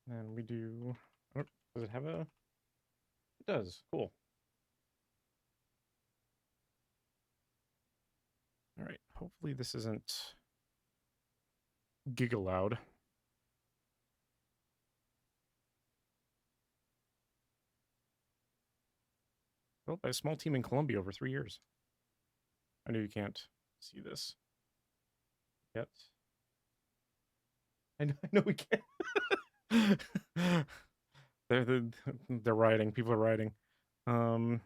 And we do... Oh, does it have a... It does. Cool. All right. Hopefully this isn't giga loud. Built by a small team in Colombia over 3 years. I know you can't see this yet. I know we can't. they're rioting. People are rioting. Oh,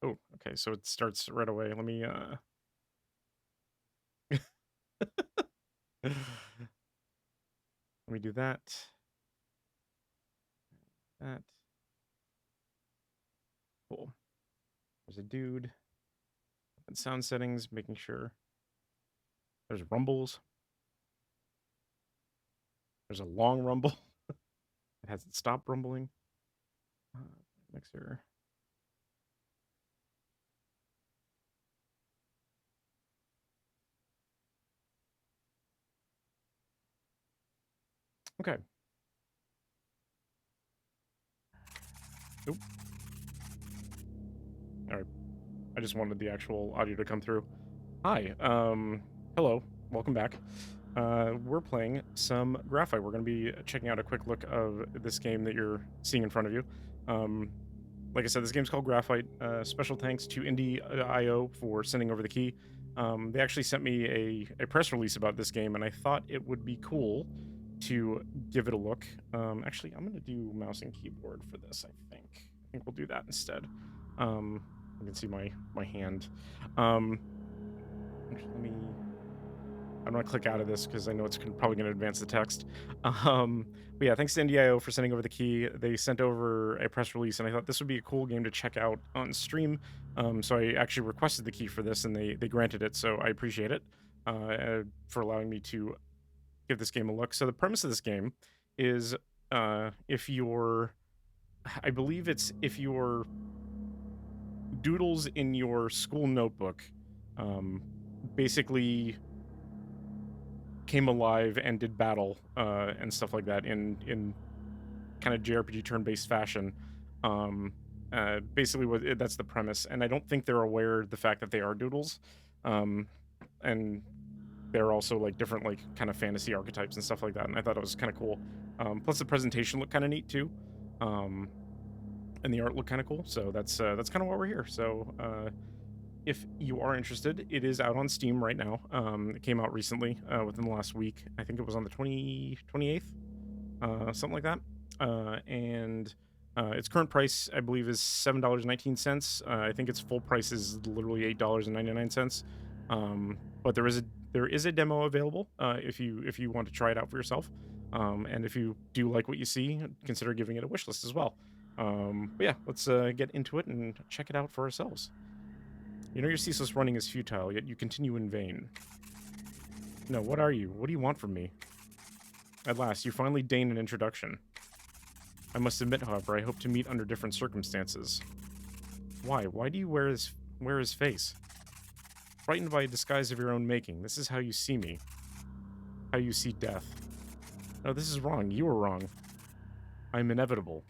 okay. So it starts right away. Let me let me do that. That. Cool. There's a dude. And sound settings, making sure. There's rumbles. There's a long rumble. It hasn't stopped rumbling. Mixer. Okay. Oop. All right. I just wanted the actual audio to come through. Hi. Hello. Welcome back. We're playing some Graphite. We're going to be checking out a quick look of this game that you're seeing in front of you. Like I said, this game's called Graphite. Special thanks to Indie.io for sending over the key. They actually sent me a press release about this game, and I thought it would be cool to give it a look. Actually, I'm going to do mouse and keyboard for this, I think. I think we'll do that instead. You can see my hand. Actually, I'm going to click out of this because I know it's probably going to advance the text. But yeah, thanks to NDIO for sending over the key. They sent over a press release, and I thought this would be a cool game to check out on stream. So I actually requested the key for this, and they granted it, so I appreciate it for allowing me to give this game a look. So the premise of this game is if your doodles in your school notebook basically came alive and did battle and stuff like that in kind of JRPG turn-based fashion. Basically, that's the premise, and I don't think they're aware of the fact that they are doodles, and they're also like different like kind of fantasy archetypes and stuff like that. And I thought it was kind of cool. Plus, the presentation looked kind of neat too, and the art looked kind of cool. So that's kind of why we're here. So if you are interested, it is out on Steam right now. It came out recently, within the last week. I think it was on the 28th, something like that. And its current price, I believe, is $7.19. I think its full price is literally $8.99. But there is a demo available if you want to try it out for yourself. And if you do like what you see, consider giving it a wish list as well. But yeah, let's get into it and check it out for ourselves. You know your ceaseless running is futile, yet you continue in vain. No, what are you? What do you want from me? At last, you finally deign an introduction. I must admit, however, I hope to meet under different circumstances. Why? Why do you wear his face? Frightened by a disguise of your own making. This is how you see me. How you see death. No, this is wrong. You were wrong. I'm inevitable.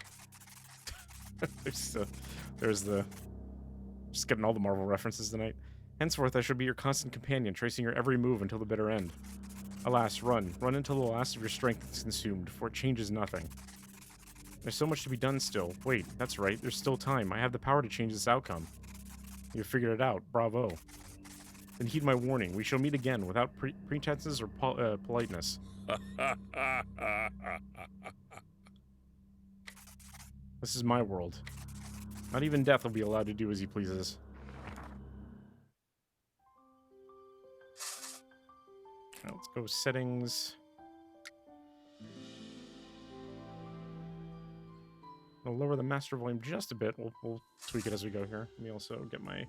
There's the... Just getting all the Marvel references tonight. Henceforth, I shall be your constant companion, tracing your every move until the bitter end. Alas, run. Run until the last of your strength is consumed, for it changes nothing. There's so much to be done still. Wait, that's right. There's still time. I have the power to change this outcome. You figured it out. Bravo. Then heed my warning. We shall meet again, without pretenses or politeness. This is my world. Not even death will be allowed to do as he pleases. Right, let's go settings. I'll lower the master volume just a bit. We'll tweak it as we go here. Let me also get my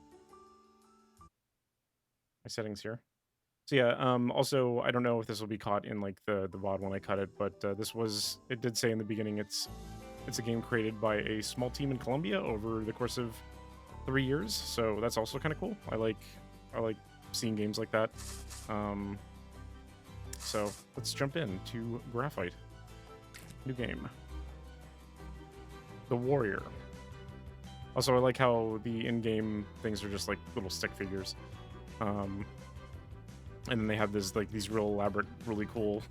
settings here. So yeah, also, I don't know if this will be caught in like the VOD when I cut it, but it did say in the beginning it's a game created by a small team in Colombia over the course of 3 years, so that's also kind of cool. I like seeing games like that. So let's jump into Graphite. New game. The Warrior. Also, I like how the in-game things are just like little stick figures. And then they have this like these real elaborate, really cool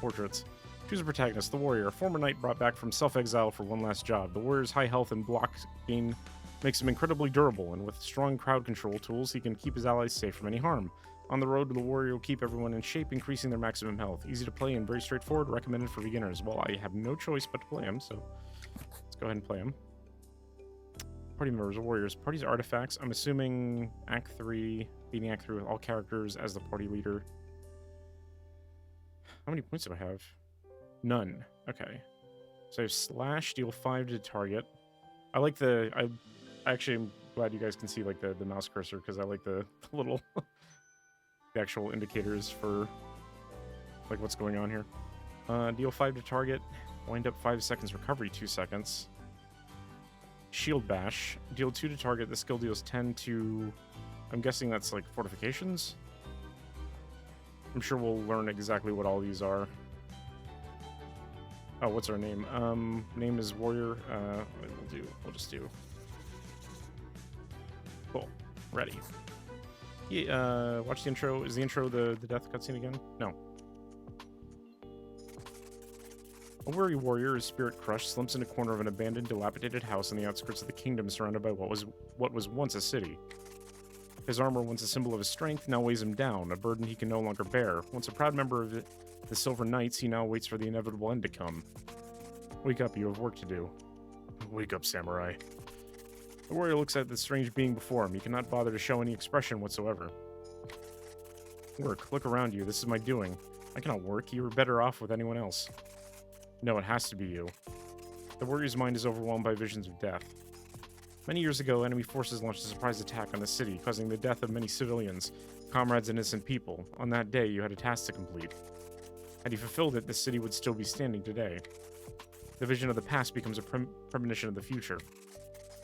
portraits. Choose a protagonist, the Warrior. A former knight brought back from self-exile for one last job. The Warrior's high health and block gain makes him incredibly durable, and with strong crowd control tools, he can keep his allies safe from any harm. On the road, the Warrior will keep everyone in shape, increasing their maximum health. Easy to play and very straightforward, recommended for beginners. Well, I have no choice but to play him, so let's go ahead and play him. Party members, Warriors. Party's artifacts. I'm assuming Act 3, beating Act 3 with all characters as the party leader. How many points do I have? None. Okay. So I have slash, deal 5 to target. I like the... I actually am glad you guys can see like the mouse cursor, because I like the little... the actual indicators for like what's going on here. Deal 5 to target. Wind up 5 seconds, recovery 2 seconds. Shield bash. Deal 2 to target. The skill deals 10 to... I'm guessing that's like fortifications. I'm sure we'll learn exactly what all these are. Oh, what's our name? Name is Warrior. We'll just do. Cool. Ready. Yeah, watch the intro. Is the intro the death cutscene again? No. A weary warrior, his spirit crushed, slumps in a corner of an abandoned, dilapidated house on the outskirts of the kingdom, surrounded by what was once a city. His armor, once a symbol of his strength, now weighs him down, a burden he can no longer bear. Once a proud member of the Silver Knights, he now waits for the inevitable end to come. Wake up, you have work to do. Wake up, samurai. The warrior looks at the strange being before him. He cannot bother to show any expression whatsoever. Work. Look around you. This is my doing. I cannot work. You were better off with anyone else. No, it has to be you. The warrior's mind is overwhelmed by visions of death. Many years ago, enemy forces launched a surprise attack on the city, causing the death of many civilians, comrades, and innocent people. On that day, you had a task to complete. Had you fulfilled it, the city would still be standing today. The vision of the past becomes a premonition of the future.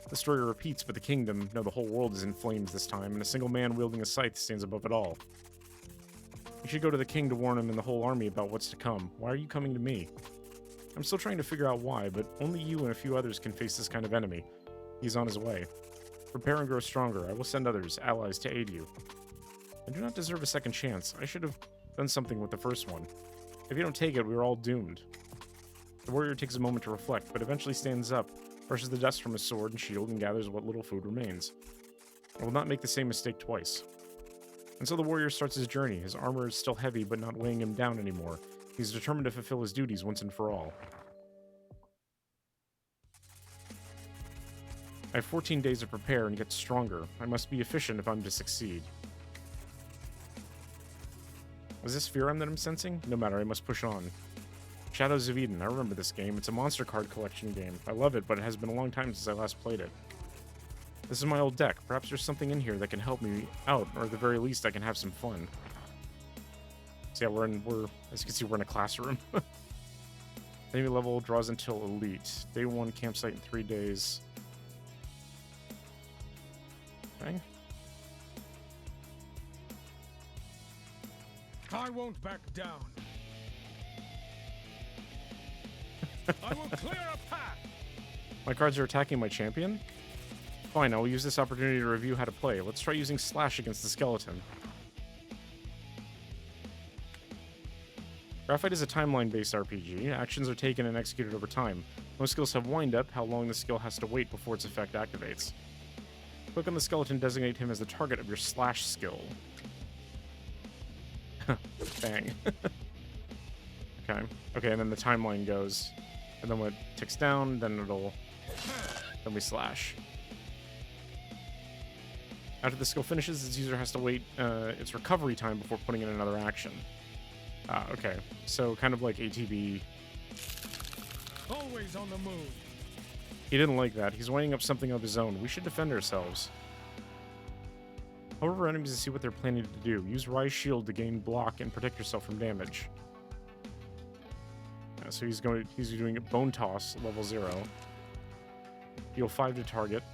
The story repeats, but the kingdom, no, the whole world is in flames this time, and a single man wielding a scythe stands above it all. You should go to the king to warn him and the whole army about what's to come. Why are you coming to me? I'm still trying to figure out why, but only you and a few others can face this kind of enemy. He's on his way. Prepare and grow stronger. I will send others, allies, to aid you. I do not deserve a second chance. I should have done something with the first one. If you don't take it, we are all doomed. The warrior takes a moment to reflect, but eventually stands up, brushes the dust from his sword and shield, and gathers what little food remains. I will not make the same mistake twice. And so the warrior starts his journey. His armor is still heavy, but not weighing him down anymore. He's determined to fulfill his duties once and for all. I have 14 days to prepare and get stronger. I must be efficient if I'm to succeed. Is this Fearum that I'm sensing? No matter, I must push on. Shadows of Eden. I remember this game. It's a monster card collection game. I love it, but it has been a long time since I last played it. This is my old deck. Perhaps there's something in here that can help me out, or at the very least, I can have some fun. So yeah, as you can see, we're in a classroom. Enemy level draws until elite. Day 1 campsite in 3 days. Okay. I won't back down. I will clear a path. My cards are attacking my champion? Fine, I will use this opportunity to review how to play. Let's try using Slash against the skeleton. Graphite is a timeline-based RPG. Actions are taken and executed over time. Most skills have wind-up, how long the skill has to wait before its effect activates. Click on the skeleton, designate him as the target of your Slash skill. Bang. Okay, and then the timeline goes. And then when it ticks down, then we slash. After the skill finishes, its user has to wait its recovery time before putting in another action. Okay. So kind of like ATB. Always on the move. He didn't like that. He's weighing up something of his own. We should defend ourselves. However, enemies to see what they're planning to do. Use Rise Shield to gain block and protect yourself from damage. So he's doing a Bone Toss, level 0. Deal 5 to target.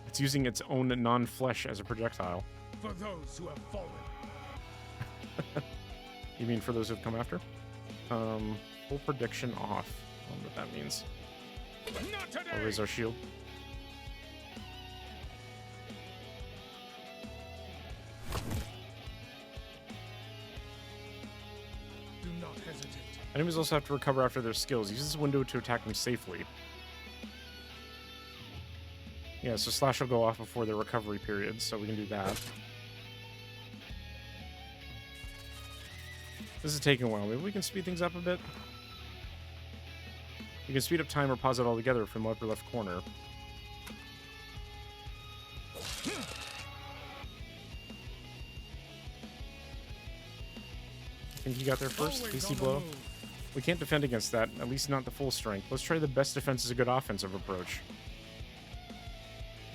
It's using its own non-flesh as a projectile. For those who have fallen. You mean for those who have come after? Full prediction off. I don't know what that means. Not today. I'll raise our shield. Do not hesitate. Enemies also have to recover after their skills. Use this window to attack them safely. Yeah, so slash will go off before their recovery period, so we can do that. This is taking a while. Maybe we can speed things up a bit. You can speed up time or pause it altogether from the upper left corner. I think you got there first. Always PC on the blow. move. We can't defend against that, at least not the full strength. Let's try the best defense is a good offensive approach.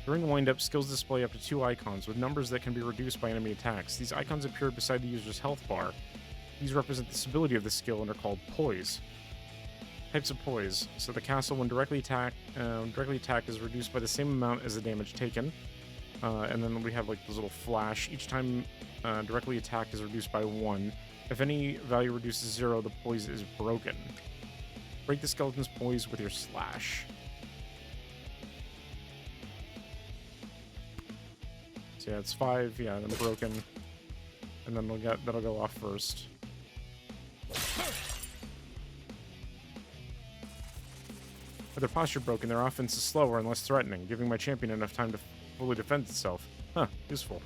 During wind-up, skills display up to 2 icons with numbers that can be reduced by enemy attacks. These icons appear beside the user's health bar. These represent the stability of the skill and are called poise. Types of poise. So the castle, when directly attacked, is reduced by the same amount as the damage taken. And then we have like this little flash. Each time directly attacked is reduced by 1. If any value reduces 0, the poise is broken. Break the skeleton's poise with your slash. So yeah, it's 5. Yeah, then broken, and then that'll go off first. With their posture broken, their offense is slower and less threatening, giving my champion enough time to fully defend itself. Huh, useful.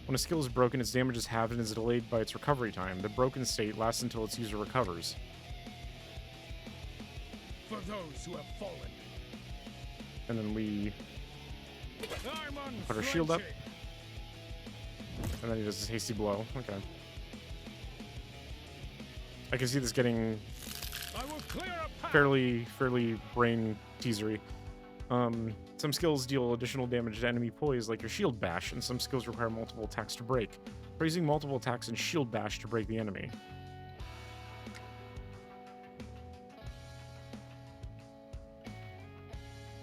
When a skill is broken, its damage is halved and is delayed by its recovery time. The broken state lasts until its user recovers. For those who have fallen. And then we I'm put our shield up. unflinching. And then he does his hasty blow. Okay. I can see this getting I will clear a path. fairly brain teasery. Some skills deal additional damage to enemy poise, like your shield bash, and some skills require multiple attacks to break. Try using multiple attacks and shield bash to break the enemy.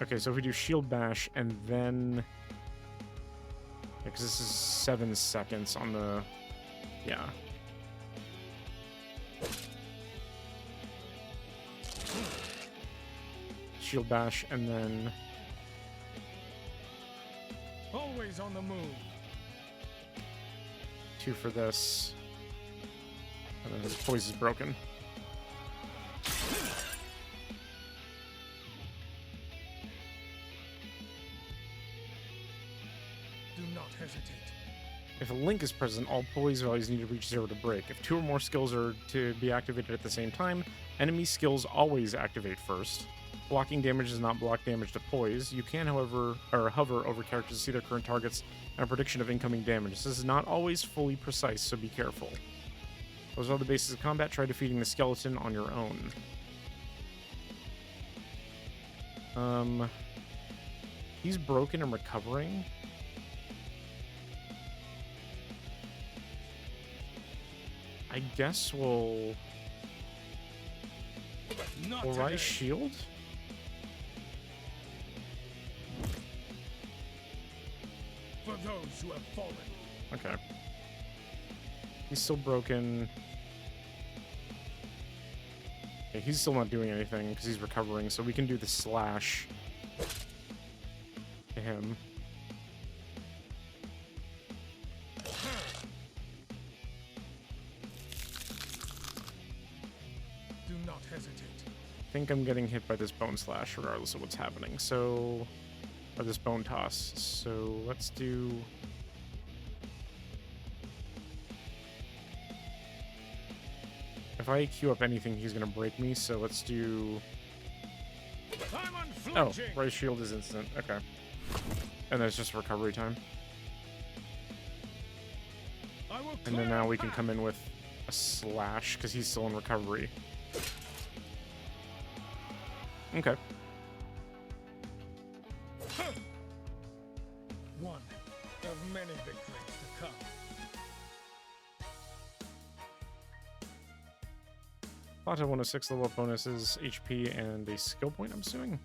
Okay, so if we do shield bash and then, because this is 7 seconds on the, yeah. Shield bash and then Always on the move. 2 for this, and then his poise is broken. Do not hesitate. If a link is present, all poise values need to reach 0 to break. If 2 or more skills are to be activated at the same time, enemy skills always activate first. Blocking damage does not block damage to poise. You can, however, hover over characters to see their current targets and a prediction of incoming damage. This is not always fully precise, so be careful. Those are the bases of combat. Try defeating the skeleton on your own. He's broken and recovering. I guess we'll Not rise today. shield. For those who have fallen. Okay. He's still broken. Okay, he's still not doing anything because he's recovering, so we can do the slash to him. Do not hesitate. I think I'm getting hit by this bone slash regardless of what's happening, so... Or this bone toss. So let's do... If I queue up anything, he's gonna break me, so let's do... I'm Oh, unflinching. right shield is instant. Okay. And then it's just recovery time. I will And then clear now a we can path. come in with a slash, because he's still in recovery. Okay. One of many victories to come. Plata 106 level up bonuses, HP, and a skill point, I'm assuming.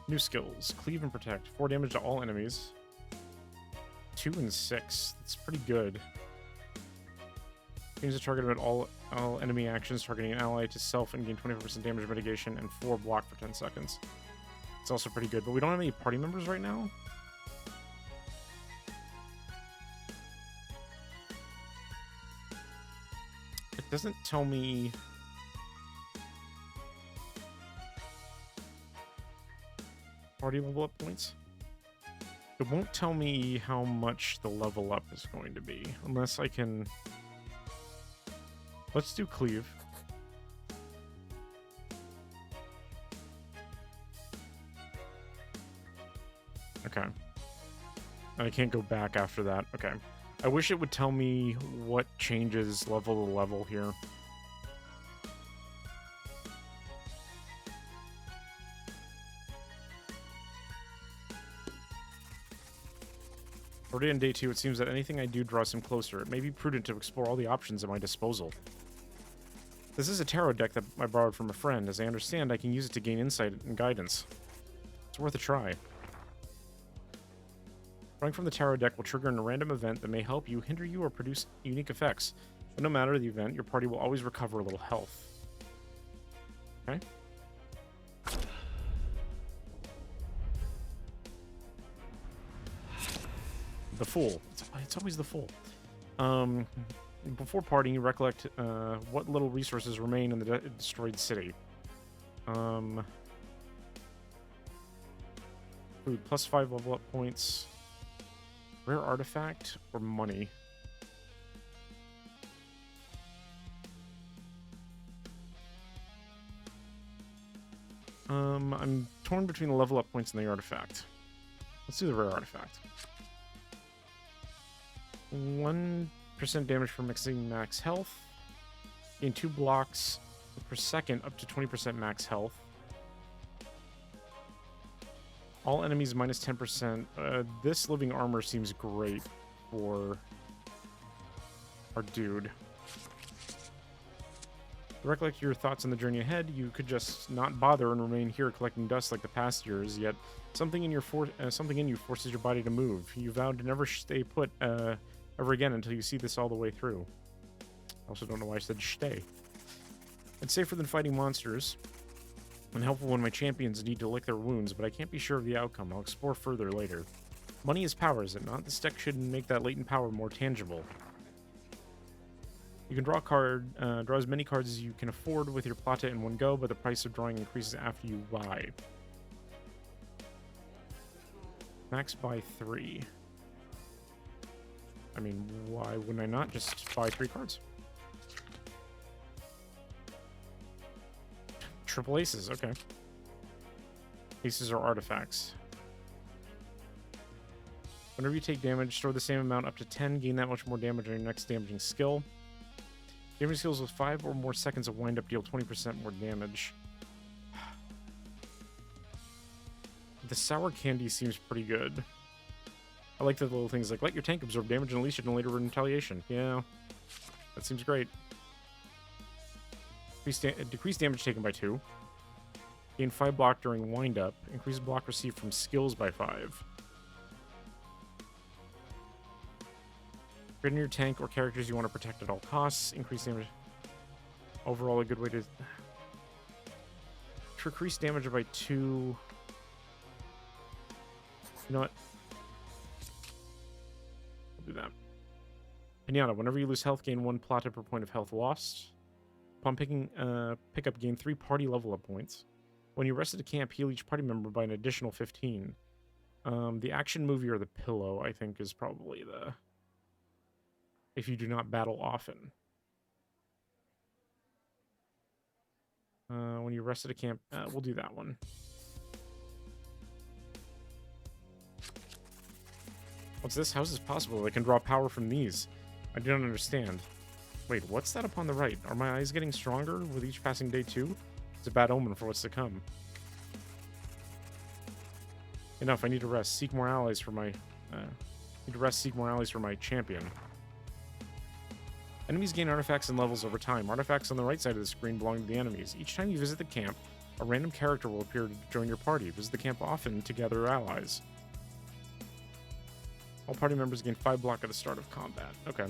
New skills. Cleave and protect. 4 damage to all enemies. 2 and 6. That's pretty good. Change the target about all enemy actions targeting an ally to self and gain 25% damage mitigation and 4 block for 10 seconds. It's also pretty good, but we don't have any party members right now. It doesn't tell me... party level up points. It won't tell me how much the level up is going to be, unless I can... Let's do cleave. Okay. And I can't go back after that. Okay. I wish it would tell me what changes level to level here. Already on day 2, it seems that anything I do draws him closer. It may be prudent to explore all the options at my disposal. This is a tarot deck that I borrowed from a friend. As I understand, I can use it to gain insight and guidance. It's worth a try. Drawing from the tarot deck will trigger a random event that may help you, hinder you, or produce unique effects. But no matter the event, your party will always recover a little health. Okay. The Fool. It's always the Fool. Before partying, you recollect what little resources remain in the destroyed city. Food, +5 level up points. Rare artifact or money? I'm torn between the level up points and the artifact. Let's do the rare artifact. 1% damage for mixing max health. Gain 2 blocks per second up to 20% max health. All enemies minus 10%. This living armor seems great for our dude. Recollect your thoughts on the journey ahead. You could just not bother and remain here collecting dust like the past years, yet something in you forces your body to move. You vowed to never stay put ever again until you see this all the way through. I also don't know why I said stay. It's safer than fighting monsters, and helpful when my champions need to lick their wounds, but I can't be sure of the outcome. I'll explore further later. Money is power, is it not? This deck should make that latent power more tangible. You can draw a card, draw as many cards as you can afford with your plata in one go, but the price of drawing increases after you buy. Max buy 3. I mean, why wouldn't I not just buy 3 cards? Triple aces, okay. Aces are artifacts. Whenever you take damage, store the same amount up to 10, gain that much more damage on your next damaging skill. Damage skills with 5 or more seconds of wind-up deal 20% more damage. The sour candy seems pretty good. I like the little things like, let your tank absorb damage and unleash it in later retaliation. Yeah, that seems great. Decrease damage taken by 2. Gain 5 block during wind-up. Increase block received from skills by 5. Create your tank or characters you want to protect at all costs. Increase damage. Overall, a good way to increase damage by 2. You know what? I'll do that. Pinata. Whenever you lose health, gain 1 plata per point of health lost. Upon pickup, gain 3 party level up points. When you rest at a camp, heal each party member by an additional 15. The action movie or the pillow, I think, is probably the... if you do not battle often. When you rest at a camp, we'll do that one. What's this? How is this possible? I can draw power from these. I do not understand. Wait, what's that up on the right? Are my eyes getting stronger with each passing day too? It's a bad omen for what's to come. Enough, I need to rest. Seek more allies for my... seek more allies for my champion. Enemies gain artifacts and levels over time. Artifacts on the right side of the screen belong to the enemies. Each time you visit the camp, a random character will appear to join your party. Visit the camp often to gather allies. All party members gain 5 block at the start of combat. Okay.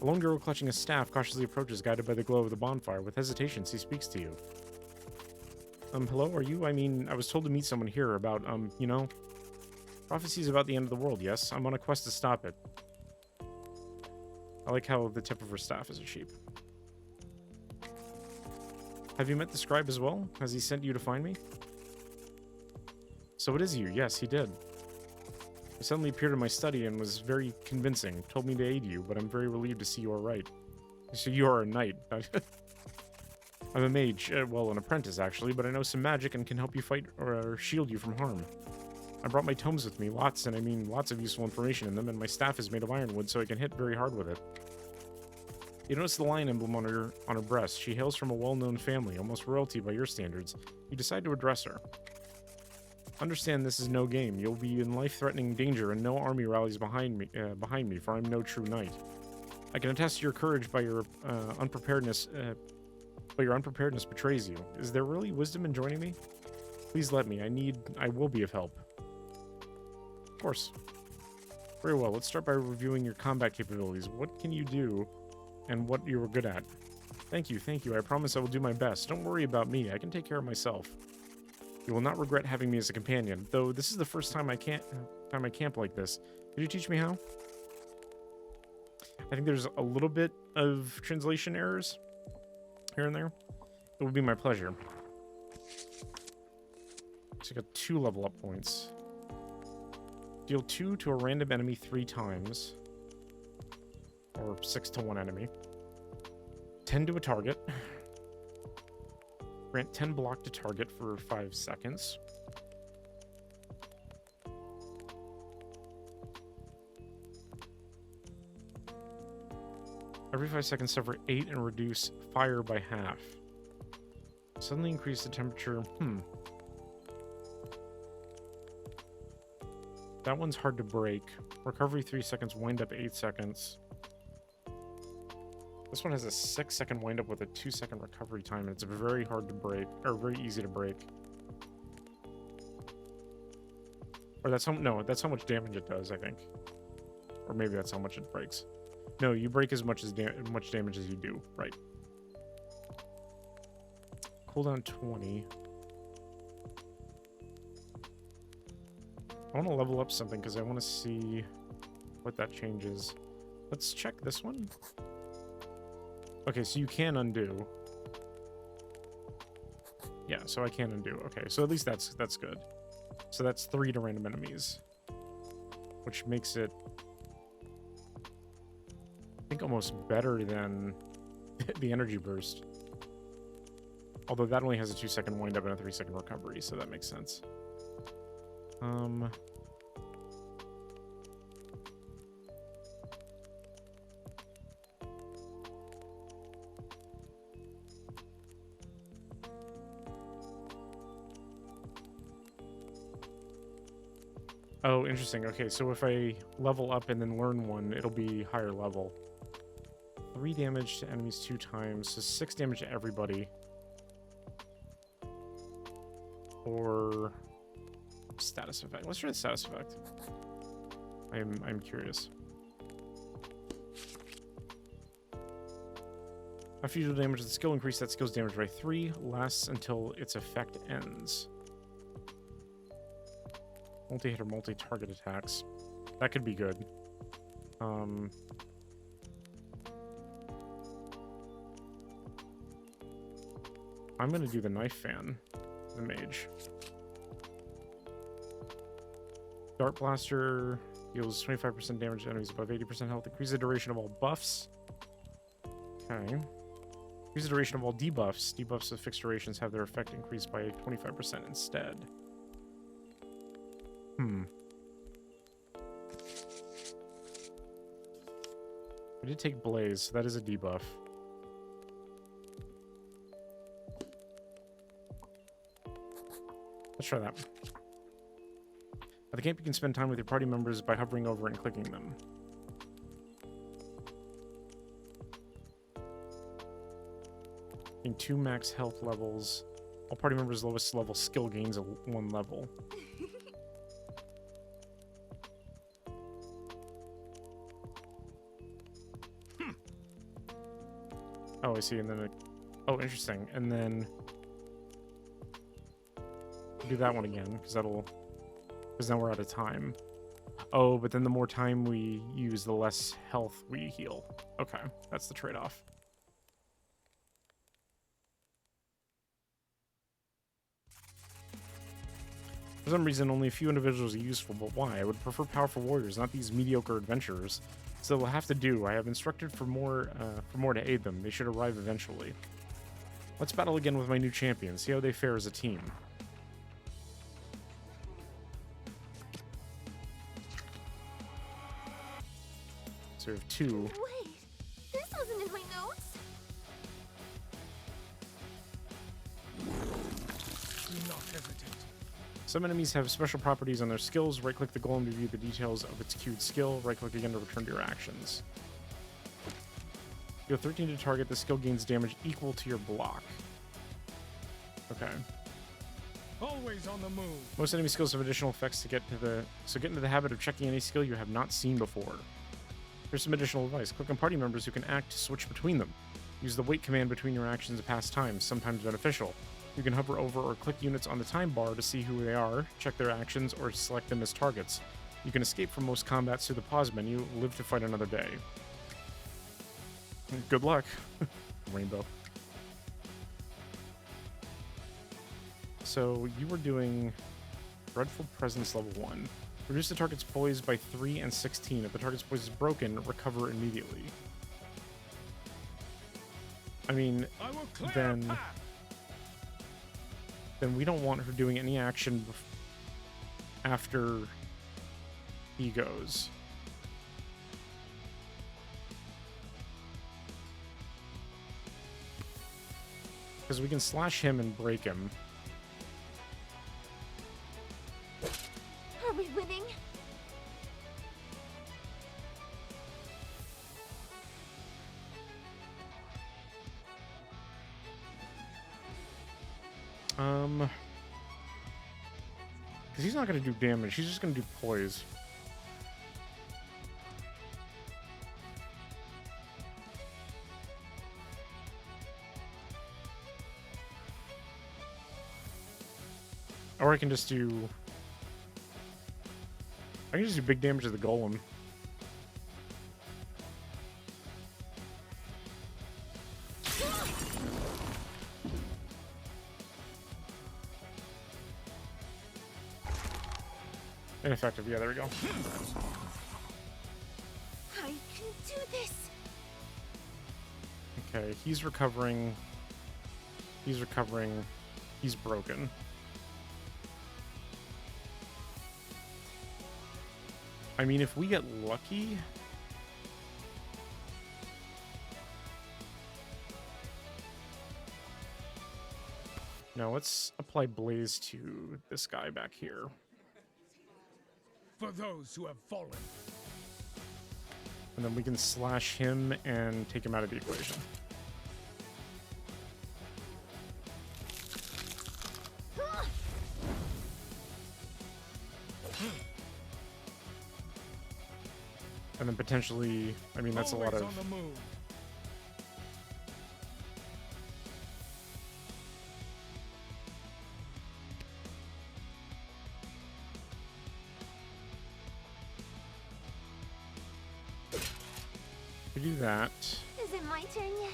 A lone girl clutching a staff cautiously approaches, guided by the glow of the bonfire. With hesitation, she speaks to you. Hello, are you? I mean, I was told to meet someone here about, you know, prophecies about the end of the world, yes? I'm on a quest to stop it. I like how the tip of her staff is a sheep. Have you met the scribe as well? Has he sent you to find me? So it is you. Yes, he did. He suddenly appeared in my study and was very convincing. Told me to aid you, but I'm very relieved to see you are right. So you are a knight. I'm a mage. Well, an apprentice, actually, but I know some magic and can help you fight or shield you from harm. I brought my tomes with me. Lots, and I mean lots of useful information in them, and my staff is made of ironwood, so I can hit very hard with it. You notice the lion emblem on her breast. She hails from a well-known family, almost royalty by your standards. You decide to address her. Understand this is no game. You'll be in life-threatening danger, and no army rallies behind me, for I'm no true knight. I can attest to your courage by your unpreparedness, but your unpreparedness betrays you. Is there really wisdom in joining me? Please let me. I will be of help. Of course. Very well. Let's start by reviewing your combat capabilities. What can you do, and what you were good at? Thank you. I promise I will do my best. Don't worry about me. I can take care of myself. You will not regret having me as a companion, though this is the first time I camp like this. Could you teach me how? I think there's a little bit of translation errors here and there. It would be my pleasure. So I got 2 level up points. Deal 2 to a random enemy 3 times. Or 6 to 1 enemy. 10 to a target. Grant 10 block to target for 5 seconds. Every 5 seconds, suffer 8 and reduce fire by half. Suddenly increase the temperature. That one's hard to break. Recovery 3 seconds, wind up 8 seconds. This one has a 6-second wind up with a 2-second recovery time, and it's very hard to break, or very easy to break. Or that's how much damage it does, I think. Or maybe that's how much it breaks. No, you break as much damage as you do, right? Cooldown 20. I want to level up something because I want to see what that changes. Let's check this one. Okay, so you can undo. Yeah, so I can undo. Okay, so at least that's good. So that's 3 to random enemies, which makes it, I think, almost better than the energy burst. Although that only has a 2-second wind up and a 3-second recovery, so that makes sense. Oh, interesting. Okay, so if I level up and then learn one, it'll be higher level. 3 damage to enemies 2 times, so 6 damage to everybody. Or status effect. Let's try the status effect. I'm curious. After you deal damage with the skill, increase that skill's damage by 3, lasts until its effect ends. Multi-hit or multi-target attacks. That could be good. I'm gonna do the knife fan, the mage. Dart blaster deals 25% damage to enemies above 80% health. Increase the duration of all buffs. Okay. Increase the duration of all debuffs. Debuffs with fixed durations have their effect increased by 25% instead. I did take Blaze, so that is a debuff. Let's try that. At the camp, you can spend time with your party members by hovering over and clicking them. In 2 max health levels, all party members' lowest level skill gains 1 level. Oh, I see. And then it... Oh, interesting. And then do that one again, because that'll... Because now we're out of time. Oh, but then the more time we use, the less health we heal. Okay, that's the trade-off. For some reason, only a few individuals are useful, but why? I would prefer powerful warriors, not these mediocre adventurers. So we'll have to do. I have instructed for more to aid them. They should arrive eventually. Let's battle again with my new champion. See how they fare as a team. So we have 2. Wait, this wasn't in my notes. Do not hesitate. Some enemies have special properties on their skills. Right-click the golem to view the details of its queued skill. Right-click again to return to your actions. Deal 13 to target. The skill gains damage equal to your block. Okay. Always on the move. Most enemy skills have additional effects to get into the habit of checking any skill you have not seen before. Here's some additional advice. Click on party members who can act to switch between them. Use the wait command between your actions to pass time, sometimes beneficial. You can hover over or click units on the time bar to see who they are, check their actions, or select them as targets. You can escape from most combats through the pause menu, live to fight another day. Good luck, Rainbow. So you were doing Dreadful Presence level 1. Reduce the target's poise by 3 and 16. If the target's poise is broken, recover immediately. I mean, I will clear then... a path. Then we don't want her doing any action after he goes. Because we can slash him and break him. Are we winning? Because he's not going to do damage. He's just going to do poise. Or I can just do... I can just do big damage to the golem. Ineffective. Yeah, there we go. I can do this. Okay, he's recovering. He's recovering. He's broken. I mean, if we get lucky... No, let's apply Blaze to this guy back here. For those who have fallen. And then we can slash him and take him out of the equation. And then potentially, I mean, that's Always a lot on of... the move. We do that. Is it my turn yet?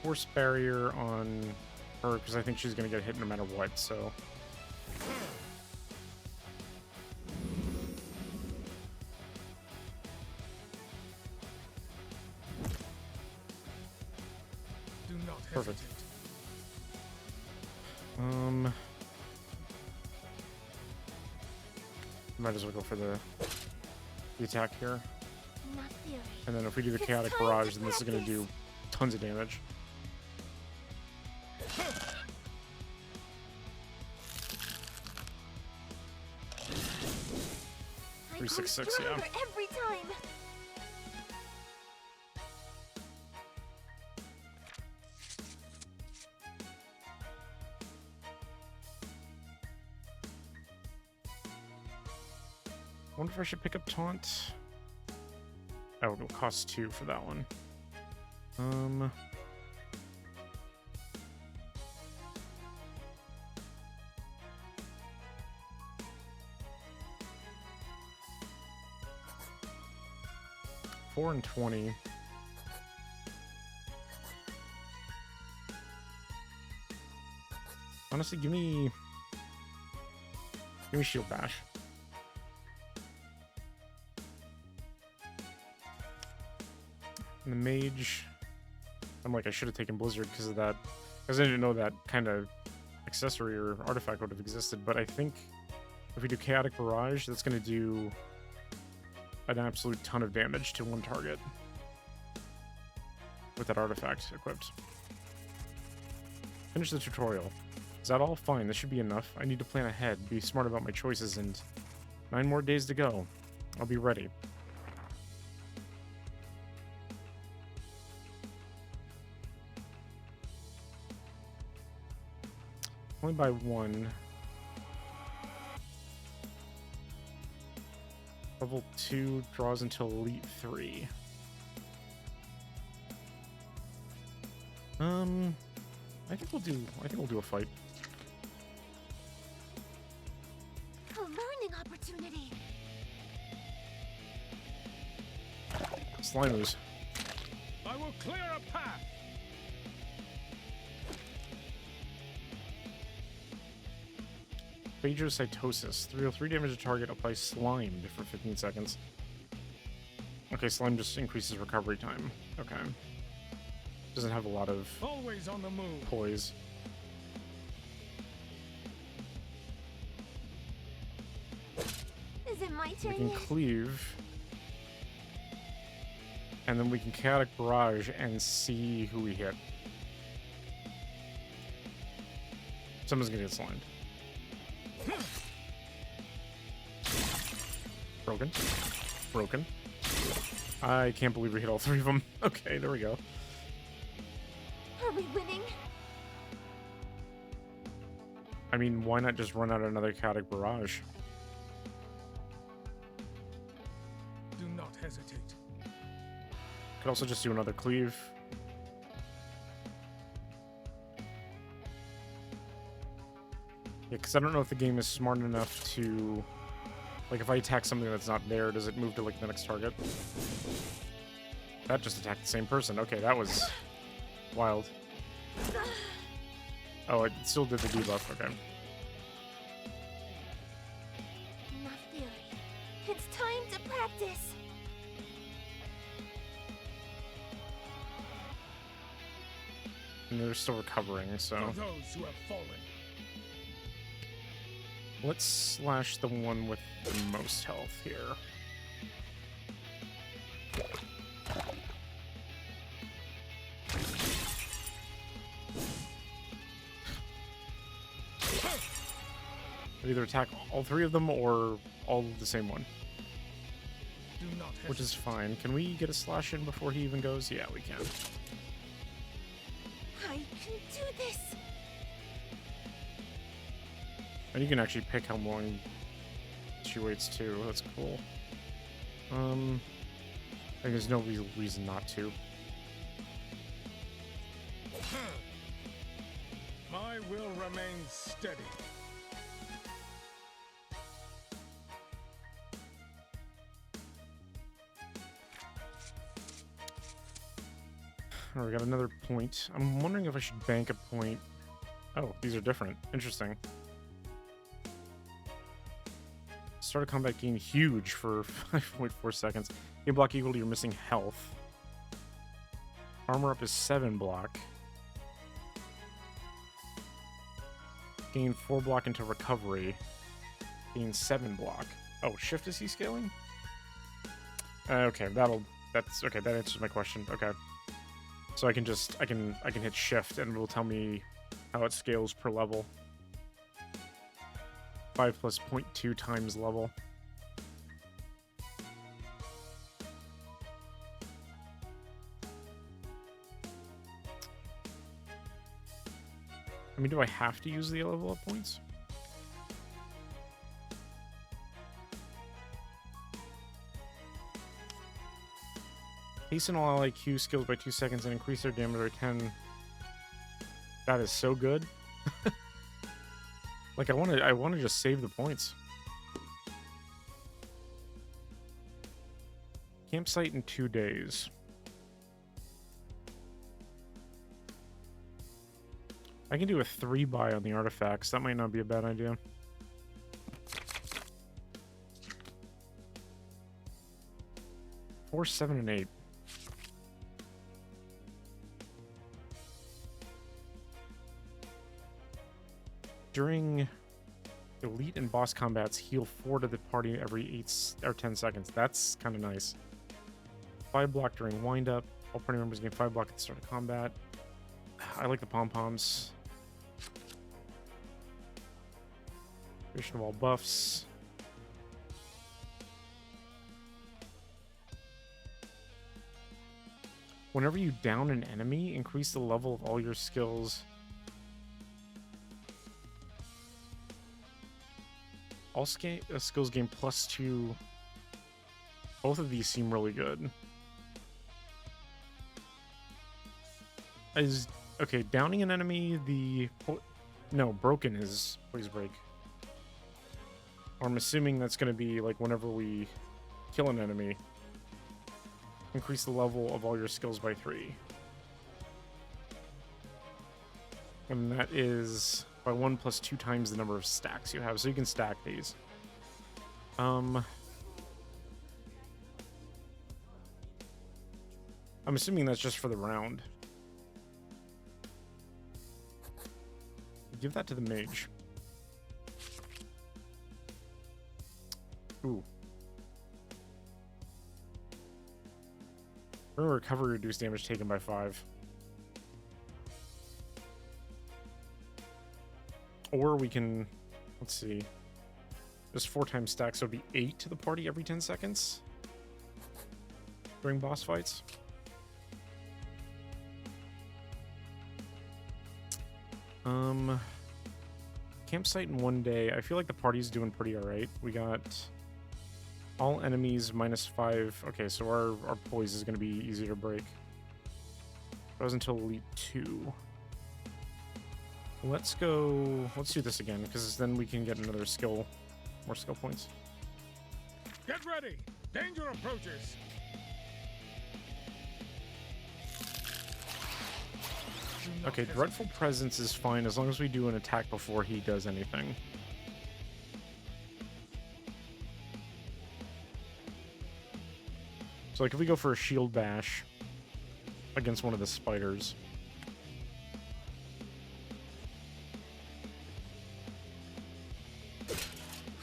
Force barrier on her, because I think she's going to get hit no matter what, so... Do not hesitate. Perfect. Might as well go for the attack here. Not theory. And then if we do the It's chaotic time to barrage, then this is going to practice. do tons of damage. I 366, grow yeah. stronger every time. I wonder if I should pick up Taunt. Oh, it'll cost 2 for that one. 4 and 20. Honestly, give me shield bash. And the mage, I'm like, I should have taken Blizzard because of that, because I didn't know that kind of accessory or artifact would have existed. But I think if we do Chaotic Barrage, that's going to do an absolute ton of damage to one target with that artifact equipped. Finish the tutorial. Is that all? Fine, this should be enough. I need to plan ahead, be smart about my choices, and 9 more days to go. I'll be ready. Only by 1. Level 2 draws until Elite 3. I think we'll do a fight. A learning opportunity. Slimus. I will clear a path. Phagocytosis. 303 damage to target. Applies slimed for 15 seconds. Okay, slime just increases recovery time. Okay. Doesn't have a lot of Always on the move. poise. Is it my We turn can yet? cleave. And then we can Chaotic Barrage and see who we hit. Someone's gonna get slimed. Broken. Broken. I can't believe we hit all 3 of them. Okay, there we go. Are we winning? I mean, why not just run out another Chaotic Barrage? Do not hesitate. Could also just do another cleave. Yeah, because I don't know if the game is smart enough to... Like, if I attack something that's not there, does it move to, like, the next target? That just attacked the same person. Okay, that was wild. Oh, it still did the debuff. Okay. Enough theory. It's time to practice. And they're still recovering, so... For those who have fallen. Let's slash the one with the most health here. I'd either attack all 3 of them or all of the same one, Do not hesitate. which is fine. Can we get a slash in before he even goes? Yeah, we can. I can do this. And you can actually pick how long she waits too. That's cool. I think there's no real reason not to. My will remain steady. All right, we got another point. I'm wondering if I should bank a point. Oh, these are different. Interesting. Start of combat gain huge for 5.4 seconds. Gain block equal to your missing health. Armor up is 7 block. Gain 4 block into recovery. Gain 7 block. Oh, shift is he scaling? Okay, that's okay, that answers my question. Okay. So I can hit shift and it'll tell me how it scales per level. 5 plus 0.2 times level. I mean, do I have to use the level up points? Hasten all ally Q skills by 2 seconds and increase their damage by 10. That is so good. Like, I want to just save the points. Campsite in 2 days. I can do a 3 buy on the artifacts. That might not be a bad idea. Four, 7, and 8. During elite and boss combats, heal 4 to the party every 8 or 10 seconds. That's kind of nice. 5 block during wind up. All party members gain 5 block at the start of combat. I like the pom-poms. Creation of all buffs. Whenever you down an enemy, increase the level of all your skills. All skills gain +2. Both of these seem really good. Okay, downing an enemy, no, broken is poise break. Or I'm assuming that's going to be like whenever we kill an enemy, increase the level of all your skills by 3. And that is by 1 + 2 times the number of stacks you have, so you can stack these. I'm assuming that's just for the round. Give that to the mage. Ooh. Recovery, reduce damage taken by 5. Or we can, let's see, just 4 times stack, so it'd be 8 to the party every 10 seconds during boss fights. Campsite in 1 day. I feel like the party's doing pretty alright. We got all enemies -5. Okay, so our poise is going to be easy to break. That was until Elite 2. Let's do this again, because then we can get another more skill points. Get ready! Danger approaches! Okay, Dreadful Presence is fine as long as we do an attack before he does anything. So, like, if we go for a shield bash against one of the spiders.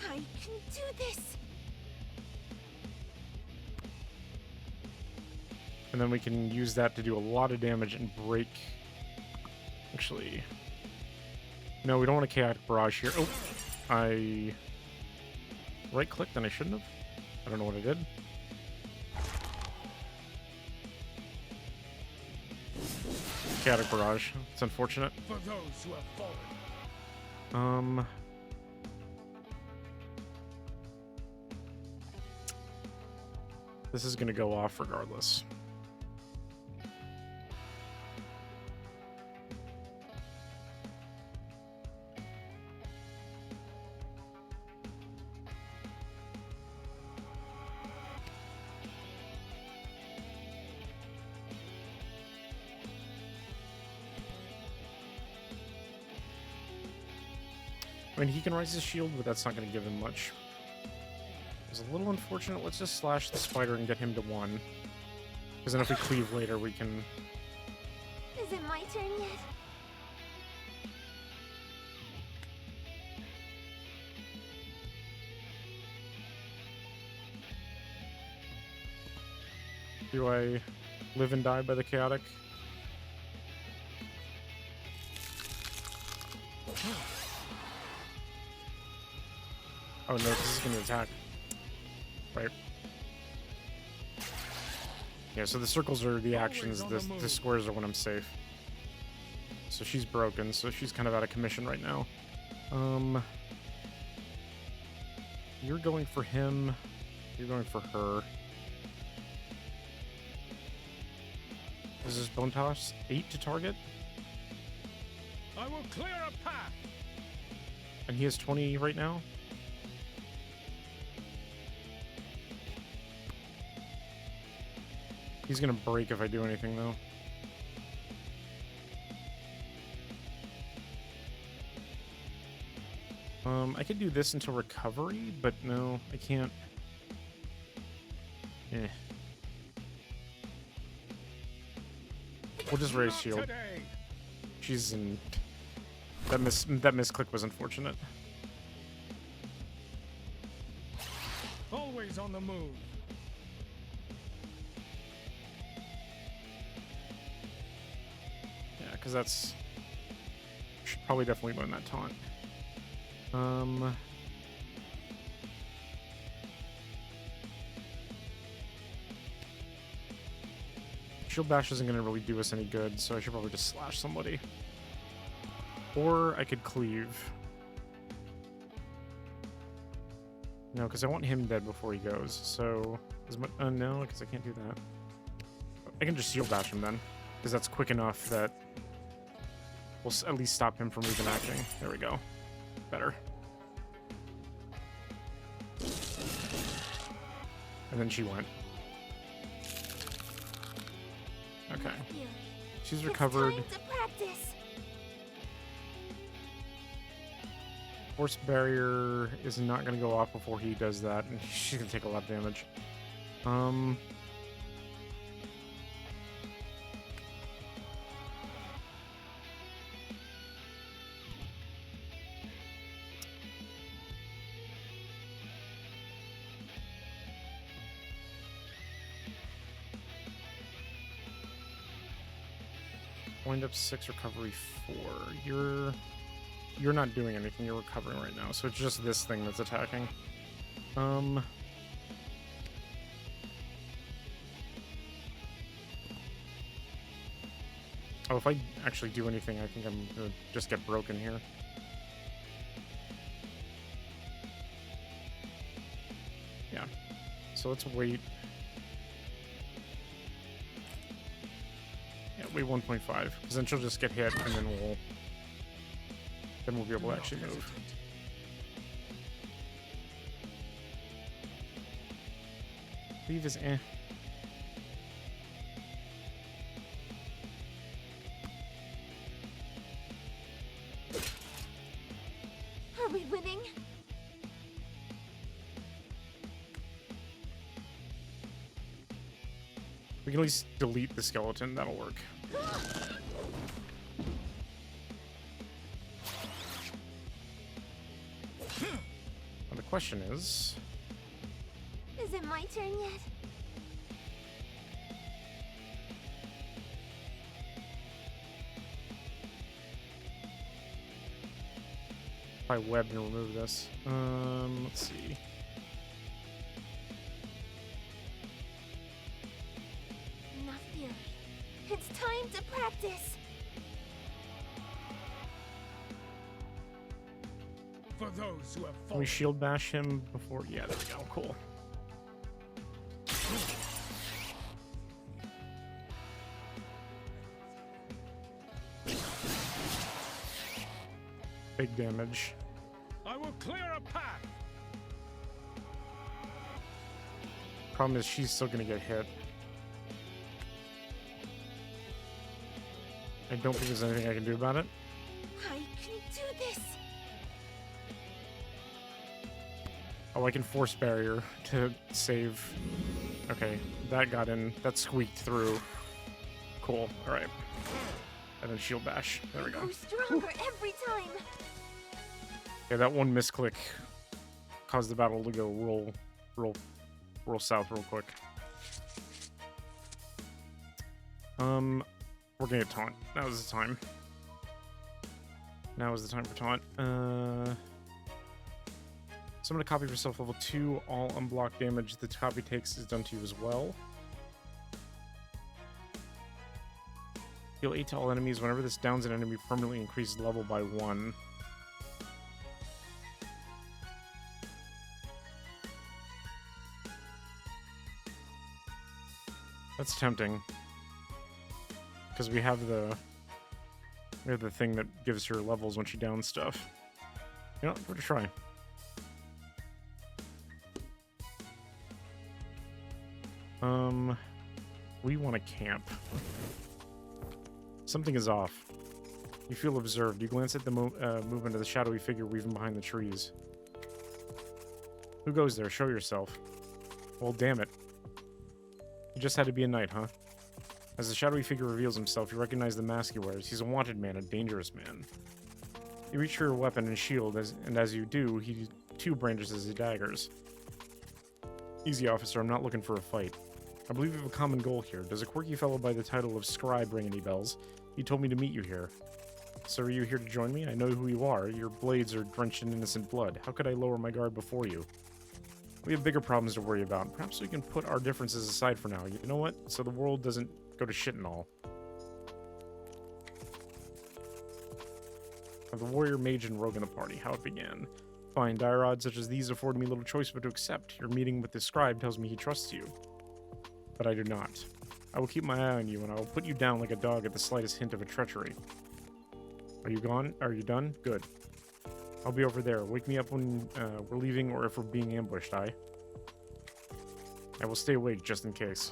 I can do this. And then we can use that to do a lot of damage and break. Actually, no, we don't want a chaotic barrage here. Oh, I right-clicked and I shouldn't have. I don't know what I did. Chaotic barrage. It's unfortunate. For those who have fallen. This is gonna go off regardless. I mean, he can raise his shield, but that's not going to give him much. It's a little unfortunate. Let's just slash the spider and get him to 1. Because then if we cleave later, we can... Is it my turn yet? Do I live and die by the chaotic? Oh no, this is going to attack. Right. Yeah, so the circles are the actions, the squares are when I'm safe. So she's broken, so she's kind of out of commission right now. You're going for him. You're going for her. This is Bone Toss 8 to target, I will clear a path. and he has 20 right now. He's gonna break if I do anything, though. I could do this until recovery, but no, I can't. Eh. We'll just raise Not shield. today. She's in. That misclick was unfortunate. Always on the move. Yeah, because that's. Should probably definitely learn that taunt. Shield Bash isn't going to really do us any good, so I should probably just slash somebody. Or I could cleave. No, because I want him dead before he goes, so... no, because I can't do that. I can just Shield Bash him then, because that's quick enough that we'll at least stop him from even acting. There we go. Better. And then she went. Okay. She's recovered. It's time to practice. Force Barrier is not going to go off before he does that, and she's going to take a lot of damage. Wind up 6, recovery 4. You're not doing anything, you're recovering right now, so it's just this thing that's attacking. Oh, if I actually do anything, I think I'm gonna just get broken here. Yeah. So let's wait. Yeah, wait 1.5, because then she'll just get hit, and then we'll be able to actually move. Leave is eh. Are we winning? We can at least delete the skeleton, that'll work. Now the question is... Is it my turn yet? if I web and remove this. Let's see. Enough theory. It's time to practice. For those who have Can we fallen. shield bash him before? Yeah, there we go. Cool. Big damage. I will clear a path. Problem is, she's still gonna get hit. I don't think there's anything I can do about it. I can do this. Oh, I can force barrier to save. Okay, that got in. That squeaked through. Cool. All right. And then shield bash. There we go. Grow stronger every time. Yeah, that one misclick caused the battle to go real south real quick. We're gonna taunt. That was the time. Now is the time for taunt. Summon a copy for self level 2. All unblocked damage the copy takes is done to you as well. Deal 8 to all enemies. Whenever this downs an enemy, permanently increases level by 1. That's tempting. because we have the thing that gives her levels when she downs stuff. You know, give it a try. We want to camp. Something is off. You feel observed. You glance at the movement of the shadowy figure weaving behind the trees. Who goes there? Show yourself. Well, damn it. You just had to be a knight, huh? As the shadowy figure reveals himself, you recognize the mask he wears. He's a wanted man, a dangerous man. You reach for your weapon and shield, and as you do, he too brandishes his daggers. Easy, officer. I'm not looking for a fight. I believe we have a common goal here. Does a quirky fellow by the title of Scribe ring any bells? He told me to meet you here. So are you here to join me? I know who you are. Your blades are drenched in innocent blood. How could I lower my guard before you? We have bigger problems to worry about. Perhaps we can put our differences aside for now. You know what? So the world doesn't go to shit and all. Of the warrior, mage, and rogue in the party. How it began. Fine, dire odds such as these afford me little choice but to accept. Your meeting with the scribe tells me he trusts you. But I do not. I will keep my eye on you, and I will put you down like a dog at the slightest hint of a treachery. Are you gone? Are you done? Good. I'll be over there. Wake me up when we're leaving or if we're being ambushed, I will stay awake just in case.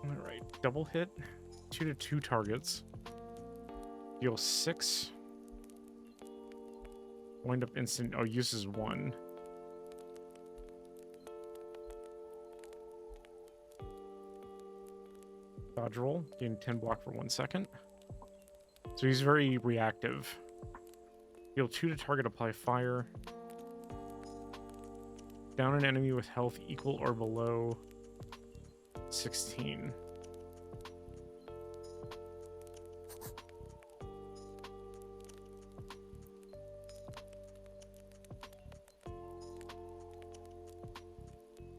Alright, double hit. 2 to 2 targets. Deal 6. Wind up instant. Oh, uses 1. Dodge roll. Gain 10 block for 1 second. So he's very reactive. Deal 2 to target, apply fire. Down an enemy with health equal or below 16.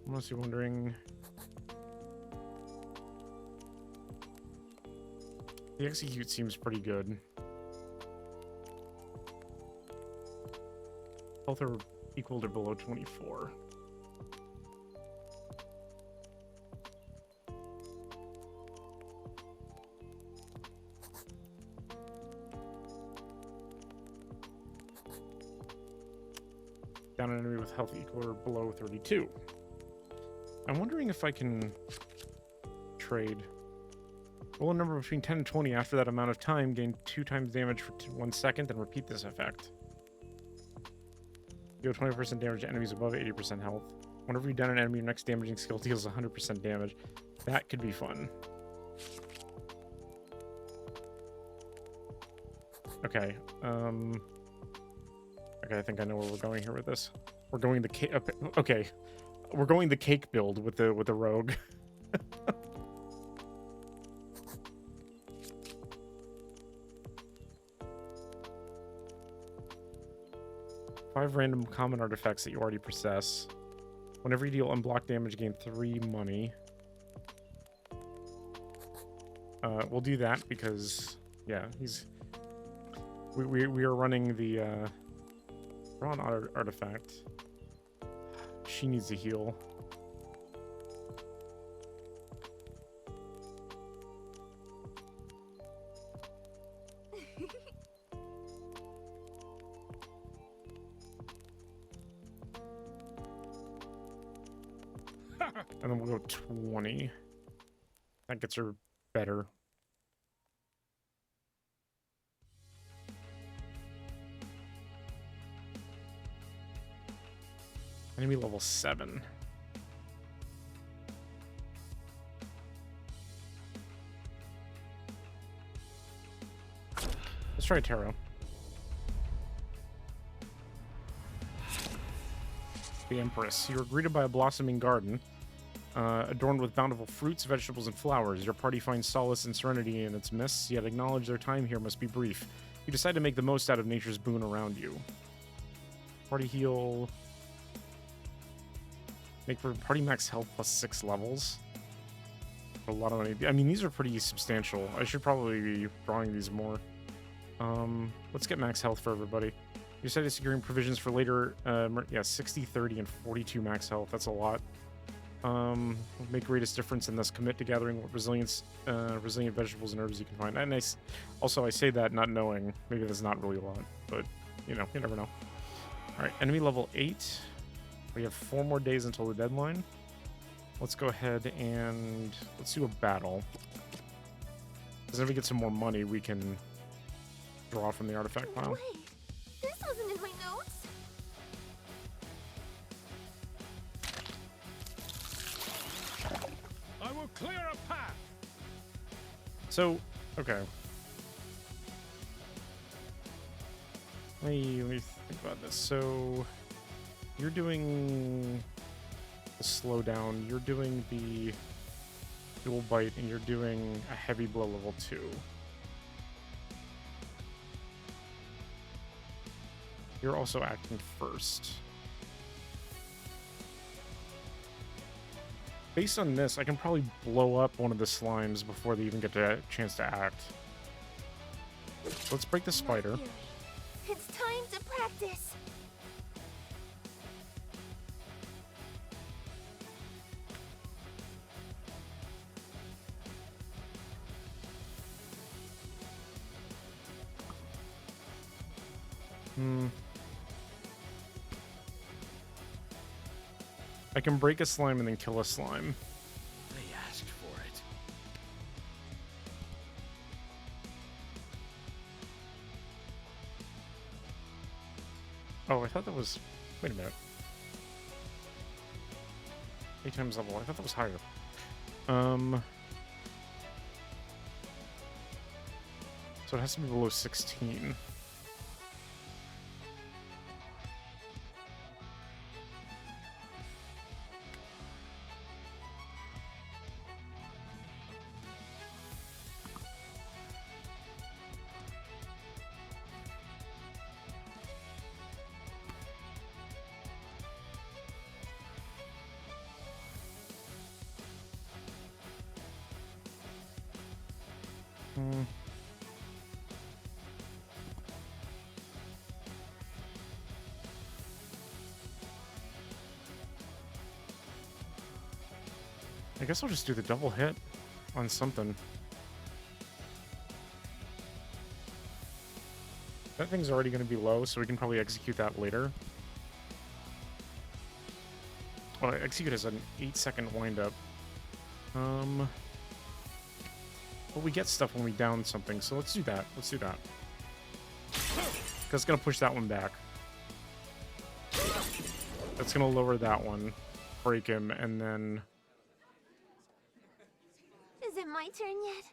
Unless you're wondering... The execute seems pretty good. Health are equal to below 24. Down an enemy with health equal or below 32. I'm wondering if I can trade. Roll a number between 10 and 20 after that amount of time, gain 2 times damage for 1 second, and repeat this effect. Deal 20% damage to enemies above 80% health. Whenever you down an enemy, your next damaging skill deals 100% damage. That could be fun. Okay, okay, I think I know where we're going here with this. We're going the cake. Okay, we're going the cake build with the rogue. 5 random common artifacts that you already possess. Whenever you deal unblocked damage, gain 3 money. We'll do that because, yeah, we are running the we're on artifact. She needs a heal. And then we'll go 20. That gets her better. Enemy level 7. Let's try tarot. The Empress. You are greeted by a blossoming garden. Adorned with bountiful fruits, vegetables, and flowers. Your party finds solace and serenity in its mists, yet acknowledge their time here must be brief. You decide to make the most out of nature's boon around you. Party heal. Make for party max health plus 6 levels. A lot of money. I mean, these are pretty substantial. I should probably be drawing these more. Let's get max health for everybody. You decided securing provisions for later. Yeah, 60, 30, and 42 max health. That's a lot. Make greatest difference and thus commit to gathering what resilient vegetables and herbs you can find. And also I say that not knowing, maybe that's not really a lot, but you know, you never know. All right, enemy level 8. We have 4 more days until the deadline. Let's go ahead and let's do a battle. Because if we get some more money, we can draw from the artifact pile. Wait, this wasn't in my notes. I will clear a path. So, okay. Let me think about this. So, you're doing the slowdown, you're doing the dual bite, and you're doing a heavy blow level 2. You're also acting first. Based on this, I can probably blow up one of the slimes before they even get a chance to act. Let's break the spider. Not theory. It's time to practice. I can break a slime and then kill a slime. They asked for it. Oh, I thought that was... Wait a minute. 8 times level. I thought that was higher. So it has to be below 16. I guess I'll just do the double hit on something. That thing's already going to be low, so we can probably execute that later. Well, execute as an 8-second windup. But we get stuff when we down something, so let's do that. Let's do that. Because it's going to push that one back. That's going to lower that one, break him, and then... Is it my turn yet?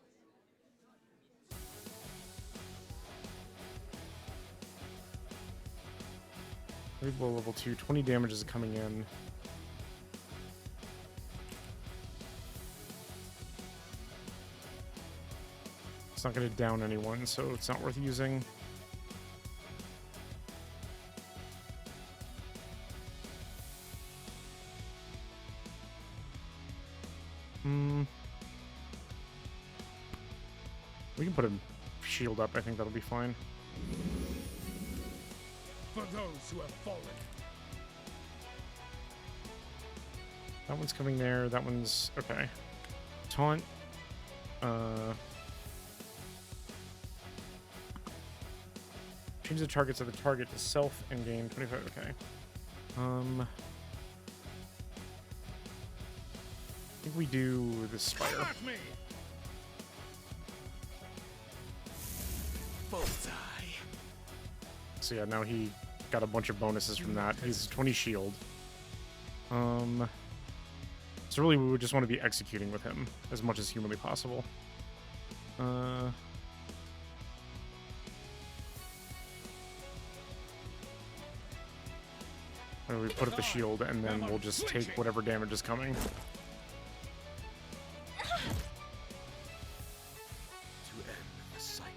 Below level 2, 20 damage is coming in. It's not going to down anyone, so it's not worth using. We can put a shield up. I think that'll be fine. For those who have fallen. That one's coming there. That one's... Okay. Taunt. Change the targets of the target to self and gain 25. Okay. I think we do the spider. Come at me! Bullseye. So yeah, now he got a bunch of bonuses from that. He's 20 shield. So really we would just want to be executing with him as much as humanly possible. We put up the shield and then we'll just take whatever damage is coming. To end the cycle.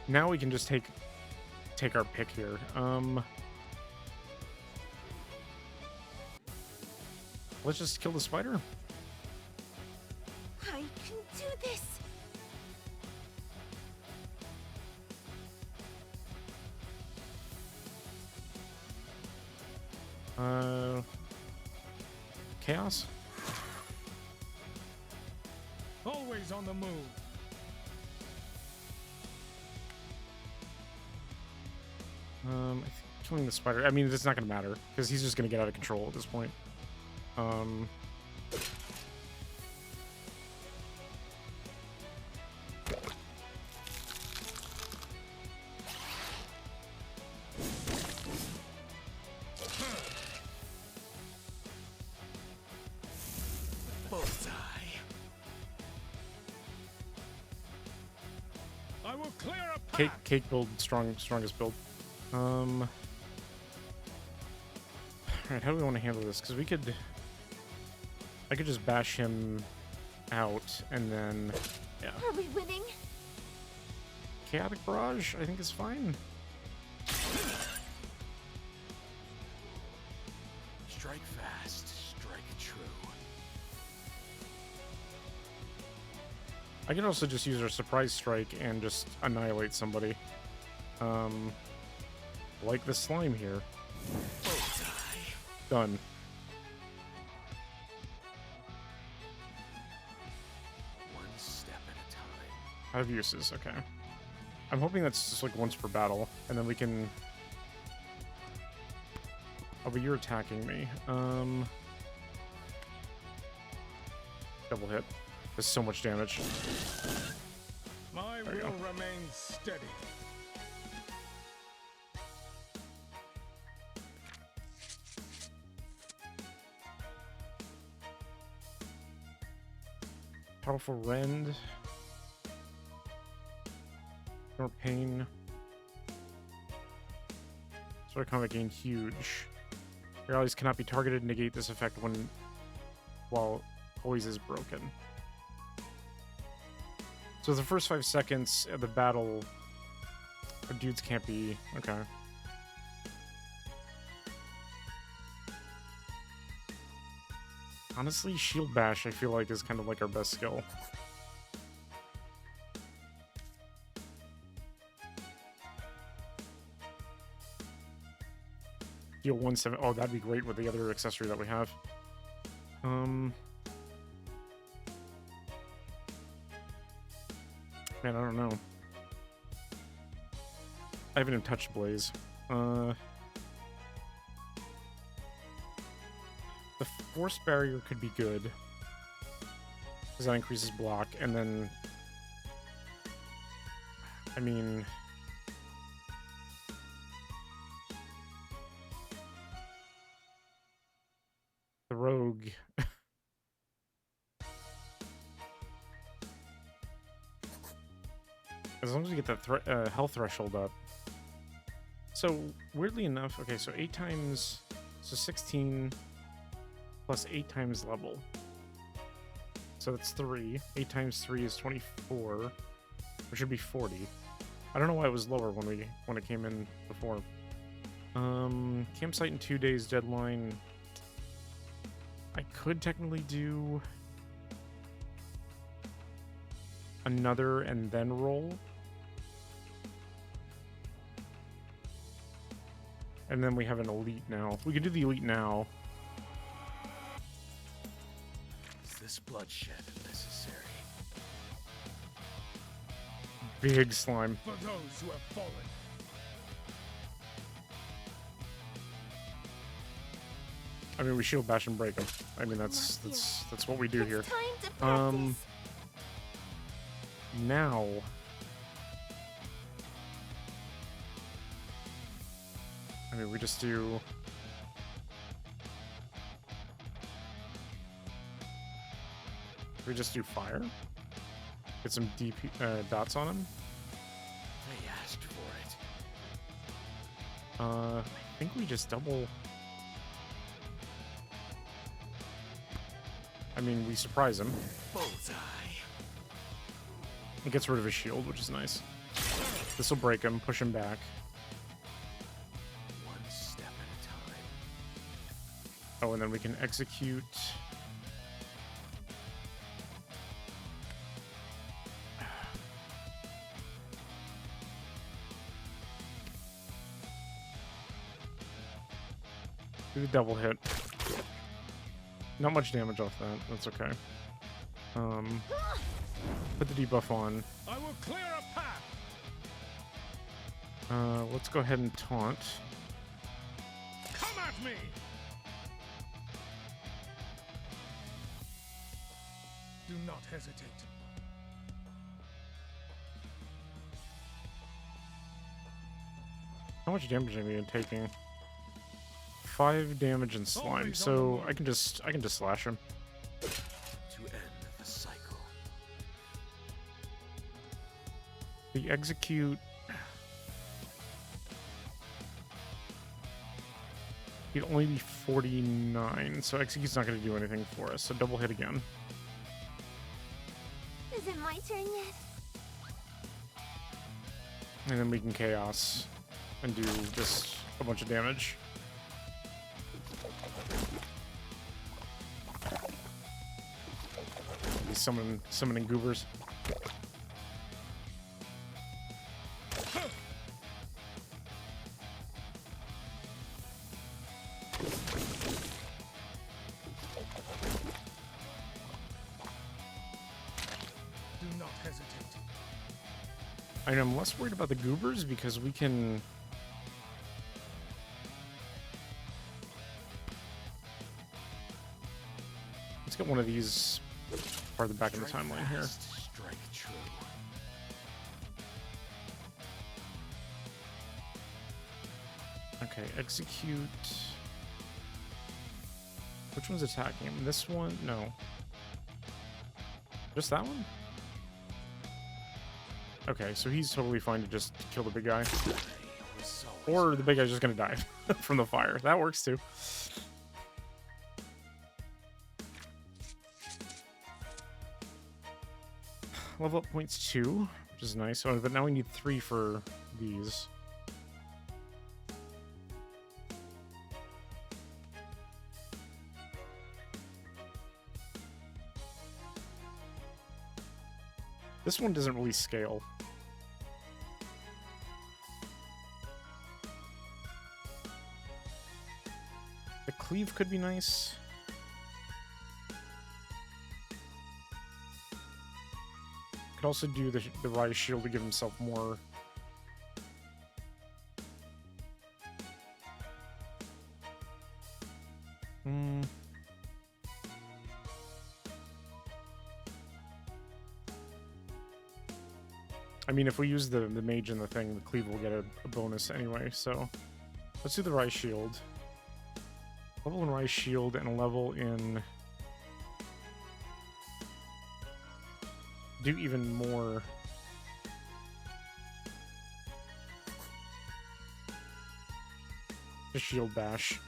Now we can just take our pick here. Let's just kill the spider. I do this! Chaos? Always on the move. I think killing the spider. I mean, it's not gonna matter because he's just gonna get out of control at this point. Bullseye. I will clear a path. Cake build, strongest build. Alright, how do we want to handle this? Because I could just bash him out and then, yeah. Are we winning? Chaotic Barrage, I think is fine. Strike fast, strike true. I can also just use our Surprise Strike and just annihilate somebody. Like the slime here. Bullseye. Done. One step at a time. I have uses, okay. I'm hoping that's just like once per battle, and then we can... Oh, but you're attacking me. Double hit. Does so much damage. My There you will go. remain steady. Powerful Rend. More pain. Sword of Combat gain huge. Your allies cannot be targeted. Negate this effect while poise is broken. So the first 5 seconds of the battle, our dudes can't be... Okay. Honestly, Shield Bash, I feel like, is kind of like our best skill. Deal 1/7. Oh, that'd be great with the other accessory that we have. Man, I don't know. I haven't even touched Blaze. The Force Barrier could be good, because that increases block, and then... I mean... The Rogue... As long as we get that health threshold up. So, weirdly enough, okay, so 8 times... So 16 plus 8 times level. So that's 3. 8 times 3 is 24. Which should be 40. I don't know why it was lower when it came in before. Campsite in 2 days deadline. I could technically do another and then roll. And then we have an elite now. We can do the elite now. Is this bloodshed necessary? Big slime. For those who have fallen. I mean, we shield bash and break them. I mean, that's what we do here. It's time to practice. Now, I mean, we just do. We just do fire. Get some DP dots on him. They asked for it. I think we just double. I mean, we surprise him. Bullseye. It gets rid of his shield, which is nice. This will break him, push him back. One step at a time. Oh, and then we can execute. Do the double hit. Not much damage off that. That's okay. Put the debuff on. I will clear a path. Let's go ahead and taunt. Come at me. Do not hesitate. How much damage am I taking? 5 damage and slime, so I can just slash him. To end the cycle. The execute. He'd only be 49, so execute's not going to do anything for us. So double hit again. Is it my turn yet? And then we can chaos and do just a bunch of damage. He's summoning goobers. Do not hesitate. I'm less worried about the goobers because we can. Let's get one of these farther back in the timeline here. Strike true. Okay, execute. Which one's attacking him? This one? No. Just that one? Okay, so he's totally fine to just kill the big guy. Or the big guy's just gonna die from the fire. That works too. Level up points 2, which is nice. Oh, but now we need 3 for these. This one doesn't really scale. The cleave could be nice. Could also do the Rise Shield to give himself more. I mean, if we use the mage and the thing, the cleave will get a bonus anyway, so let's do the Rise Shield. Level in Rise Shield and a level in... do even more. Just shield bash.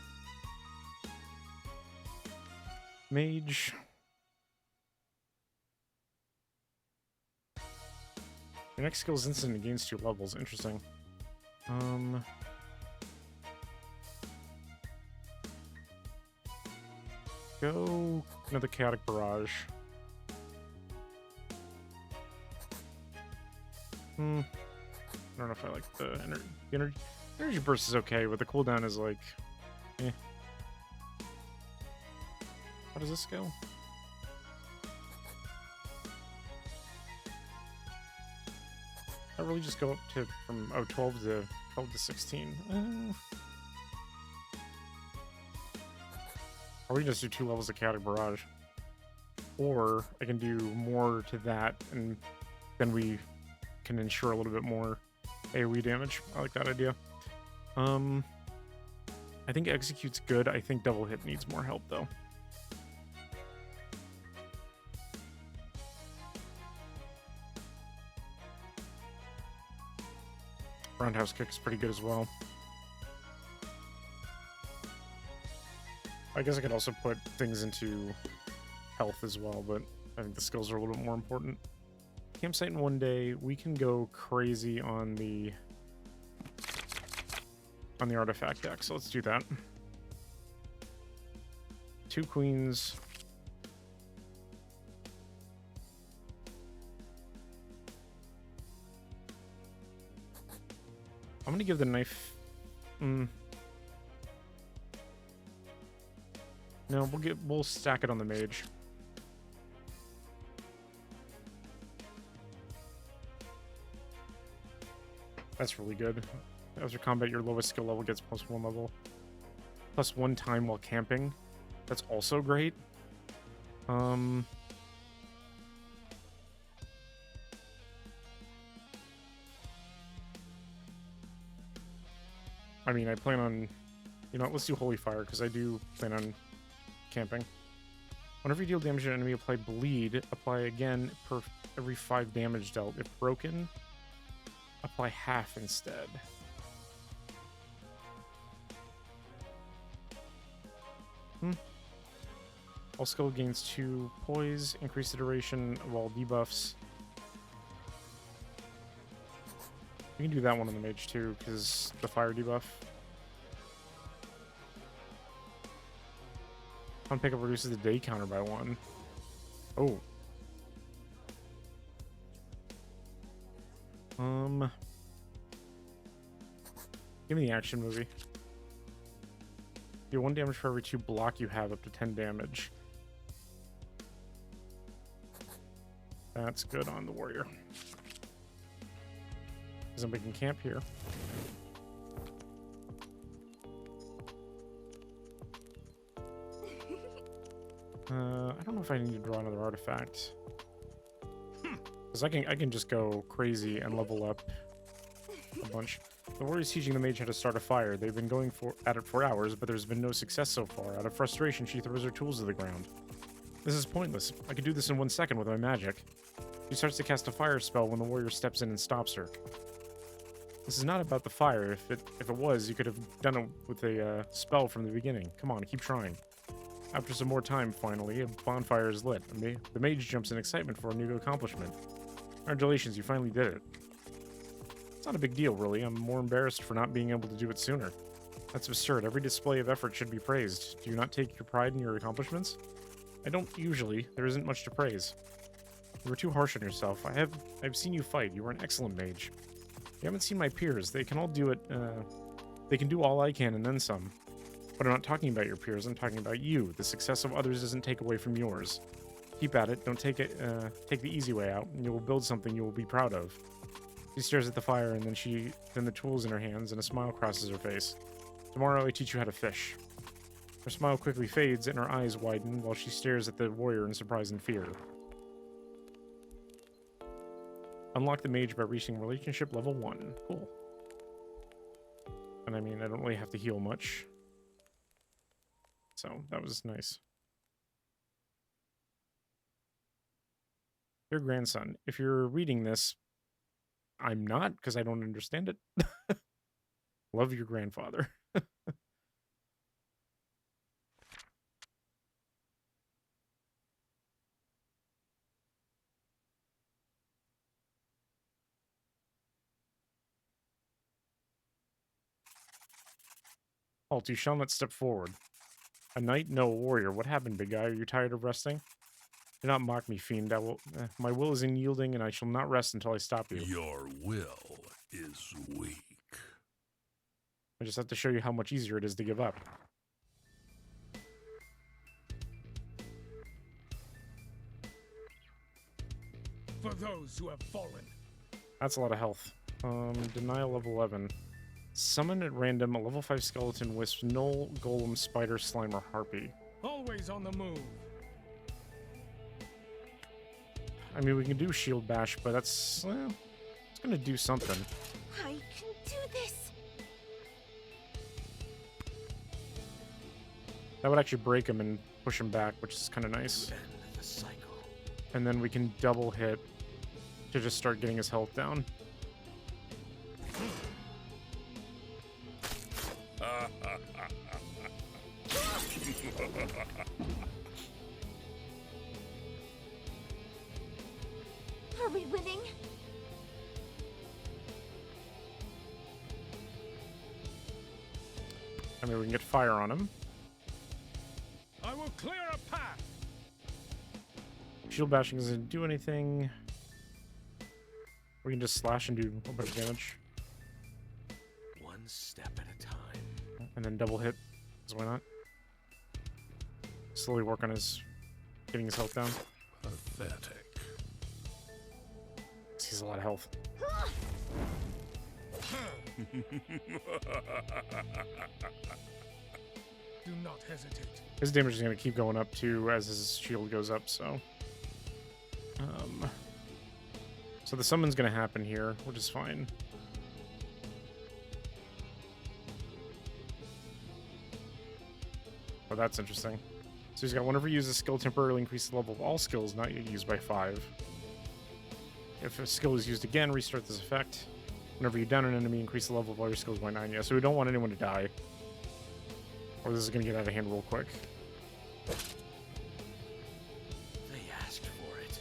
Mage. Your next skill is instant and gains 2 levels. Interesting. Go another chaotic barrage. I don't know if I like the energy. Energy burst is okay, but the cooldown is like, eh. How does this go? I really just go up to from 12 to 16. Or we just do 2 levels of chaotic barrage, or I can do more to that, and then we can ensure a little bit more AoE damage. I like that idea. I think execute's good. I think double hit needs more help though. Roundhouse kick is pretty good as well. I guess I could also put things into health as well, but I think the skills are a little bit more important. Campsite in 1 day. We can go crazy on the artifact deck, so let's do that. 2 queens. I'm gonna give the knife. No, we'll stack it on the mage. That's really good. After combat, your lowest skill level gets +1 level. +1 time while camping. That's also great. I mean, I plan on... You know what, let's do Holy Fire, because I do plan on camping. Whenever you deal damage to an enemy, apply Bleed. Apply again per every 5 damage dealt. If broken, apply half instead. All skill gains 2 poise. Increase the duration of all debuffs. We can do that one on the mage too, because the fire debuff. On pickup reduces the day counter by 1. Oh. Give me the action movie. Deal 1 damage for every 2 block you have, up to 10 damage. That's good on the warrior. Because I'm making camp here. I don't know if I need to draw another artifact. Because I can just go crazy and level up a bunch. The warrior's teaching the mage how to start a fire. They've been going at it for hours, but there's been no success so far. Out of frustration, she throws her tools to the ground. This is pointless. I could do this in 1 second with my magic. She starts to cast a fire spell when the warrior steps in and stops her. This is not about the fire. If it was, you could have done it with a spell from the beginning. Come on, keep trying. After some more time, finally, a bonfire is lit. The mage jumps in excitement for a new accomplishment. Congratulations, you finally did it. It's not a big deal, really. I'm more embarrassed for not being able to do it sooner. That's absurd. Every display of effort should be praised. Do you not take your pride in your accomplishments? I don't usually. There isn't much to praise. You were too harsh on yourself. I've seen you fight. You were an excellent mage. You haven't seen my peers. They can all do it. They can do all I can and then some. But I'm not talking about your peers. I'm talking about you. The success of others doesn't take away from yours. Keep at it. Don't take the easy way out, and you will build something you will be proud of. She stares at the fire, and then the tools in her hands, and a smile crosses her face. Tomorrow I teach you how to fish. Her smile quickly fades, and her eyes widen while she stares at the warrior in surprise and fear. Unlock the mage by reaching relationship level 1. Cool. And I mean, I don't really have to heal much. So, that was nice. Dear grandson, if you're reading this, I'm not, because I don't understand it. Love your grandfather. Halt, you shall not step forward. A knight? No, a warrior. What happened, big guy? Are you tired of resting? Do not mock me, fiend. My will is unyielding, and I shall not rest until I stop you. Your will is weak. I just have to show you how much easier it is to give up. For those who have fallen. That's a lot of health. Denial level 11. Summon at random a level 5 skeleton, wisp, gnoll, golem, spider, slime, or harpy. Always on the move. I mean, we can do shield bash, but that's... well, it's gonna do something. I can do this. That would actually break him and push him back, which is kind of nice. To end the cycle. And then we can double hit to just start getting his health down. Are we winning? I mean, we can get fire on him. I will clear a path. Shield bashing doesn't do anything. We can just slash and do a bunch of damage. One step at a time. And then double hit. So why not? slowly work on his getting his health down. Pathetic. He's a lot of health. Do not hesitate. His damage is going to keep going up too as his shield goes up, so. So the summon's going to happen here, which is fine. Oh, that's interesting. So he's got whenever you use a skill, temporarily increase the level of all skills not yet used by 5. If a skill is used again, restart this effect. Whenever you down an enemy, increase the level of all your skills by 9. Yeah, so we don't want anyone to die. Or this is going to get out of hand real quick. They asked for it.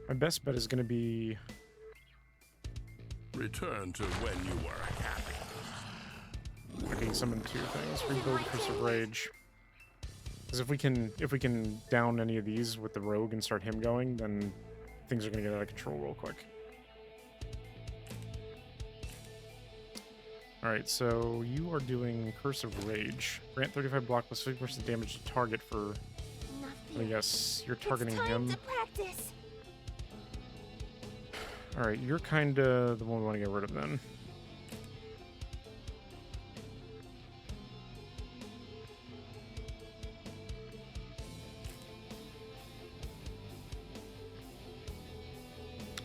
My best bet is going to be... Return to when you were happy. Okay, summon 2 things. Rebuild Curse of Rage. Because if we can down any of these with the rogue and start him going, then things are going to get out of control real quick. Alright, so you are doing Curse of Rage. Grant 35 block plus 50% damage to target for... I guess you're targeting him. To practice. Alright, you're kinda the one we want to get rid of then.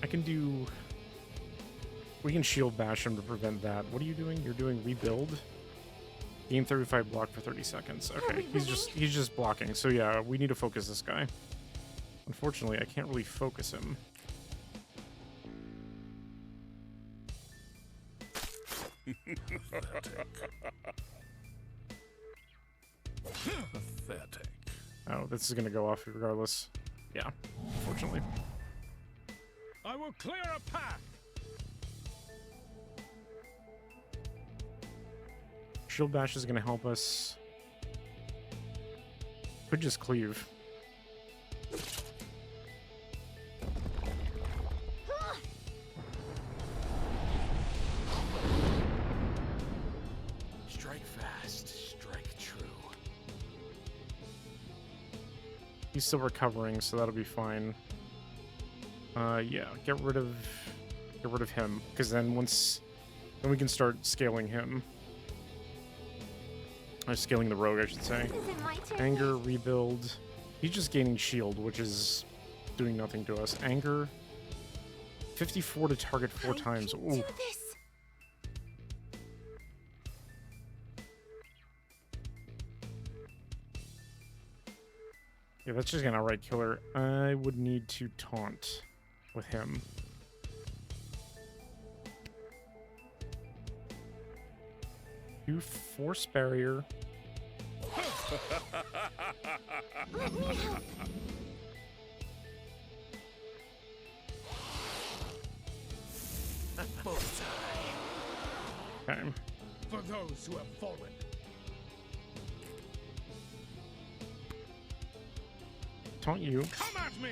I can do... We can shield bash him to prevent that. What are you doing? You're doing rebuild? Gain 35 block for 30 seconds. Okay, he's just blocking. So yeah, we need to focus this guy. Unfortunately, I can't really focus him. Pathetic. Oh, this is gonna go off regardless. Yeah, unfortunately. I will clear a path. Shield bash is gonna help us. Could just cleave. Strike fast, strike true. He's still recovering, so that'll be fine. Yeah, get rid of him, because then then we can start scaling him. Or scaling the rogue, I should say. Is it my turn? Anger, rebuild. He's just gaining shield, which is doing nothing to us. Anger, 54 to target 4 times. I can Ooh. do this. Yeah, that's just gonna outright kill her. I would need to taunt with him. Do force barrier. Let me help. Okay. For those who have fallen. Taunt you. Come at me!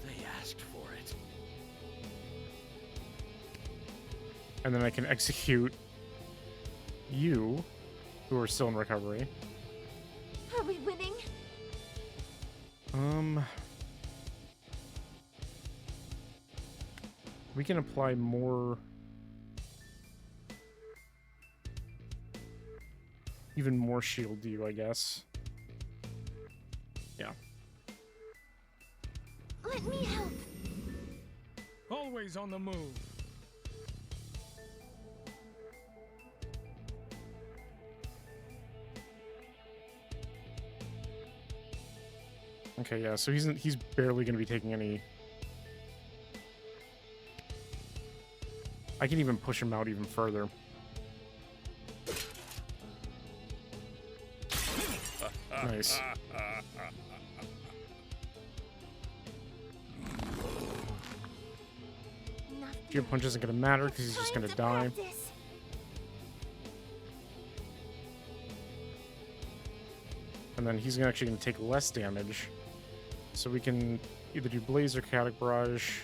They asked for it. And then I can execute you, who are still in recovery. Are we winning? We can apply more... Even more shield to you, I guess. Yeah. Let me help. Always on the move. Okay, yeah, so he's barely gonna be taking any... I can even push him out even further. Nice. Fear punch isn't gonna matter because he's just gonna die. Practice. And then he's actually gonna take less damage. So we can either do Blaze or Chaotic Barrage.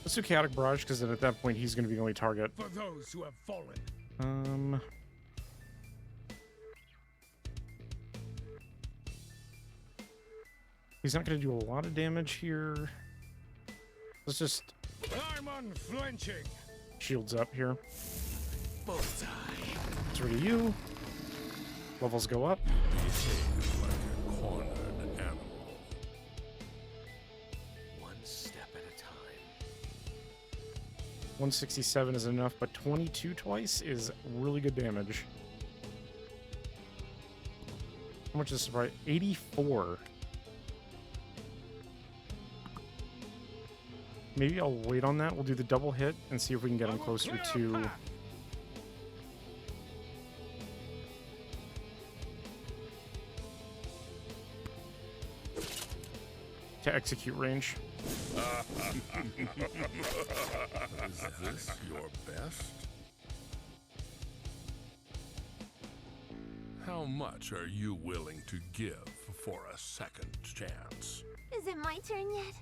Let's do Chaotic Barrage, because then at that point he's going to be the only target. For those who have fallen. He's not going to do a lot of damage here. Let's just I'm unflinching. shields up here. Bullseye. It's rid of you. Levels go up. Behave like a cornered animal. One step at a time. 167 is enough, but 22 twice is really good damage. How much is this? Right? 84. Maybe I'll wait on that. We'll do the double hit and see if we can get him closer to... execute range. Is this your best? How much are you willing to give for a second chance? Is it my turn yet?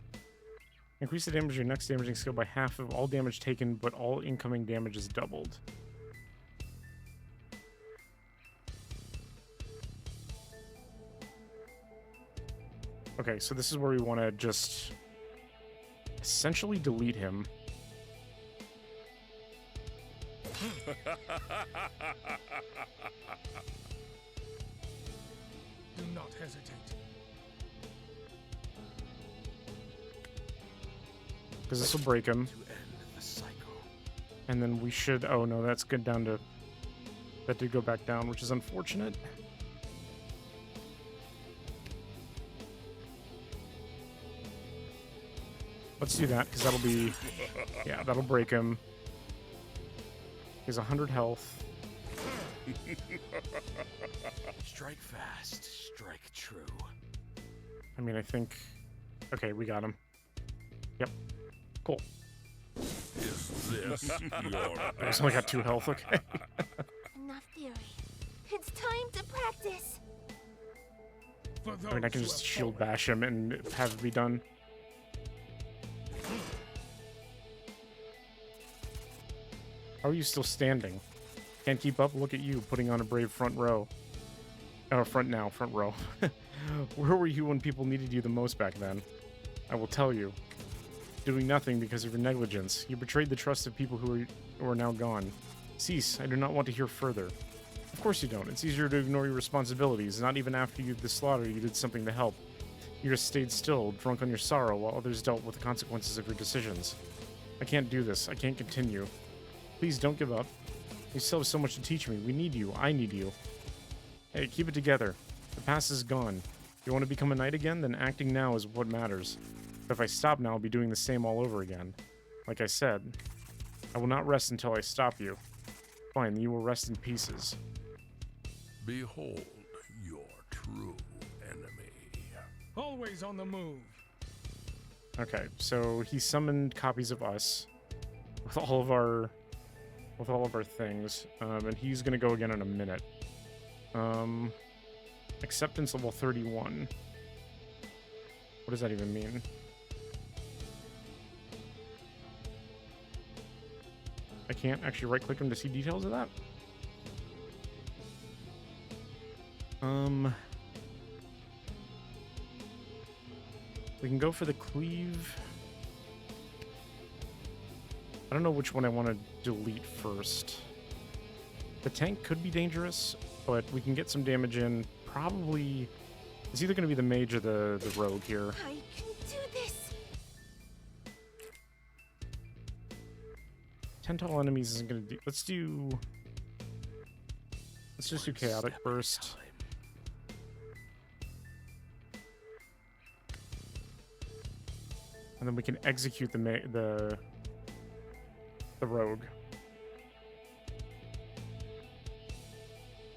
Increase the damage of your next damaging skill by half of all damage taken, but all incoming damage is doubled. Okay, so this is where we want to just essentially delete him. Do not hesitate. Because this will break him. To end the cycle. And then we should... Oh, no, that's good down to... That did go back down, which is unfortunate. Let's do that, because that'll be... Yeah, that'll break him. He has 100 health. Strike fast, strike true. I mean, I think... Okay, we got him. Yep. Cool. Is this your I just only got 2 health, okay. Enough theory. It's time to practice. For those I mean, I can who just have shield fallen. bash him and have it be done. How are you still standing? Can't keep up? Look at you, putting on a brave front row. Oh, front row. Where were you when people needed you the most back then? I will tell you. Doing nothing because of your negligence. You betrayed the trust of people who are now gone. Cease. I do not want to hear further. Of course you don't. It's easier to ignore your responsibilities. Not even after the slaughter, you did something to help. You just stayed still, drunk on your sorrow, while others dealt with the consequences of your decisions. I can't do this. I can't continue. Please don't give up. You still have so much to teach me. We need you. I need you. Hey, keep it together. The past is gone. If you want to become a knight again, then acting now is what matters. But if I stop now, I'll be doing the same all over again. Like I said, I will not rest until I stop you. Fine, then you will rest in pieces. Behold your true enemy. Always on the move. Okay, so he summoned copies of us with all of our things, and he's gonna go again in a minute. Acceptance level 31. What does that even mean? I can't actually right-click him to see details of that. We can go for the cleave. I don't know which one I want to delete first. The tank could be dangerous, but we can get some damage in. Probably... It's either going to be the mage or the rogue here. I can do this. 10 tall enemies isn't going to do... Let's just do chaotic burst. And then we can execute the rogue.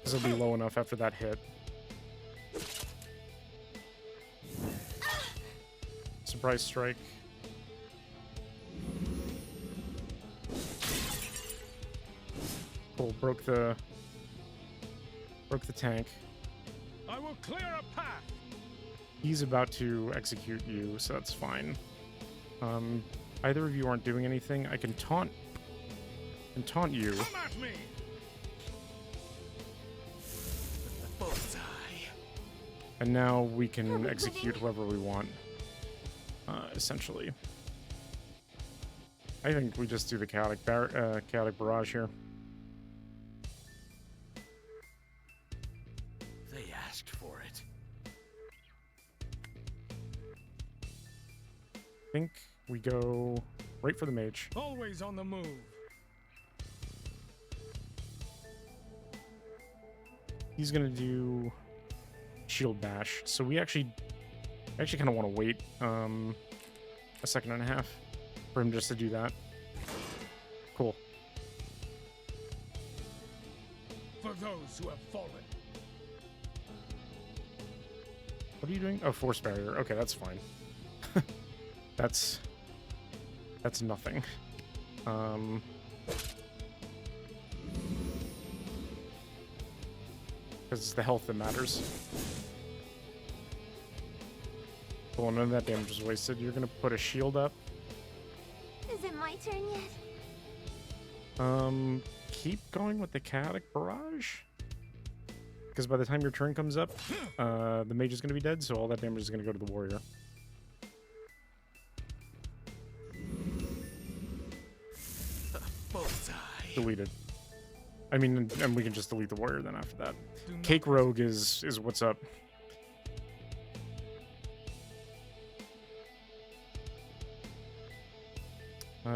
This will be low enough after that hit. Surprise strike. Cool, broke the tank. I will clear a path. He's about to execute you, so that's fine. Either of you aren't doing anything. I can taunt you. Come at me! Bullseye. And now we Are can we execute winning? whoever we want. Essentially. I think we just do the chaotic barrage here. They asked for it. I think we go right for the mage. Always on the move. He's gonna do shield bash. So we actually kind of want to wait a second and a half for him just to do that. Cool. For those who have fallen. What are you doing? Oh, force barrier. Okay, that's fine. that's nothing. Because it's the health that matters. Well, none of that damage was wasted. You're gonna put a shield up. Is it my turn yet? Keep going with the chaotic barrage. Because by the time your turn comes up, the mage is gonna be dead, so all that damage is gonna go to the warrior. Bullseye. Deleted. I mean, and we can just delete the warrior then after that. Do not Cake Rogue is what's up.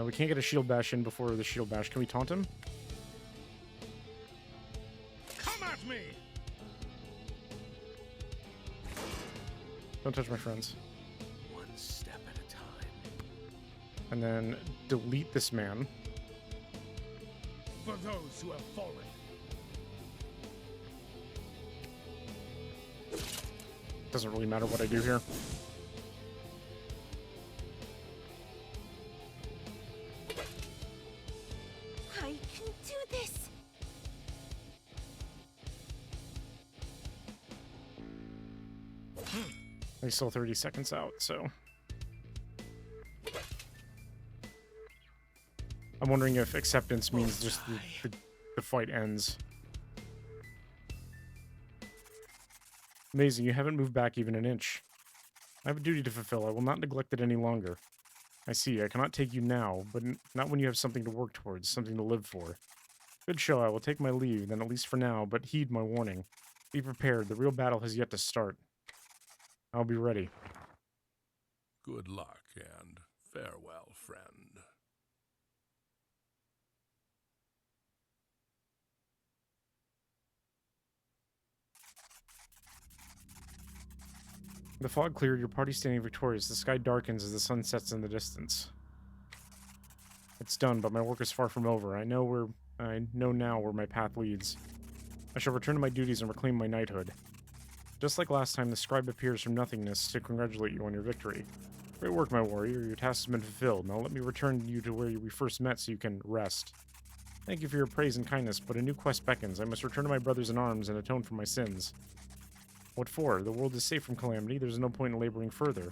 We can't get a shield bash in before the shield bash. Can we taunt him? come at me! Don't touch my friends. One step at a time. And then delete this man. For those who have fallen. Doesn't really matter what I do here. I can do this. He's still 30 seconds out, so... I'm wondering if acceptance means just the fight ends. Amazing, you haven't moved back even an inch. I have a duty to fulfill. I will not neglect it any longer. I see, I cannot take you now, but not when you have something to work towards, something to live for. Good show, I will take my leave, then at least for now, but heed my warning. Be prepared, the real battle has yet to start. I'll be ready. Good luck and farewell, friend. The fog cleared, your party standing victorious. The sky darkens as the sun sets in the distance. It's done, but my work is far from over. I know now where my path leads. I shall return to my duties and reclaim my knighthood. Just like last time, the scribe appears from nothingness to congratulate you on your victory. Great work, my warrior. Your task has been fulfilled. Now let me return you to where we first met so you can rest. Thank you for your praise and kindness, but a new quest beckons. I must return to my brothers in arms and atone for my sins. What for? The world is safe from calamity. There's no point in laboring further.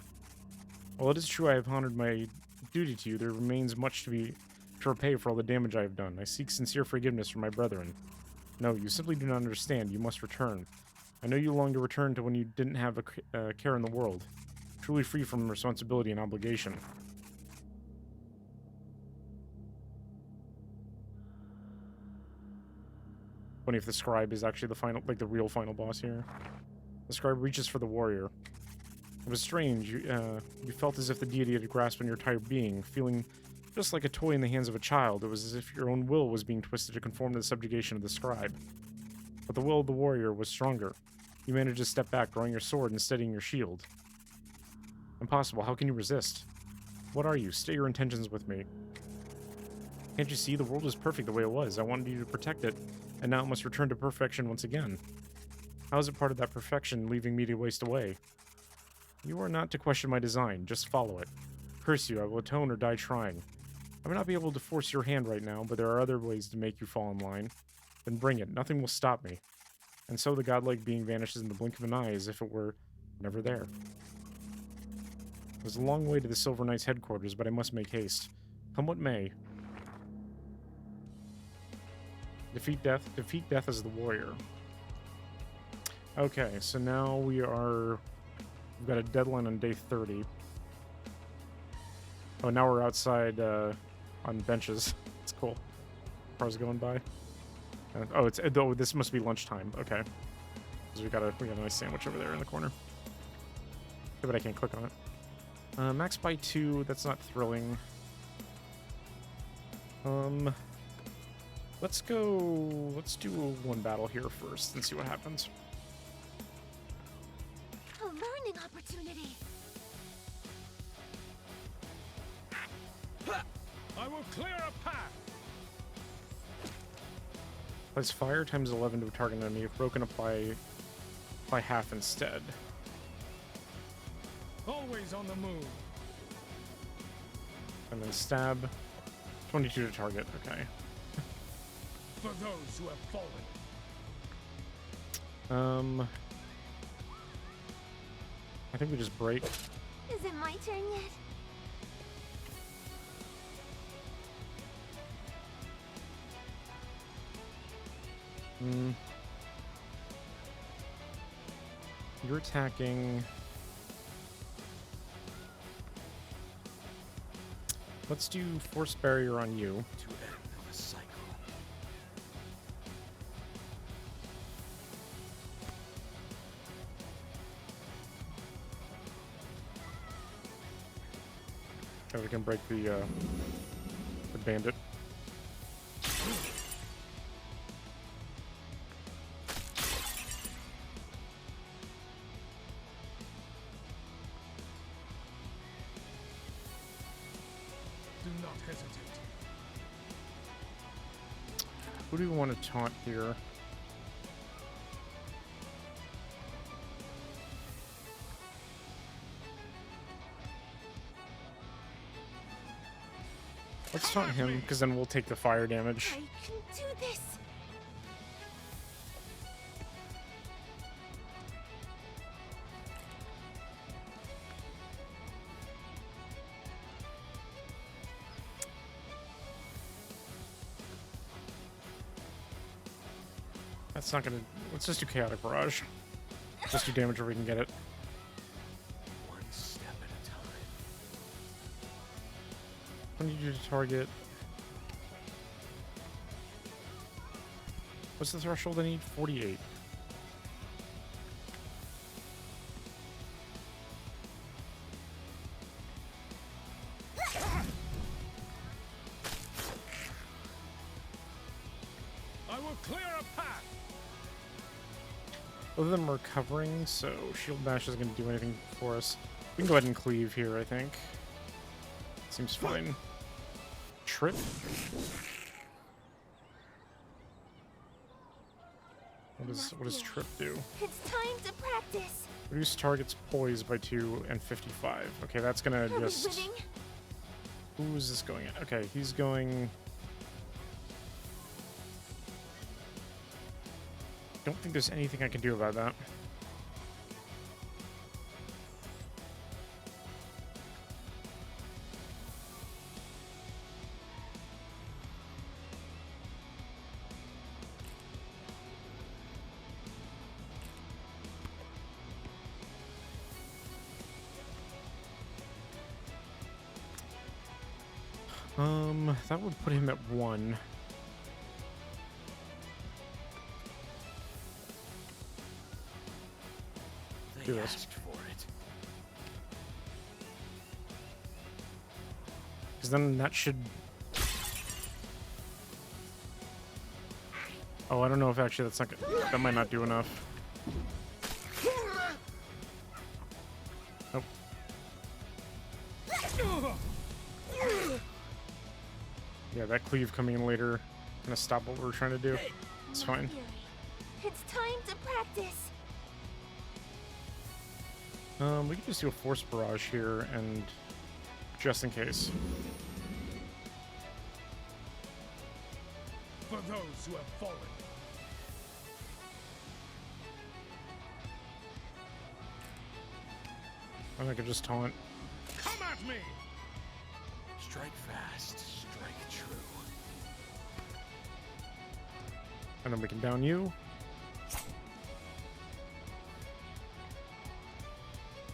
While it is true I have honored my duty to you, there remains much to repay for all the damage I have done. I seek sincere forgiveness from my brethren. No, you simply do not understand. You must return. I know you long to return to when you didn't have a care in the world, truly free from responsibility and obligation. Funny if the scribe is actually the final, like the real final boss here. The scribe reaches for the warrior. It was strange. You felt as if the deity had grasped on your entire being, feeling just like a toy in the hands of a child. It was as if your own will was being twisted to conform to the subjugation of the scribe. But the will of the warrior was stronger. You managed to step back, drawing your sword and steadying your shield. Impossible. How can you resist? What are you? Stay your intentions with me. Can't you see? The world was perfect the way it was. I wanted you to protect it, and now it must return to perfection once again. How is it part of that perfection, leaving me to waste away? You are not to question my design. Just follow it. Curse you, I will atone or die trying. I may not be able to force your hand right now, but there are other ways to make you fall in line. Then bring it. Nothing will stop me. And so the godlike being vanishes in the blink of an eye as if it were never there. It was a long way to the Silver Knight's headquarters, but I must make haste. Come what may. Defeat death as the warrior. Okay, so now we've got a deadline on day 30. Oh, now we're outside on benches. It's cool. Cars going by. Oh, this must be lunchtime. Okay. 'Cause we got a nice sandwich over there in the corner. Okay, but I can't click on it. Max by 2, that's not thrilling. Let's do one battle here first and see what happens. A learning opportunity. I will clear a path. Place fire times 11 to a target enemy. If broken, apply half instead. Always on the move. And then stab. 22 to target. Okay. For those who have fallen. I think we just break. Is it my turn yet? You're attacking. Let's do force barrier on you. To end the cycle. So we can break the bandit. Do not hesitate. Who do we want to taunt here? Let's taunt him, because then we'll take the fire damage. I can do this. That's not gonna... Let's just do Chaotic Barrage. Just do damage where we can get it. One step at a time. 22 to target. What's the threshold I need? 48. I will clear a path. Both of them are recovering, so Shield Bash isn't going to do anything for us. We can go ahead and cleave here, I think. Seems fine. Trip? What does Trip do? It's time to practice. Reduce target's poise by 2 and 55. Okay, that's gonna Are we just... winning? Who is this going at? Okay, he's going... Don't think there's anything I can do about that. That would put him at 1. They Do this. asked for it. Because then that should... Oh, I don't know if actually that's not good. That might not do enough. Nope. Yeah, that cleave coming in later gonna stop what we're trying to do. It's fine. Fury. It's time to practice. We can just do a force barrage here, and just in case. For those who have fallen. And I could just taunt. at me! Strike fast, strike true. And then we can down you.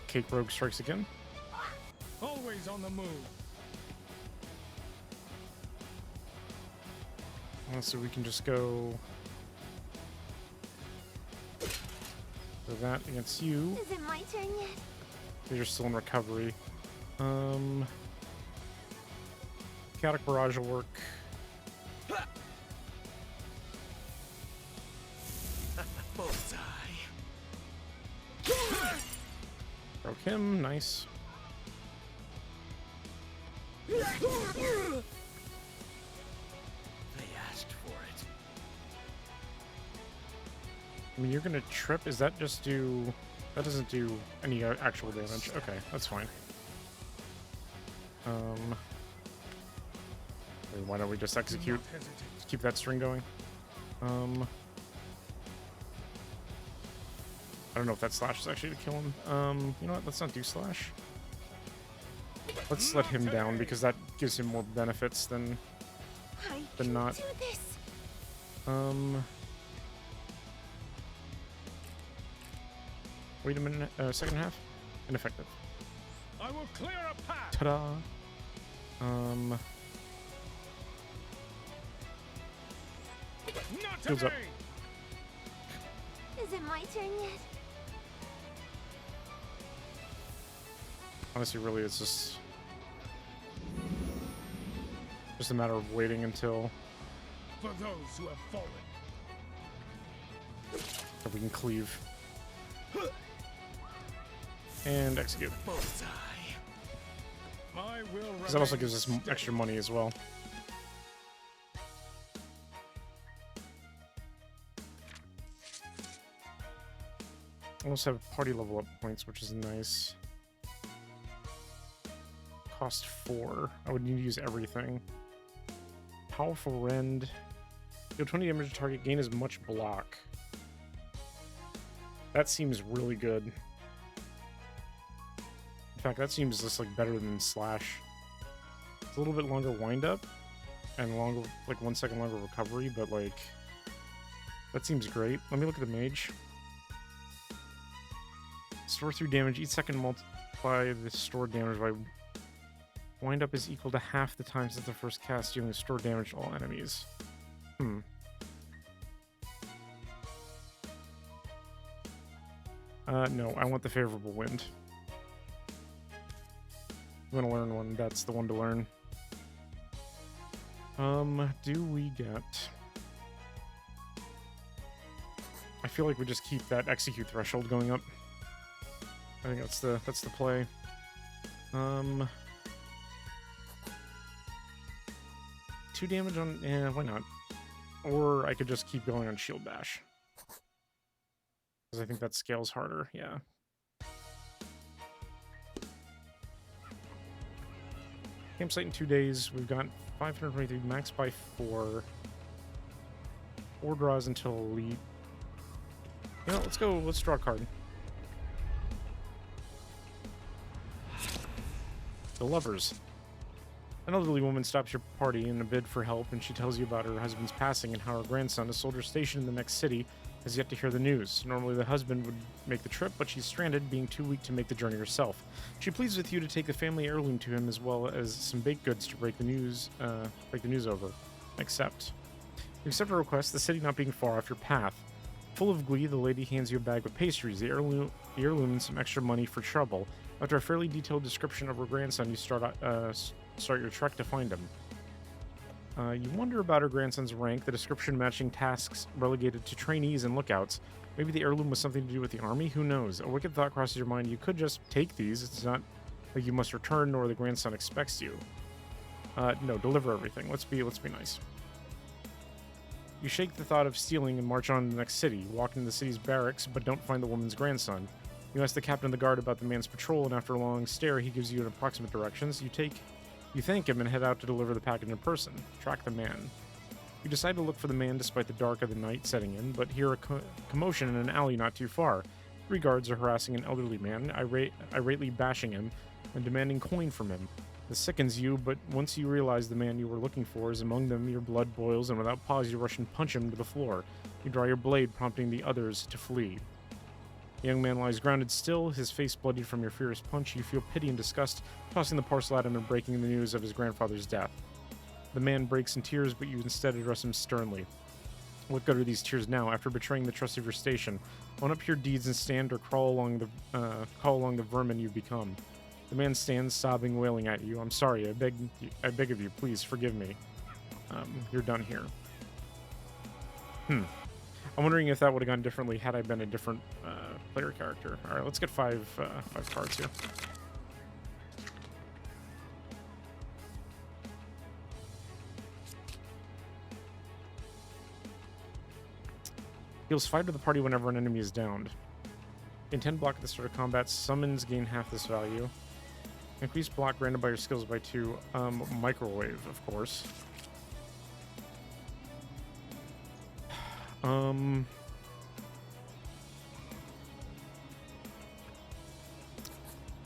Cake Rogue strikes again. Always on the move. So we can just go for that against you. Is it my turn yet? You're still in recovery. Chaotic Barrage will work. Bullseye. Broke him. Nice. They asked for it. I mean, you're gonna trip. Is that just do... That doesn't do any actual damage. Okay, that's fine. Wait, why don't we just execute? Do not hesitate. Just keep that string going. I don't know if that slash is actually to kill him. You know what? Let's not do slash. Let's let him down because that gives him more benefits than I But can not- do this. Wait a minute. Second half. Ineffective. I will clear a path. Ta-da. Not Shields up. today. Is it my turn yet? Honestly, really, it's just a matter of waiting until For those who have fallen. we can cleave and execute. Bullseye. My will Because that also remain gives us steady. extra money as well. I also have party level up points, which is nice. Cost 4. I would need to use everything. Powerful Rend. Deal 20 damage to target, gain as much block. That seems really good. In fact, that seems just like better than Slash. It's a little bit longer wind up and longer, like 1 second longer recovery, but like that seems great. Let me look at the mage. Store 3 damage. Each second multiply the stored damage by wind up is equal to half the time since the first cast, dealing stored damage to all enemies. No, I want the favorable wind. I'm gonna learn one. That's the one to learn. Do we get... I feel like we just keep that execute threshold going up. I think that's the play. 2 damage on... Yeah, why not? Or I could just keep going on Shield Bash. Because I think that scales harder, yeah. Campsite in 2 days. We've got 523 max by 4. 4 draws until elite. You know, let's go. Let's draw a card. The Lovers. An elderly woman stops your party in a bid for help, and she tells you about her husband's passing and how her grandson, a soldier stationed in the next city, has yet to hear the news. Normally the husband would make the trip, but she's stranded, being too weak to make the journey herself. She pleads with you to take the family heirloom to him, as well as some baked goods to break the news over. Accept. You accept her request, the city not being far off your path. Full of glee, the lady hands you a bag with pastries, the heirloom and some extra money for trouble. After a fairly detailed description of her grandson, you start your trek to find him. You wonder about her grandson's rank, the description matching tasks relegated to trainees and lookouts. Maybe the heirloom was something to do with the army? Who knows? A wicked thought crosses your mind. You could just take these. It's not like you must return, nor the grandson expects you. No, deliver everything. Let's be nice. You shake the thought of stealing and march on to the next city. Walk into the city's barracks, but don't find the woman's grandson. You ask the captain of the guard about the man's patrol, and after a long stare, he gives you an approximate directions. You thank him and head out to deliver the package in person. Track the man. You decide to look for the man despite the dark of the night setting in, but hear a commotion in an alley not too far. 3 guards are harassing an elderly man, irately bashing him. and demanding coin from him. This sickens you, but once you realize the man you were looking for is among them, your blood boils, and without pause you rush and punch him to the floor. You draw your blade, prompting the others to flee. The young man lies grounded still, his face bloodied from your furious punch. You feel pity and disgust, tossing the parcel at him and breaking the news of his grandfather's death. The man breaks in tears, but you instead address him sternly. What good are these tears now, after betraying the trust of your station? Own up to your deeds and stand, or call along the vermin you've become. The man stands, sobbing, wailing at you. I'm sorry, I beg of you, please forgive me. You're done here. I'm wondering if that would have gone differently had I been a different player character. All right, let's get five cards here. Heals 5 to the party whenever an enemy is downed. Intend block at the start of combat. Summons gain half this value. Increase block granted by your skills by 2. Microwave, of course.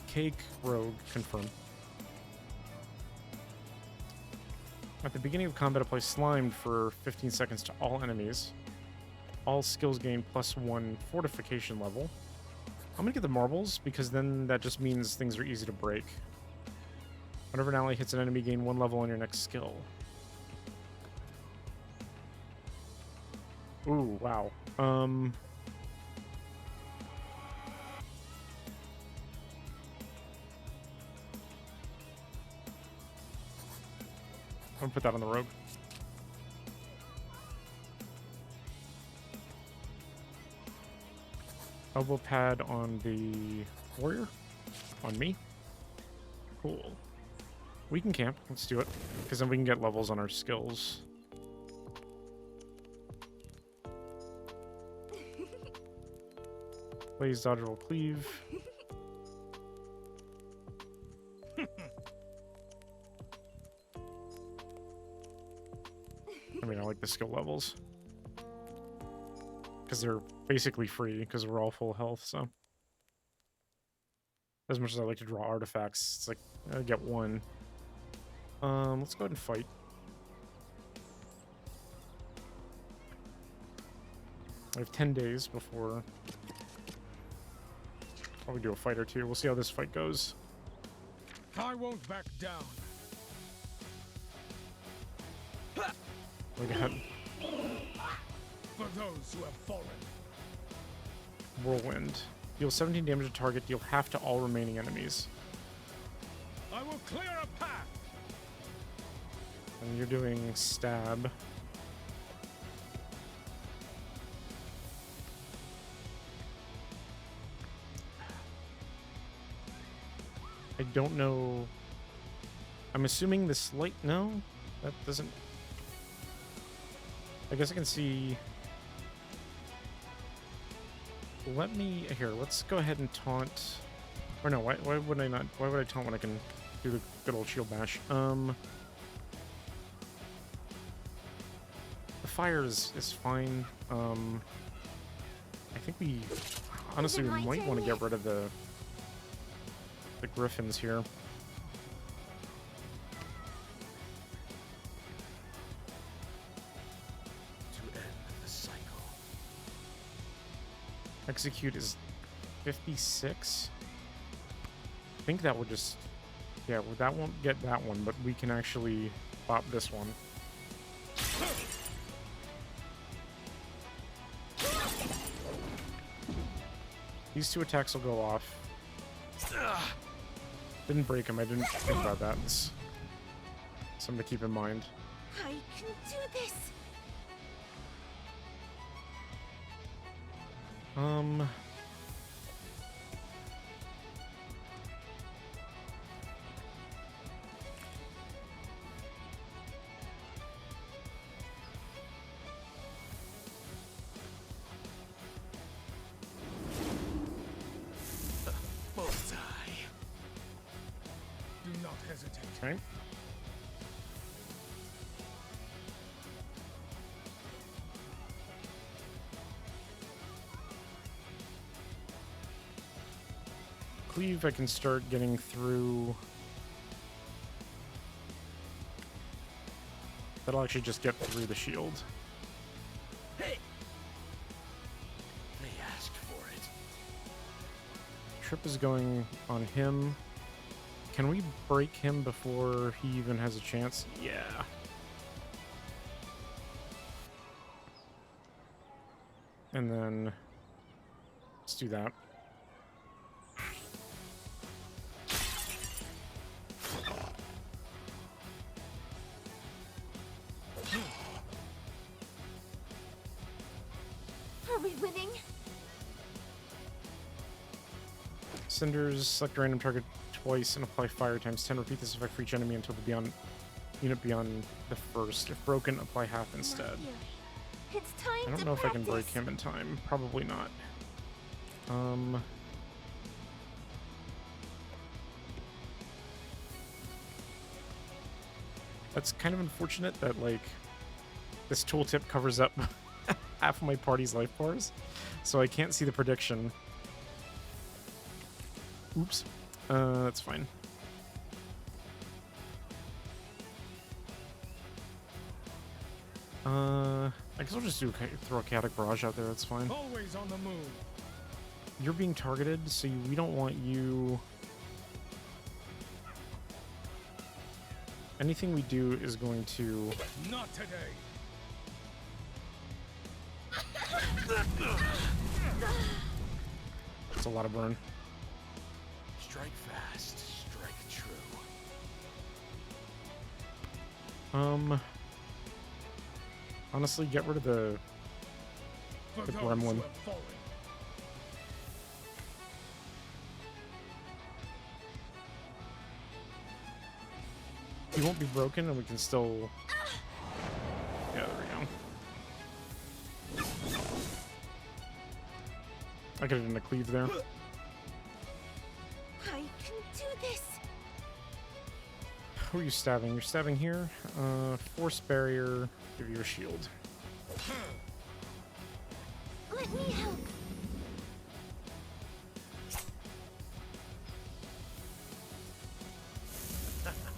Cake, rogue, confirm. At the beginning of combat, apply slimed for 15 seconds to all enemies. All skills gain +1 fortification level. I'm gonna get the marbles, because then that just means things are easy to break. Whenever an ally hits an enemy, gain 1 level on your next skill. Ooh, wow. I'm gonna put that on the rogue. Elbow pad on the warrior. On me. Cool. We can camp. Let's do it. Because then we can get levels on our skills. Blaze, dodge, roll, cleave. I mean, I like the skill levels. Because they're basically free, because we're all full health, so. As much as I like to draw artifacts, it's like, I get 1. Let's go ahead and fight. I have 10 days before probably do a fight or 2. We'll see how this fight goes. I won't back down. Look at For those who have fallen. Whirlwind. Deal 17 damage to target, deal half to all remaining enemies. I will clear a path. And you're doing stab. I don't know. I'm assuming this light. No, that doesn't. I guess I can see. Let me here. Let's go ahead and taunt. Or no, why would I not? Why would I taunt when I can do the good old shield bash? The fire is fine. I think we honestly we might want to get rid of the griffins here. To end the cycle. Execute is 56. I think that would just, yeah, well, that won't get that one, but we can actually pop this one. These 2 attacks will go off. Didn't break him. I didn't think about that. It's something to keep in mind. I can do this. Bullseye. Do not hesitate. Okay. Cleave, I can start getting through. That'll actually just get through the shield. Hey! They asked for it. Trip is going on him. Can we break him before he even has a chance? Yeah. And then let's do that. Are we winning? Cinders, select a random target twice and apply fire times 10. Repeat this effect for each enemy until the unit beyond the first. If broken, apply half instead. My fury. It's time I don't to know if I can break practice. him in time. Probably not. That's kind of unfortunate that, like, this tooltip covers up half of my party's life bars, so I can't see the prediction. Oops. That's fine. I guess I'll just throw a chaotic barrage out there. That's fine. Always on the move. You're being targeted, so we don't want you. Anything we do is going to. Not today. It's a lot of burn. Strike fast, strike true. Honestly, get rid of the For The those gremlin. who have fallen. He won't be broken, and we can still. Yeah, there we go. I could have done a cleave there. I can do this. Who are you stabbing? You're stabbing here. Force barrier. Give you a shield. Let me help.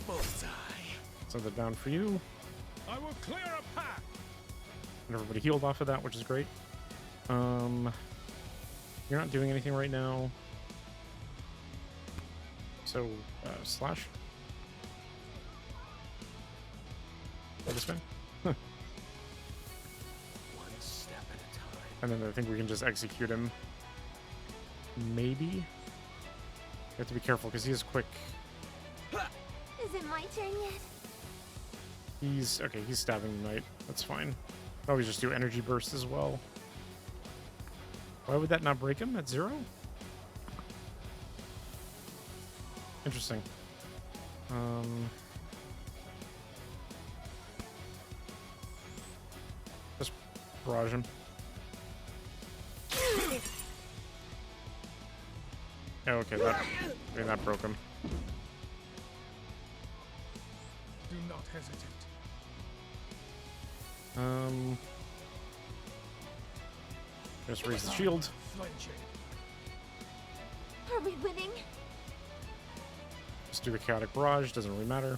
Bullseye. Send that down for you. I will clear a path. And everybody healed off of that, which is great. You're not doing anything right now. So, slash. Oh, this way. One step at a time. And then I think we can just execute him. Maybe. You have to be careful because he is quick. Is it my turn yet? He's okay. He's stabbing the knight. That's fine. Probably just do energy burst as well. Why would that not break him at 0? Interesting. Just barrage him. Oh, okay, that broke him. Do not hesitate. Just raise the shield. Flinching. Are we winning? Just do the chaotic barrage. Doesn't really matter.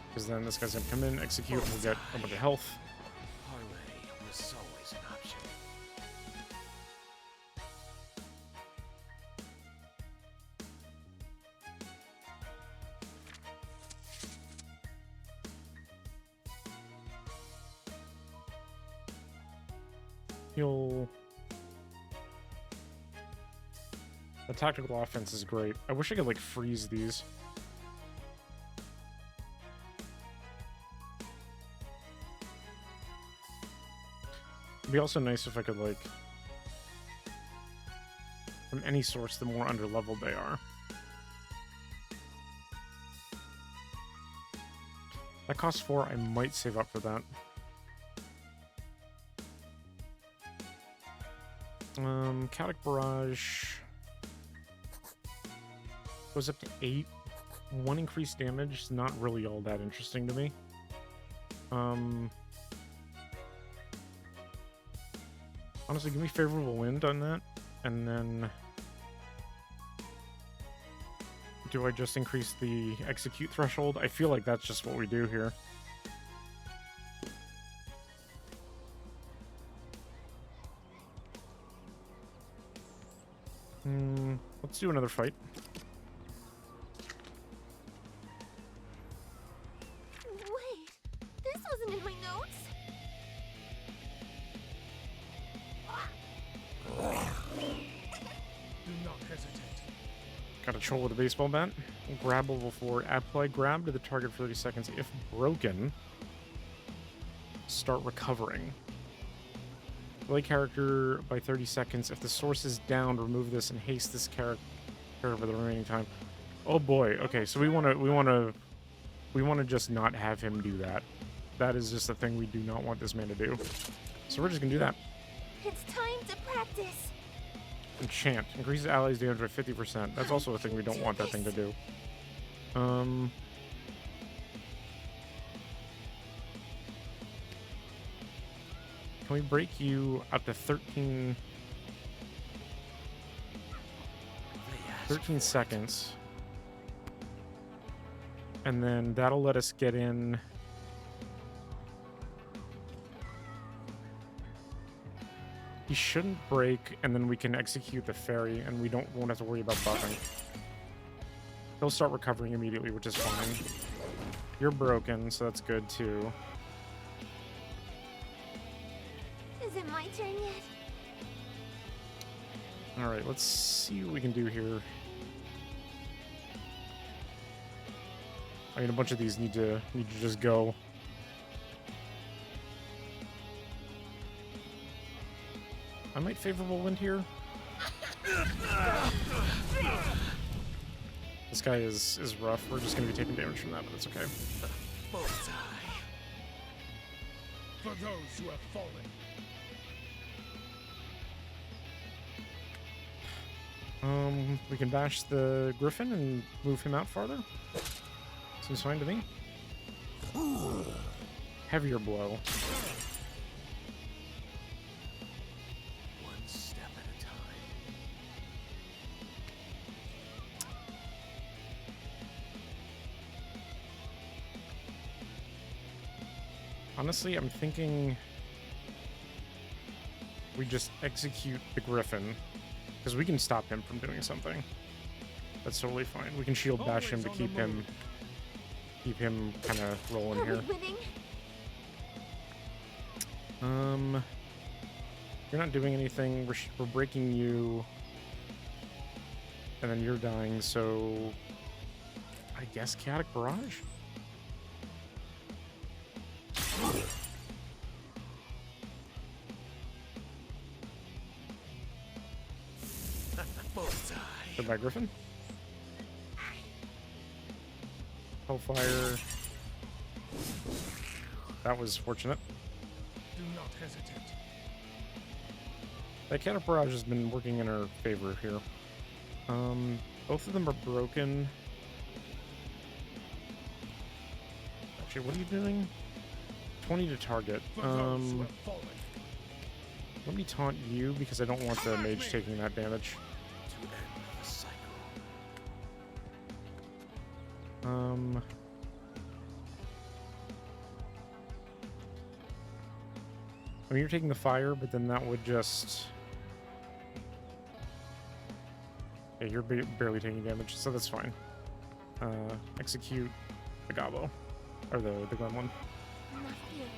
Because then this guy's gonna come in, execute, and we'll get a bunch of health. Parlay was always an option. He'll. The tactical offense is great. I wish I could like freeze these. It'd be also nice if I could like, from any source, the more underleveled they are. That costs 4. I might save up for that. Chaotic Barrage goes up to 8. 1 increased damage is not really all that interesting to me. Honestly, give me favorable wind on that, and then do I just increase the execute threshold? I feel like that's just what we do here. Let's do another fight. Wait, this wasn't in my notes. Do not hesitate. Got a troll with a baseball bat. Grab level 4. Apply grab to the target for 30 seconds. If broken, start recovering. Delay character by 30 seconds. If the source is down, remove this and haste this character for the remaining time. Oh boy. Okay, so we want to just not have him do that. That is just a thing we do not want this man to do. So we're just gonna do that. It's time to practice. Enchant. Increases allies damage by 50%. That's also a thing we don't want that thing to do. Can we break you up to 13 seconds? And then that'll let us get in. He shouldn't break, and then we can execute the fairy, and we won't have to worry about buffing. He'll start recovering immediately, which is fine. You're broken, so that's good too. Is it my turn yet? All right, let's see what we can do here. I mean, a bunch of these need to just go. I might favorable wind here. This guy is rough. We're just gonna be taking damage from that, but that's okay. Bullseye. For those who have fallen. We can bash the griffin and move him out farther. Seems fine to me. Heavier blow. One step at a time. Honestly, I'm thinking we just execute the griffin, because we can stop him from doing something. That's totally fine. We can shield bash him to keep him kind of rolling Are here. we winning? You're not doing anything. We're breaking you, and then you're dying. So I guess chaotic barrage. Bullseye. Goodbye, Griffin. Hellfire. That was fortunate. Do not hesitate. That chaotic barrage has been working in our favor here. Both of them are broken. Actually, what are you doing? 20 to target. For those who have fallen. Let me taunt you because I don't want the mage taking that damage. To end the cycle. I mean, you're taking the fire, but then that would just... Yeah, you're barely taking damage, so that's fine. Execute the Gobbo. Or the Gremlin. Enough fury.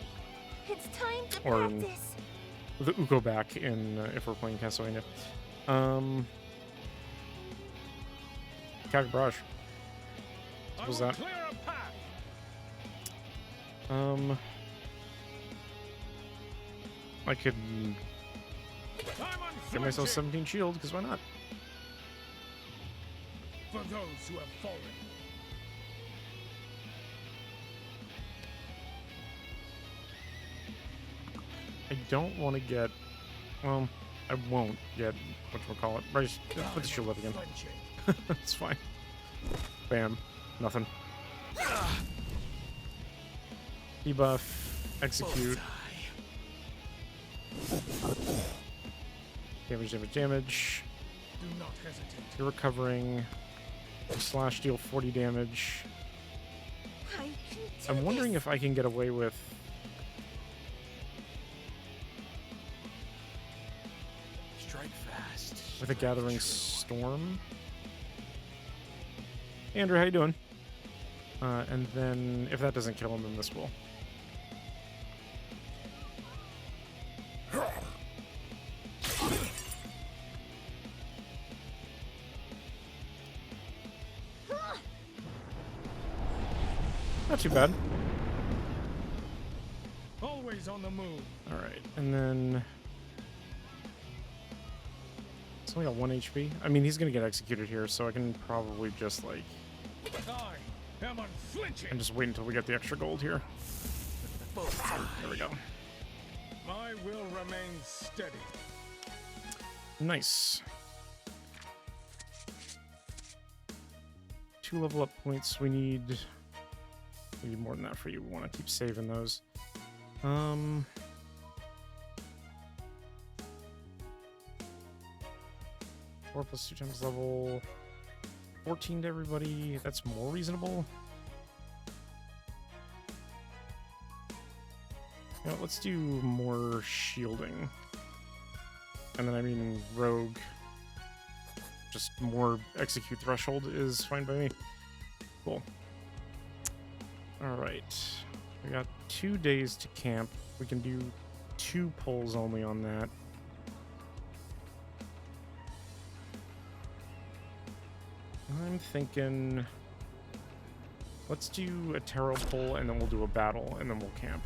It's time to Or practice. the Uko back in if we're playing Castlevania. Chaotic Barrage. What was I will that? clear a path. I could I'm get myself unflinching. 17 shield, because why not? For those who have fallen. I don't want to get... Well, I won't get... Whatchamacallit. Right, just put the shield up again. Flinching. It's fine. Bam. Nothing. Debuff. Execute. Bullseye. Damage, damage, damage. Do not hesitate. You're recovering. Slash deal 40 damage. I can do I'm wondering this. if I can get away with... Strike fast. with a strike gathering true. storm. Hey, Andrew, how you doing? And then if that doesn't kill him, then this will. Not too bad. Always on the move. All right, and then it's only got 1 HP. I mean, he's gonna get executed here, so I can probably just like I am unflinching. and just wait until we get the extra gold here. Both sides. There we go. My will remain steady. Nice. 2 level up points. We need more than that for you. We want to keep saving those. 4 plus 2 times level. 14 to everybody. That's more reasonable. You know, let's do more shielding. And then I mean rogue. Just more execute threshold is fine by me. Cool. Alright. We got 2 days to camp. We can do 2 pulls only on that. I'm thinking... let's do a tarot pull and then we'll do a battle and then we'll camp.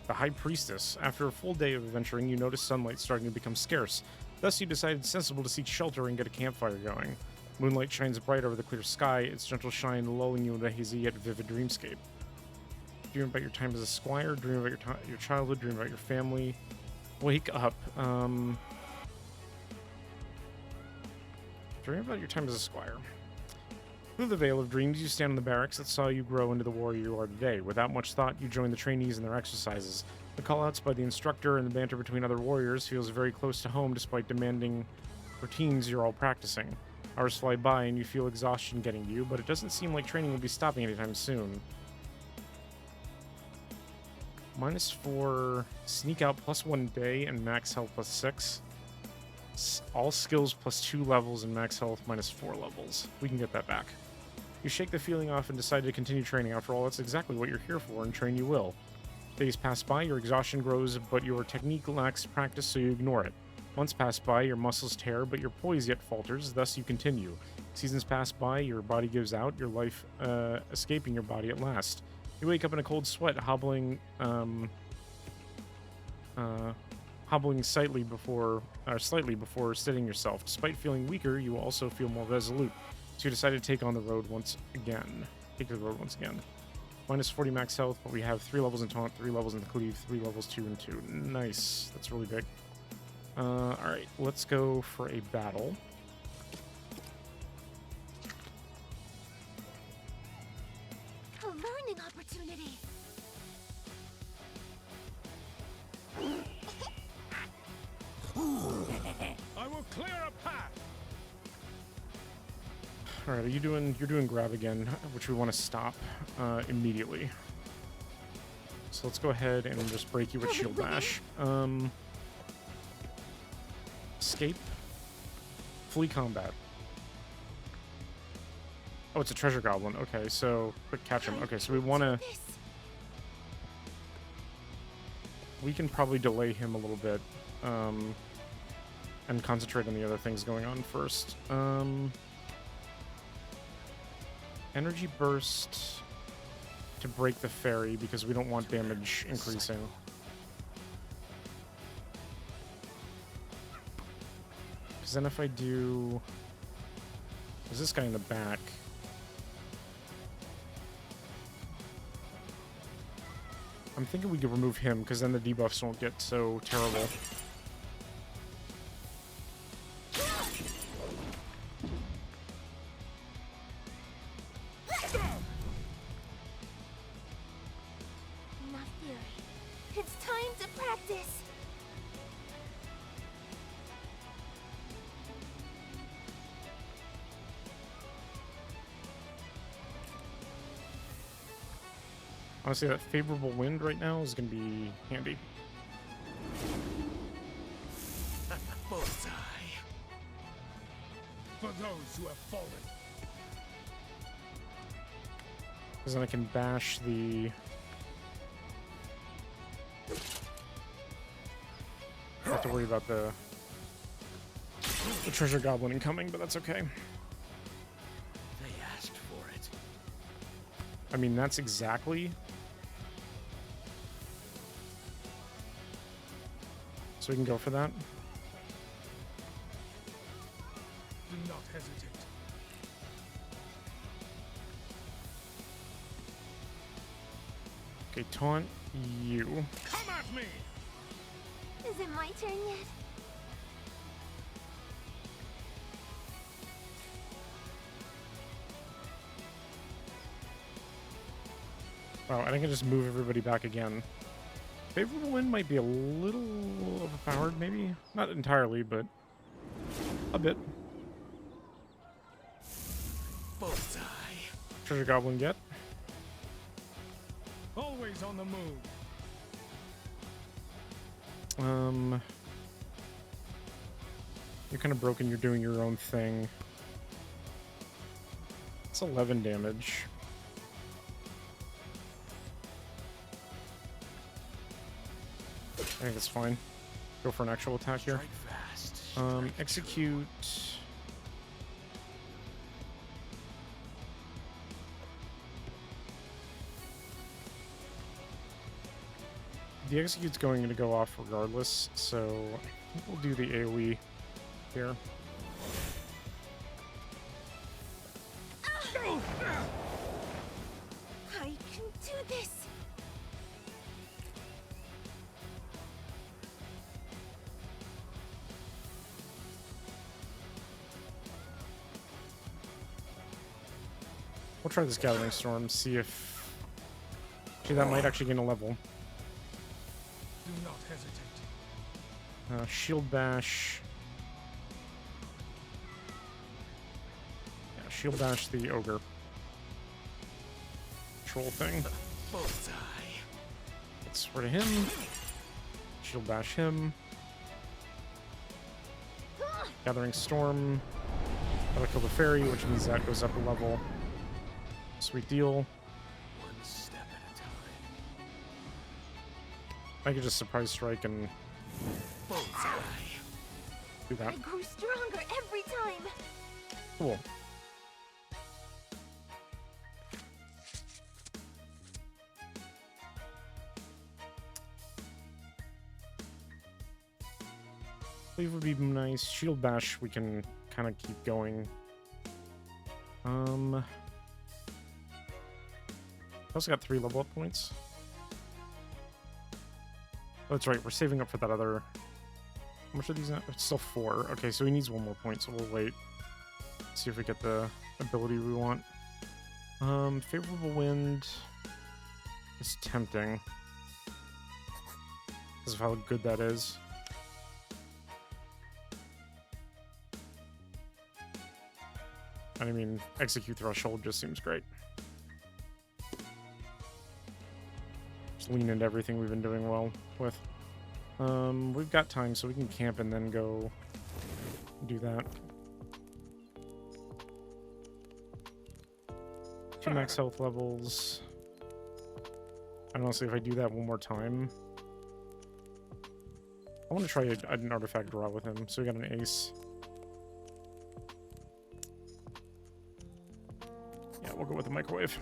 The High Priestess. After a full day of adventuring, you notice sunlight starting to become scarce. Thus, you decide it's sensible to seek shelter and get a campfire going. Moonlight shines bright over the clear sky, its gentle shine lulling you into a hazy yet vivid dreamscape. Dream about your time as a squire, dream about your childhood, dream about your family. Wake up. Dream about your time as a squire. Through the veil of dreams, you stand in the barracks that saw you grow into the warrior you are today. Without much thought, you join the trainees in their exercises. The callouts by the instructor and the banter between other warriors feels very close to home despite demanding routines you're all practicing. Hours fly by and you feel exhaustion getting to you, but it doesn't seem like training will be stopping anytime soon. -4, sneak out +1 day, and max health +6. All skills +2 levels and max health -4 levels. We can get that back. You shake the feeling off and decide to continue training. After all, that's exactly what you're here for, and train you will. Days pass by, your exhaustion grows, but your technique lacks practice, so you ignore it. Months pass by, your muscles tear, but your poise yet falters, thus you continue. Seasons pass by, your body gives out, your life escaping your body at last. You wake up in a cold sweat, hobbling slightly before steadying yourself. Despite feeling weaker, you also feel more resolute. So you decide to take on the road once again. -40 max health, but we have 3 levels in taunt, 3 levels in the cleave, 3 levels 2 and 2. Nice. That's really big. Alright, let's go for a battle. A learning opportunity. I will clear a path. All right, you're doing grab again, which we want to stop immediately. So let's go ahead and just break you with shield bash. Escape. Flee combat. Oh, it's a treasure goblin. Okay, so quick catch him. Okay, so we want to. This. We can probably delay him a little bit, and concentrate on the other things going on first. Energy burst to break the ferry because we don't want damage increasing. Because then if I do... There's this guy in the back. I'm thinking we could remove him because then the debuffs won't get so terrible. Enough theory. It's time to practice. Honestly, that favorable wind right now is going to be handy. Bullseye. For those who have fallen. Because then I can bash the... I have to worry about the treasure goblin incoming, but that's okay. They asked for it. I mean, that's exactly... So we can go for that. Do not hesitate. Okay, taunt you. Come at me! Is it my turn yet? Wow, and I can just move everybody back again. Favorable wind might be a little overpowered, maybe? Not entirely, but a bit. Bullseye. Treasure goblin get. Always on the move. You're kind of broken, you're doing your own thing. It's 11 damage. I think it's fine. Go for an actual attack here. Strike fast. Execute. The execute's going to go off regardless, so I think we'll do the AoE here. I can do this. We'll try this Gathering Storm, see if... Actually, that might actually gain a level. Do not hesitate. Shield Bash. Yeah, Shield Bash the Ogre. Troll thing. Bullseye. Let's rid of him. Shield Bash him. Gathering Storm. That'll kill the fairy, which means that goes up a level. Sweet deal. One step at a time. I could just surprise strike and Bullseye. do that. I grew stronger every time. Cool. Cleave would be nice. Shield Bash, we can kind of keep going. I also got 3 level up points. Oh, that's right, we're saving up for that other... How much are these now? It's still 4. Okay, so he needs 1 more point, so we'll wait. See if we get the ability we want. Favorable wind is tempting. Because of how good that is. I mean, execute threshold just seems great. Just lean into everything we've been doing well with. We've got time, so we can camp and then go do that. 2 max health levels. And honestly, if I do that one more time, I want to try an artifact draw with him. So we got an ace. Yeah, we'll go with the microwave.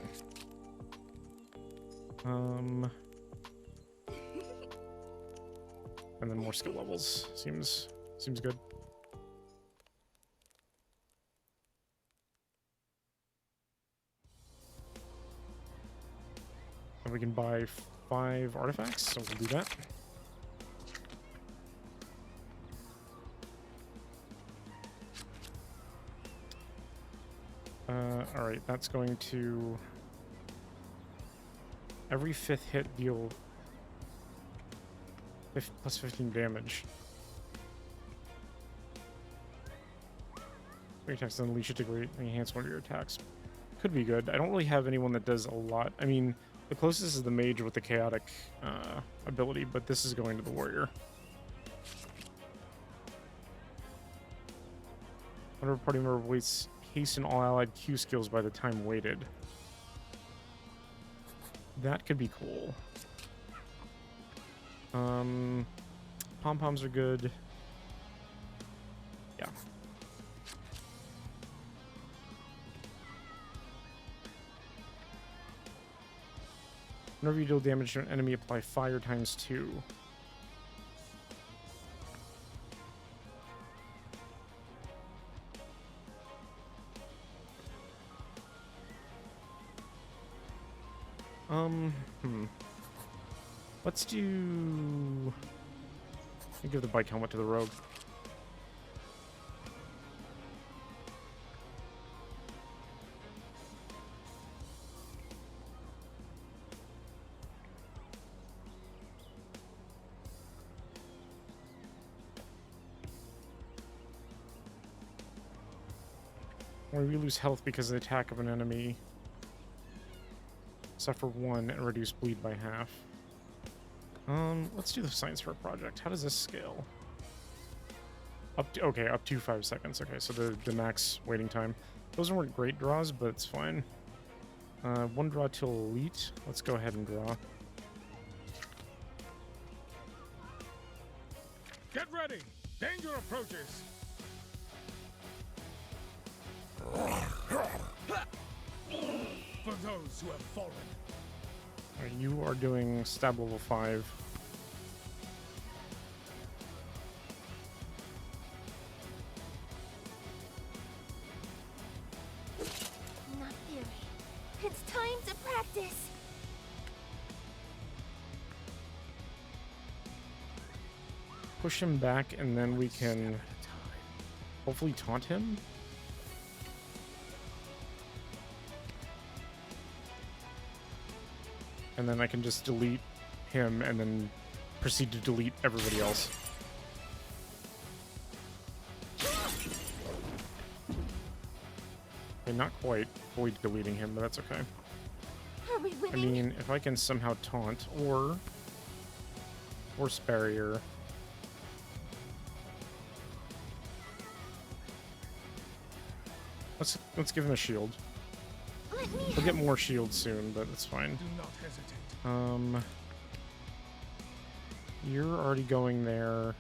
And then more skill levels. Seems good. And we can buy 5 artifacts, so we'll do that. Alright, that's going to... Every 5th hit deal plus 15 damage. Your attacks unleash it to great enhance one of your attacks. Could be good. I don't really have anyone that does a lot. I mean, The closest is the mage with the chaotic ability, but this is going to the warrior. Whenever party member waits, hasten all allied Q skills by the time waited. That could be cool. Pom-poms are good. Yeah. Whenever you deal damage to an enemy, apply fire ×2. Let's do... Let me give the bike helmet to the rogue. When we lose health because of the attack of an enemy, suffer 1 and reduce bleed by half. Let's do the science fair project. How does this scale? Up to 5 seconds. Okay, so the max waiting time. Those weren't great draws, but it's fine. 1 draw till elite. Let's go ahead and draw. Get ready! Danger approaches! For those who have fallen. Alright, you are doing stab level 5. Not theory. It's time to practice. Push him back, and then we can hopefully taunt him. And then I can just delete him and then proceed to delete everybody else. Okay, not quite fully deleting him, but that's okay. Are we I winning? mean, if I can somehow taunt or force barrier. Let's give him a shield. Let me We'll get more shields soon, but it's fine. Do not hesitate. You're already going there.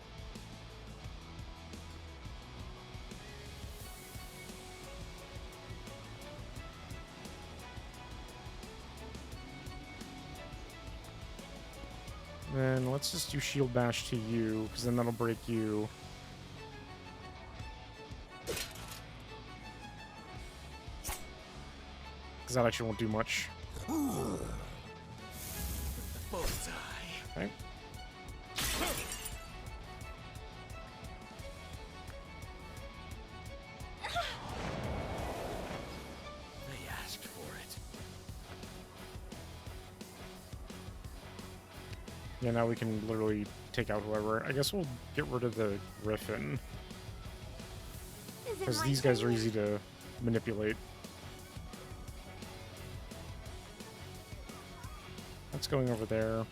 Then let's just do shield bash to you, because then that'll break you. Because that actually won't do much. Bullseye. Okay. They asked for it. Yeah, now we can literally take out whoever. I guess we'll get rid of the Griffin, Is it because my these guys turn are yet? easy to manipulate. That's going over there.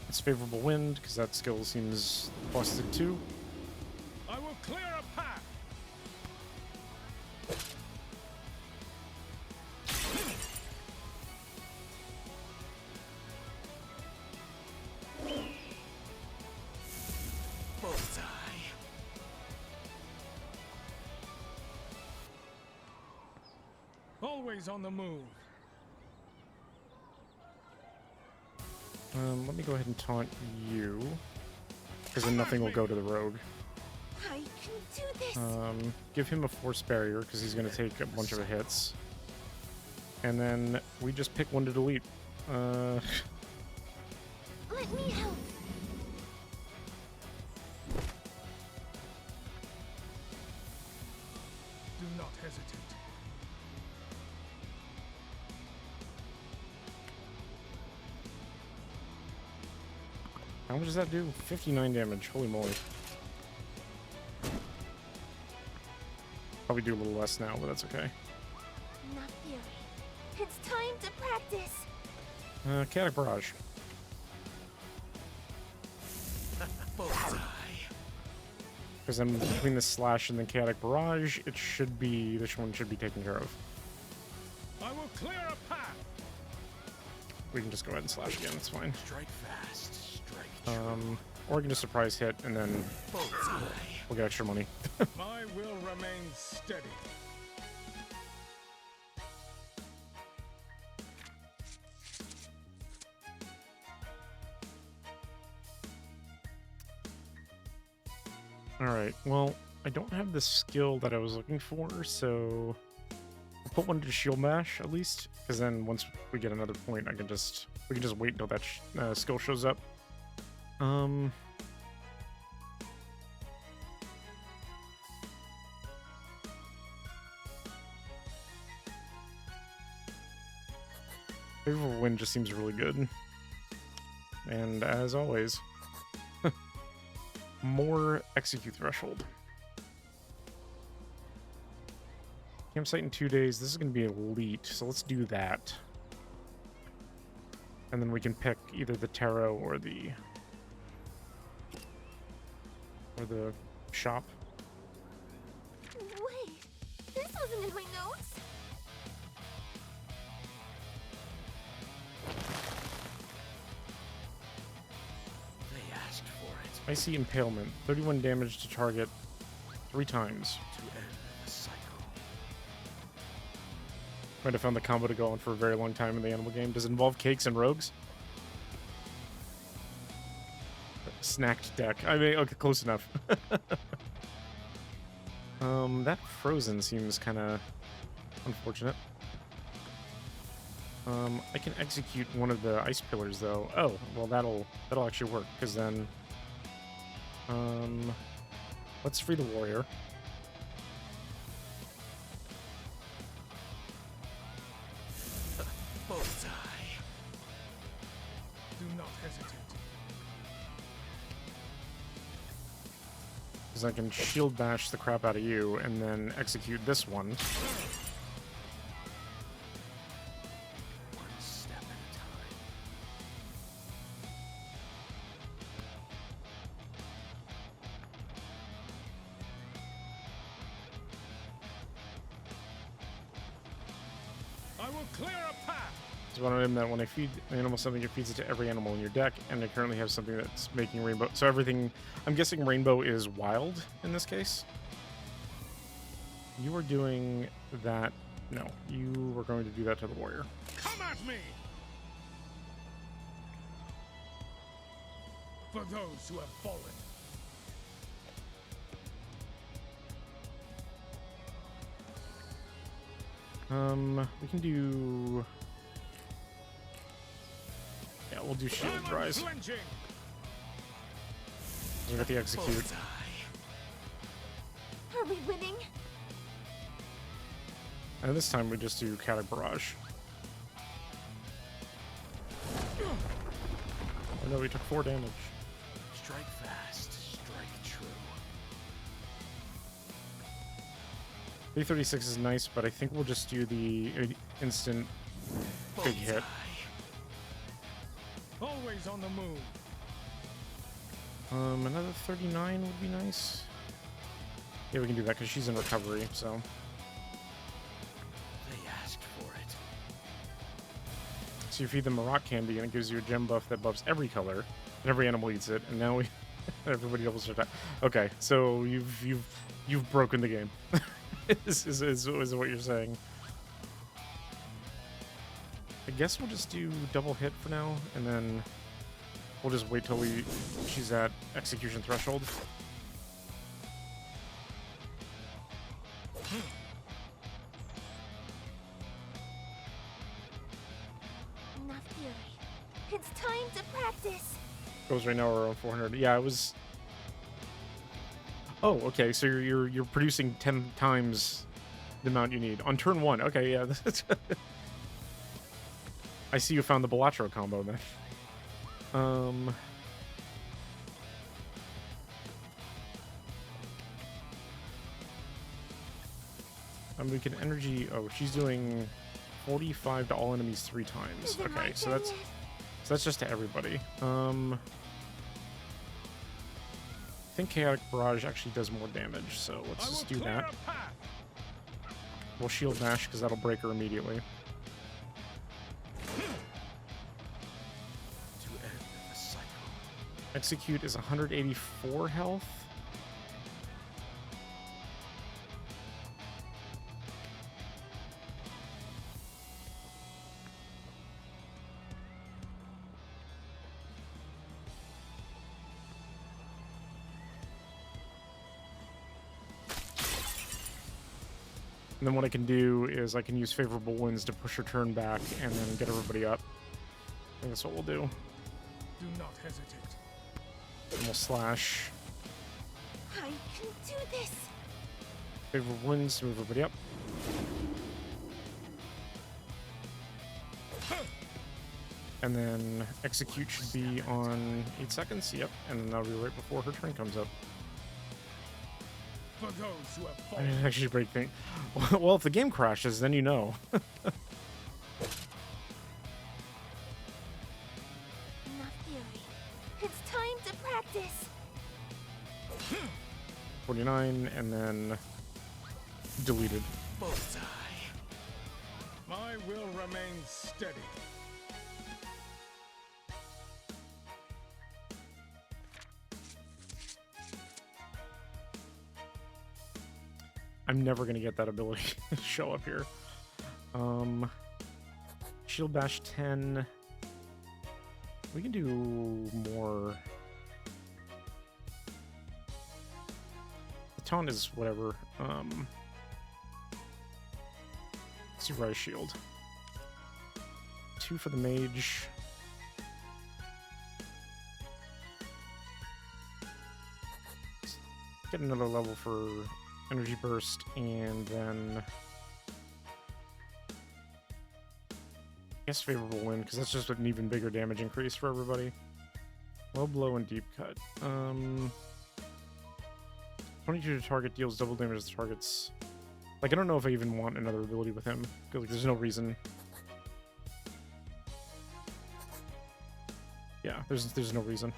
It's favorable wind, because that skill seems busted too. I will clear a path! Bullseye. Always on the move. Let me go ahead and taunt you, because then nothing will go to the rogue. I can do this. Give him a force barrier, because he's going to take a bunch of hits. And then we just pick one to delete. Let me help. Do not hesitate. How much does that do? 59 damage. Holy moly. Probably do a little less now, but that's okay. Not theory. It's time to practice. Chaotic Barrage. Bullseye. Because then between the Slash and the Chaotic Barrage, it should be, this one should be taken care of. I will clear a path. We can just go ahead and Slash again, it's fine. Strike fast. Strike true. Or we can just surprise hit, and then Bullseye. we'll get extra money. My will remain steady. Alright, well, I don't have the skill that I was looking for, so I'll put one to Shield Mash, at least, because then once we get another point, we can just wait until that skill shows up. Favorable Wind just seems really good. And as always, more Execute Threshold. Campsite in 2 days. This is going to be elite, so let's do that. And then we can pick either the tarot or the shop. Wait, this wasn't in my notes. They asked for it. Icy Impalement. 31 damage to target 3 times. To end the cycle. Might have found the combo to go on for a very long time in the animal game. Does it involve cakes and rogues? Snacked deck. I mean, okay, close enough. That frozen seems kind of unfortunate. I can execute one of the ice pillars though. Oh, well that'll actually work because then, let's free the warrior. Bullseye. Do not hesitate. Because I can shield bash the crap out of you and then execute this one. One step at a time. I will clear a path. It's one of them that when I feed an animal something, it feeds it to every animal in your deck, and I currently have something that's making rainbow. So everything, I'm guessing rainbow is wild in this case. You are doing that. No, you were going to do that to the warrior. Come at me. For those who have fallen. We can do. Yeah, we'll do shield I'm rise. unflinching. We got the execute. Bullseye. Are we winning? And this time we just do Chaotic Barrage. Oh no, we took 4 damage. Strike fast. Strike true. 336 is nice, but I think we'll just do the instant big hit. Bullseye. Always on the move. Another 39 would be nice. Yeah, we can do that because she's in recovery, so. They asked for it. So you feed them a rock candy and it gives you a gem buff that buffs every color, and every animal eats it, and now we everybody doubles their attack. Okay, so you've broken the game. is what you're saying. I guess we'll just do double hit for now, and then we'll just wait till she's at execution threshold. Enough fury. It's time to practice. Goes right now we're around 400. Yeah, it was. Oh, okay. So you're producing 10 times the amount you need on turn 1. Okay, yeah. That's I see you found the Balatro combo then. We can energy. Oh, she's doing 45 to all enemies 3 times. Is it my Okay, so turn that's yet? just to everybody. I think Chaotic Barrage actually does more damage, so let's I just will do clear that. a path. We'll Shield Bash because that'll break her immediately. To end the cycle. Execute is 184 health. And then what I can do is I can use favorable winds to push her turn back and then get everybody up. I think that's what we'll do. Do not hesitate. And we'll slash. I can do this. Favorable winds to move everybody up. And then execute should be on 8 seconds. Yep. And then that'll be right before her turn comes up. For those who have I fallen. didn't actually break things. Well, if the game crashes, then you know. Enough theory. It's time to practice. 49 and then deleted. Bullseye. My will remain steady. I'm never gonna get that ability to show up here. Shield Bash 10. We can do more. The taunt is whatever. Let's do Rise Shield. 2 for the mage. Get another level for Energy Burst, and then I guess Favorable Wind, because that's just an even bigger damage increase for everybody. Low Blow and Deep Cut. 22 to target deals double damage to targets. Like, I don't know if I even want another ability with him, because like, there's no reason. Yeah, there's no reason.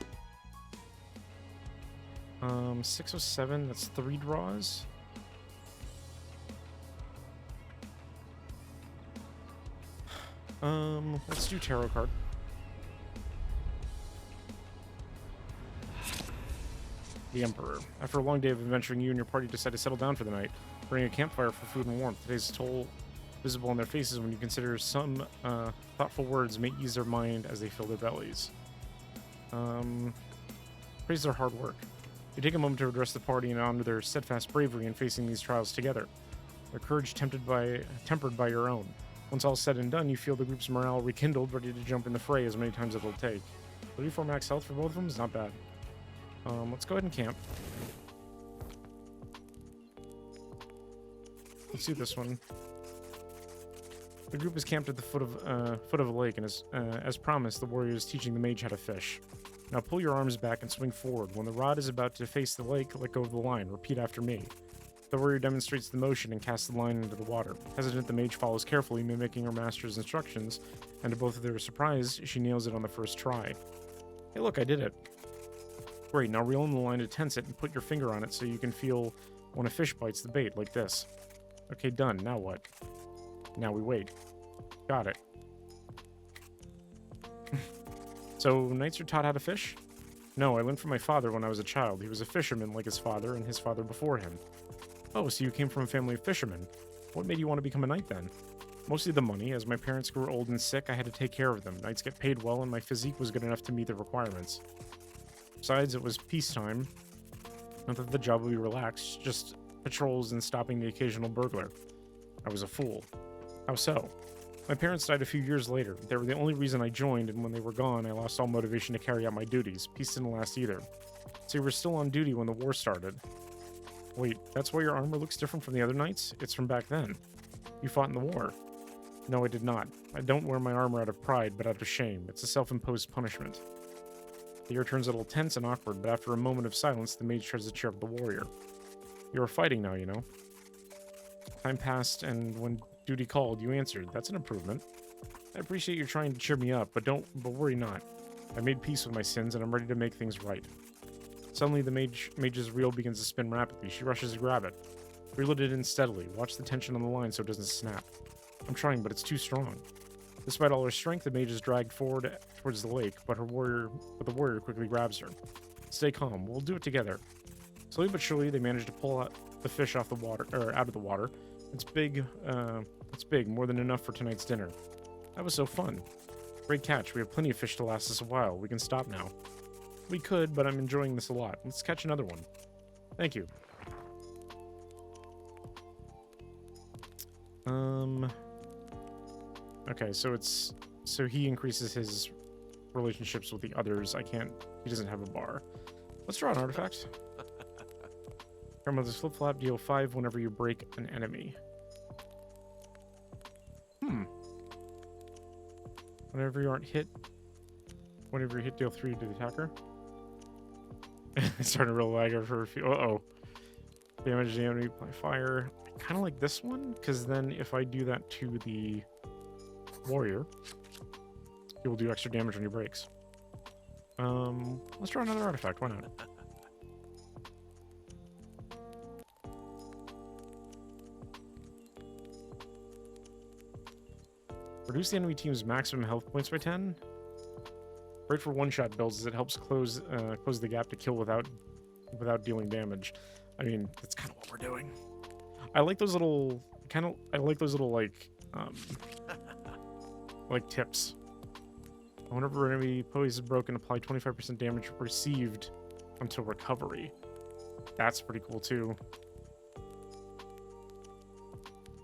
607, that's 3 draws. Let's do tarot card. The Emperor. After a long day of adventuring, you and your party decide to settle down for the night, burning a campfire for food and warmth. Today's toll visible on their faces when you consider some thoughtful words may ease their mind as they fill their bellies. Praise their hard work. You take a moment to address the party and honor their steadfast bravery in facing these trials together. Their courage tempered by your own. Once all said and done, you feel the group's morale rekindled, ready to jump in the fray as many times as it'll take. 34 max health for both of them is not bad. Let's go ahead and camp. Let's do this one. The group is camped at the foot of a lake, and as promised, the warrior is teaching the mage how to fish. Now pull your arms back and swing forward. When the rod is about to face the lake, let go of the line. Repeat after me. The warrior demonstrates the motion and casts the line into the water. Hesitant, the mage follows carefully, mimicking her master's instructions, and to both of their surprise, she nails it on the first try. Hey look, I did it. Great, now reel in the line to tense it and put your finger on it so you can feel when a fish bites the bait, like this. Okay, done. Now what? Now we wait. Got it. So, knights are taught how to fish? No, I learned from my father when I was a child. He was a fisherman like his father and his father before him. Oh, so you came from a family of fishermen. What made you want to become a knight then? Mostly the money. As my parents grew old and sick, I had to take care of them. Knights get paid well, and my physique was good enough to meet the requirements. Besides, it was peacetime. Not that the job would be relaxed, just patrols and stopping the occasional burglar. I was a fool. How so? My parents died a few years later. They were the only reason I joined, and when they were gone, I lost all motivation to carry out my duties. Peace didn't last either. So you were still on duty when the war started. Wait, that's why your armor looks different from the other knights? It's from back then. You fought in the war. No, I did not. I don't wear my armor out of pride, but out of shame. It's a self-imposed punishment. The air turns a little tense and awkward, but after a moment of silence, the mage tries to cheer up the warrior. You are fighting now, you know. Time passed, and when Duty called. You answered. That's an improvement. I appreciate you trying to cheer me up, but worry not. I made peace with my sins, and I'm ready to make things right. Suddenly, the mage's reel begins to spin rapidly. She rushes to grab it. Reel it in steadily. Watch the tension on the line so it doesn't snap. I'm trying, but it's too strong. Despite all her strength, the mage is dragged forward towards the lake, but the warrior quickly grabs her. Stay calm. We'll do it together. Slowly but surely, they manage to pull out the fish off the water, or out of the water. It's big, more than enough for tonight's dinner. That was so fun. Great catch. We have plenty of fish to last us a while. We can stop now. We could, but I'm enjoying this a lot. Let's catch another one. Thank you. Okay, so he increases his relationships with the others. He doesn't have a bar. Let's draw an artifact. Grandmother's flip-flop, deal 5 whenever you break an enemy. Whenever you hit, deal 3 to the attacker. It's starting to real lag for a few. Uh-oh. Damage the enemy by fire. I kind of like this one, because then if I do that to the warrior, it will do extra damage when he breaks. Let's draw another artifact. Why not? Reduce the enemy team's maximum health points by 10. Great for one-shot builds as it helps close the gap to kill without dealing damage. I mean, that's kind of what we're doing. I like those little like tips. Whenever an enemy pose is broken, apply 25% damage received until recovery. That's pretty cool too.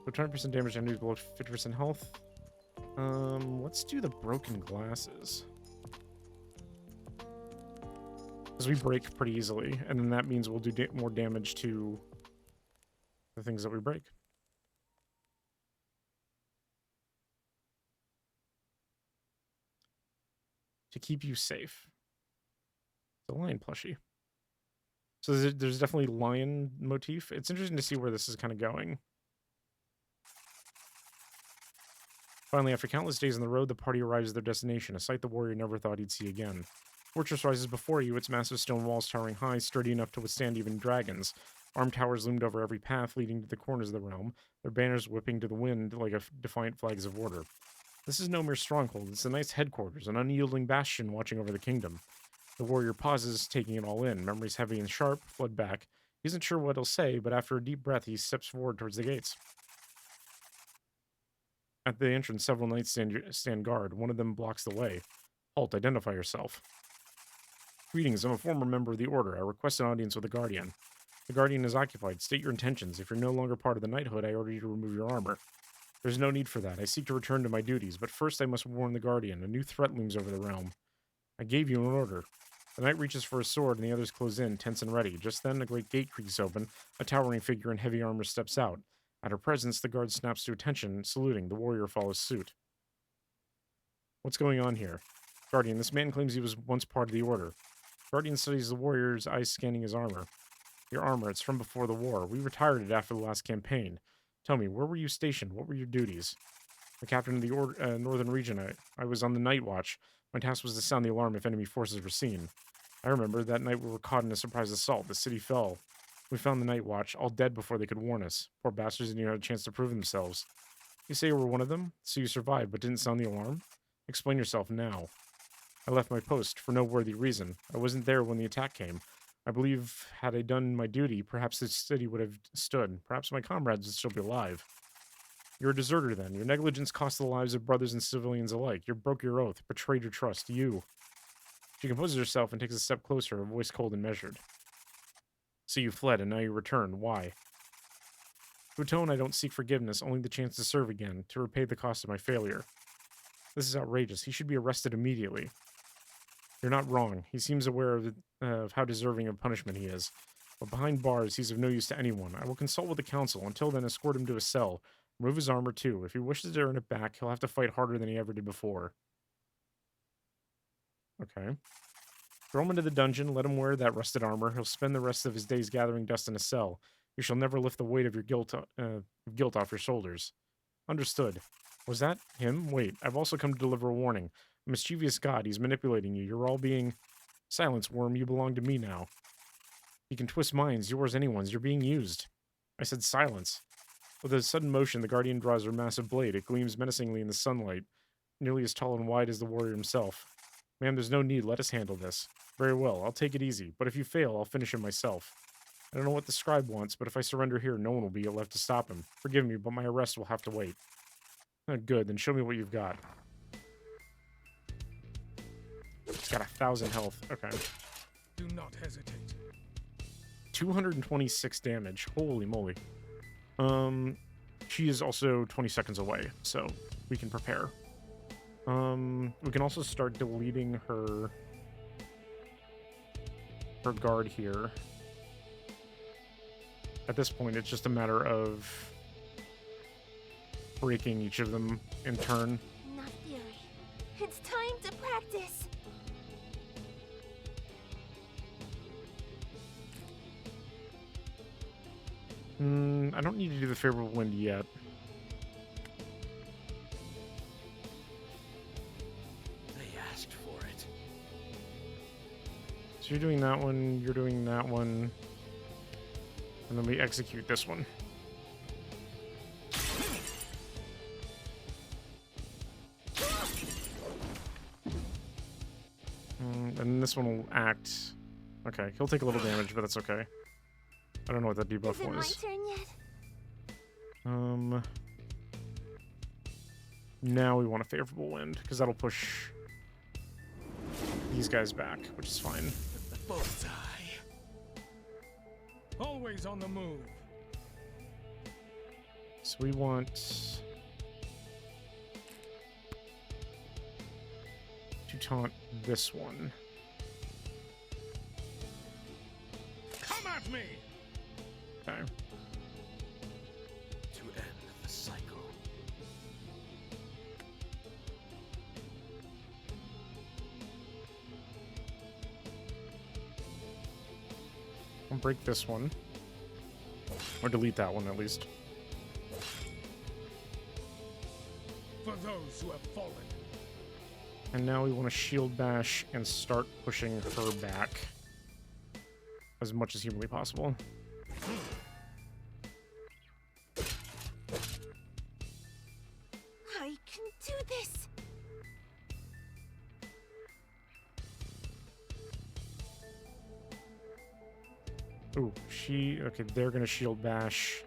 So 20% damage to enemies below 50% health. Let's do the broken glasses. Because we break pretty easily, and then that means we'll do more damage to the things that we break. To keep you safe. It's a lion plushie. So there's definitely lion motif. It's interesting to see where this is kind of going. Finally, after countless days on the road, the party arrives at their destination, a sight the warrior never thought he'd see again. Fortress rises before you, its massive stone walls towering high, sturdy enough to withstand even dragons. Armed towers loomed over every path leading to the corners of the realm, their banners whipping to the wind like defiant flags of order. This is no mere stronghold, it's a knight's headquarters, an unyielding bastion watching over the kingdom. The warrior pauses, taking it all in, memories heavy and sharp, flood back. He isn't sure what he'll say, but after a deep breath, he steps forward towards the gates. At the entrance, several knights stand guard. One of them blocks the way. Halt, identify yourself. Greetings, I'm a former member of the Order. I request an audience with the Guardian. The Guardian is occupied. State your intentions. If you're no longer part of the knighthood, I order you to remove your armor. There's no need for that. I seek to return to my duties, but first I must warn the Guardian. A new threat looms over the realm. I gave you an order. The knight reaches for his sword, and the others close in, tense and ready. Just then, a great gate creaks open. A towering figure in heavy armor steps out. At her presence, the guard snaps to attention, saluting. The warrior follows suit. What's going on here? Guardian, this man claims he was once part of the Order. Guardian studies the warrior's eyes scanning his armor. Your armor, it's from before the war. We retired it after the last campaign. Tell me, where were you stationed? What were your duties? The captain of the northern region. I was on the night watch. My task was to sound the alarm if enemy forces were seen. I remember that night we were caught in a surprise assault. The city fell. We found the night watch, all dead before they could warn us. Poor bastards didn't even have a chance to prove themselves. You say you were one of them? So you survived, but didn't sound the alarm? Explain yourself now. I left my post for no worthy reason. I wasn't there when the attack came. I believe, had I done my duty, perhaps the city would have stood. Perhaps my comrades would still be alive. You're a deserter, then. Your negligence cost the lives of brothers and civilians alike. You broke your oath, betrayed your trust. You. She composes herself and takes a step closer, her voice cold and measured. So you fled, and now you return. Why? To atone, I don't seek forgiveness, only the chance to serve again, to repay the cost of my failure. This is outrageous. He should be arrested immediately. You're not wrong. He seems aware of how deserving of punishment he is. But behind bars, he's of no use to anyone. I will consult with the council. Until then, escort him to a cell. Remove his armor, too. If he wishes to earn it back, he'll have to fight harder than he ever did before. Okay. Throw him into the dungeon, let him wear that rusted armor. He'll spend the rest of his days gathering dust in a cell. You shall never lift the weight of your guilt off your shoulders. Understood. Was that him? Wait, I've also come to deliver a warning. A mischievous god, he's manipulating you. You're all being... Silence, worm, you belong to me now. He can twist minds, yours, anyone's. You're being used. I said silence. With a sudden motion, the guardian draws her massive blade. It gleams menacingly in the sunlight, nearly as tall and wide as the warrior himself. Ma'am, there's no need. Let us handle this. Very well, I'll take it easy. But if you fail, I'll finish him myself. I don't know what the scribe wants, but if I surrender here, no one will be left to stop him. Forgive me, but my arrest will have to wait. Oh, good, then show me what you've got. It's got 1,000 health. Okay. Do not hesitate. 226 damage. Holy moly. She is also 20 seconds away, so we can prepare. We can also start deleting her guard here. At this point, it's just a matter of breaking each of them in turn. Enough theory. It's time to practice. I don't need to do the favorable wind yet. They asked for it. So you're doing that one, you're doing that one, and then we execute this one. And this one will act. Okay, he'll take a little damage, but that's okay. I don't know what that debuff Is it my was. turn yet? Now we want a favorable wind, because that'll push these guys back, which is fine. Bullseye. Always on the move. So we want to taunt this one. Come at me! Okay. To end the cycle. I'll break this one. Or delete that one, at least. For those who have fallen. And now we want to shield bash and start pushing her back as much as humanly possible. I can do this. Ooh, okay, they're gonna shield bash.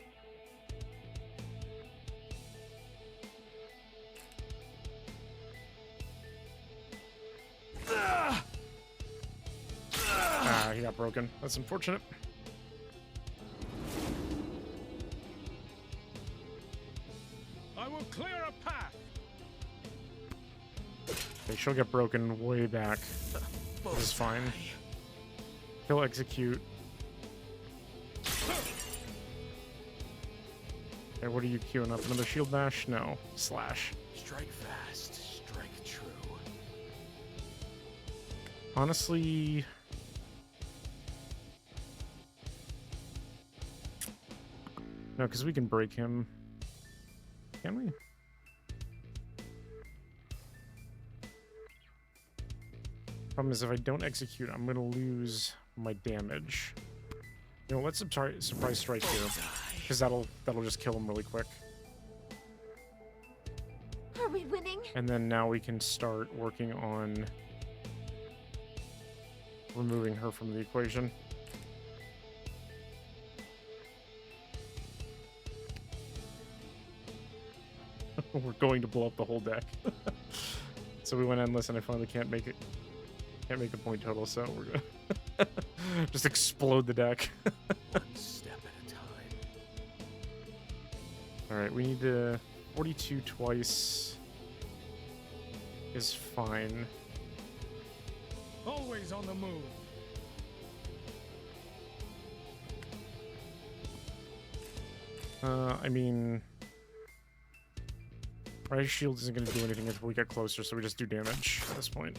Ah, he got broken. That's unfortunate. I will clear a path. Okay, she'll get broken way back. This is fine. He'll execute. Okay, what are you queuing up? Another shield bash? No. Slash. Strike fast, strike true. Honestly... No, because we can break him. Can we? Problem is, if I don't execute, I'm going to lose my damage. You know, let's surprise strike here, because that'll just kill him really quick. Are we winning? And then now we can start working on removing her from the equation. We're going to blow up the whole deck. So we went endless, and I finally can't make it. Can't make a point total, so we're gonna just explode the deck. One step at a time. All right, we need to 42 twice is fine. Always on the move. I mean, our ice shield isn't going to do anything until we get closer, so we just do damage at this point.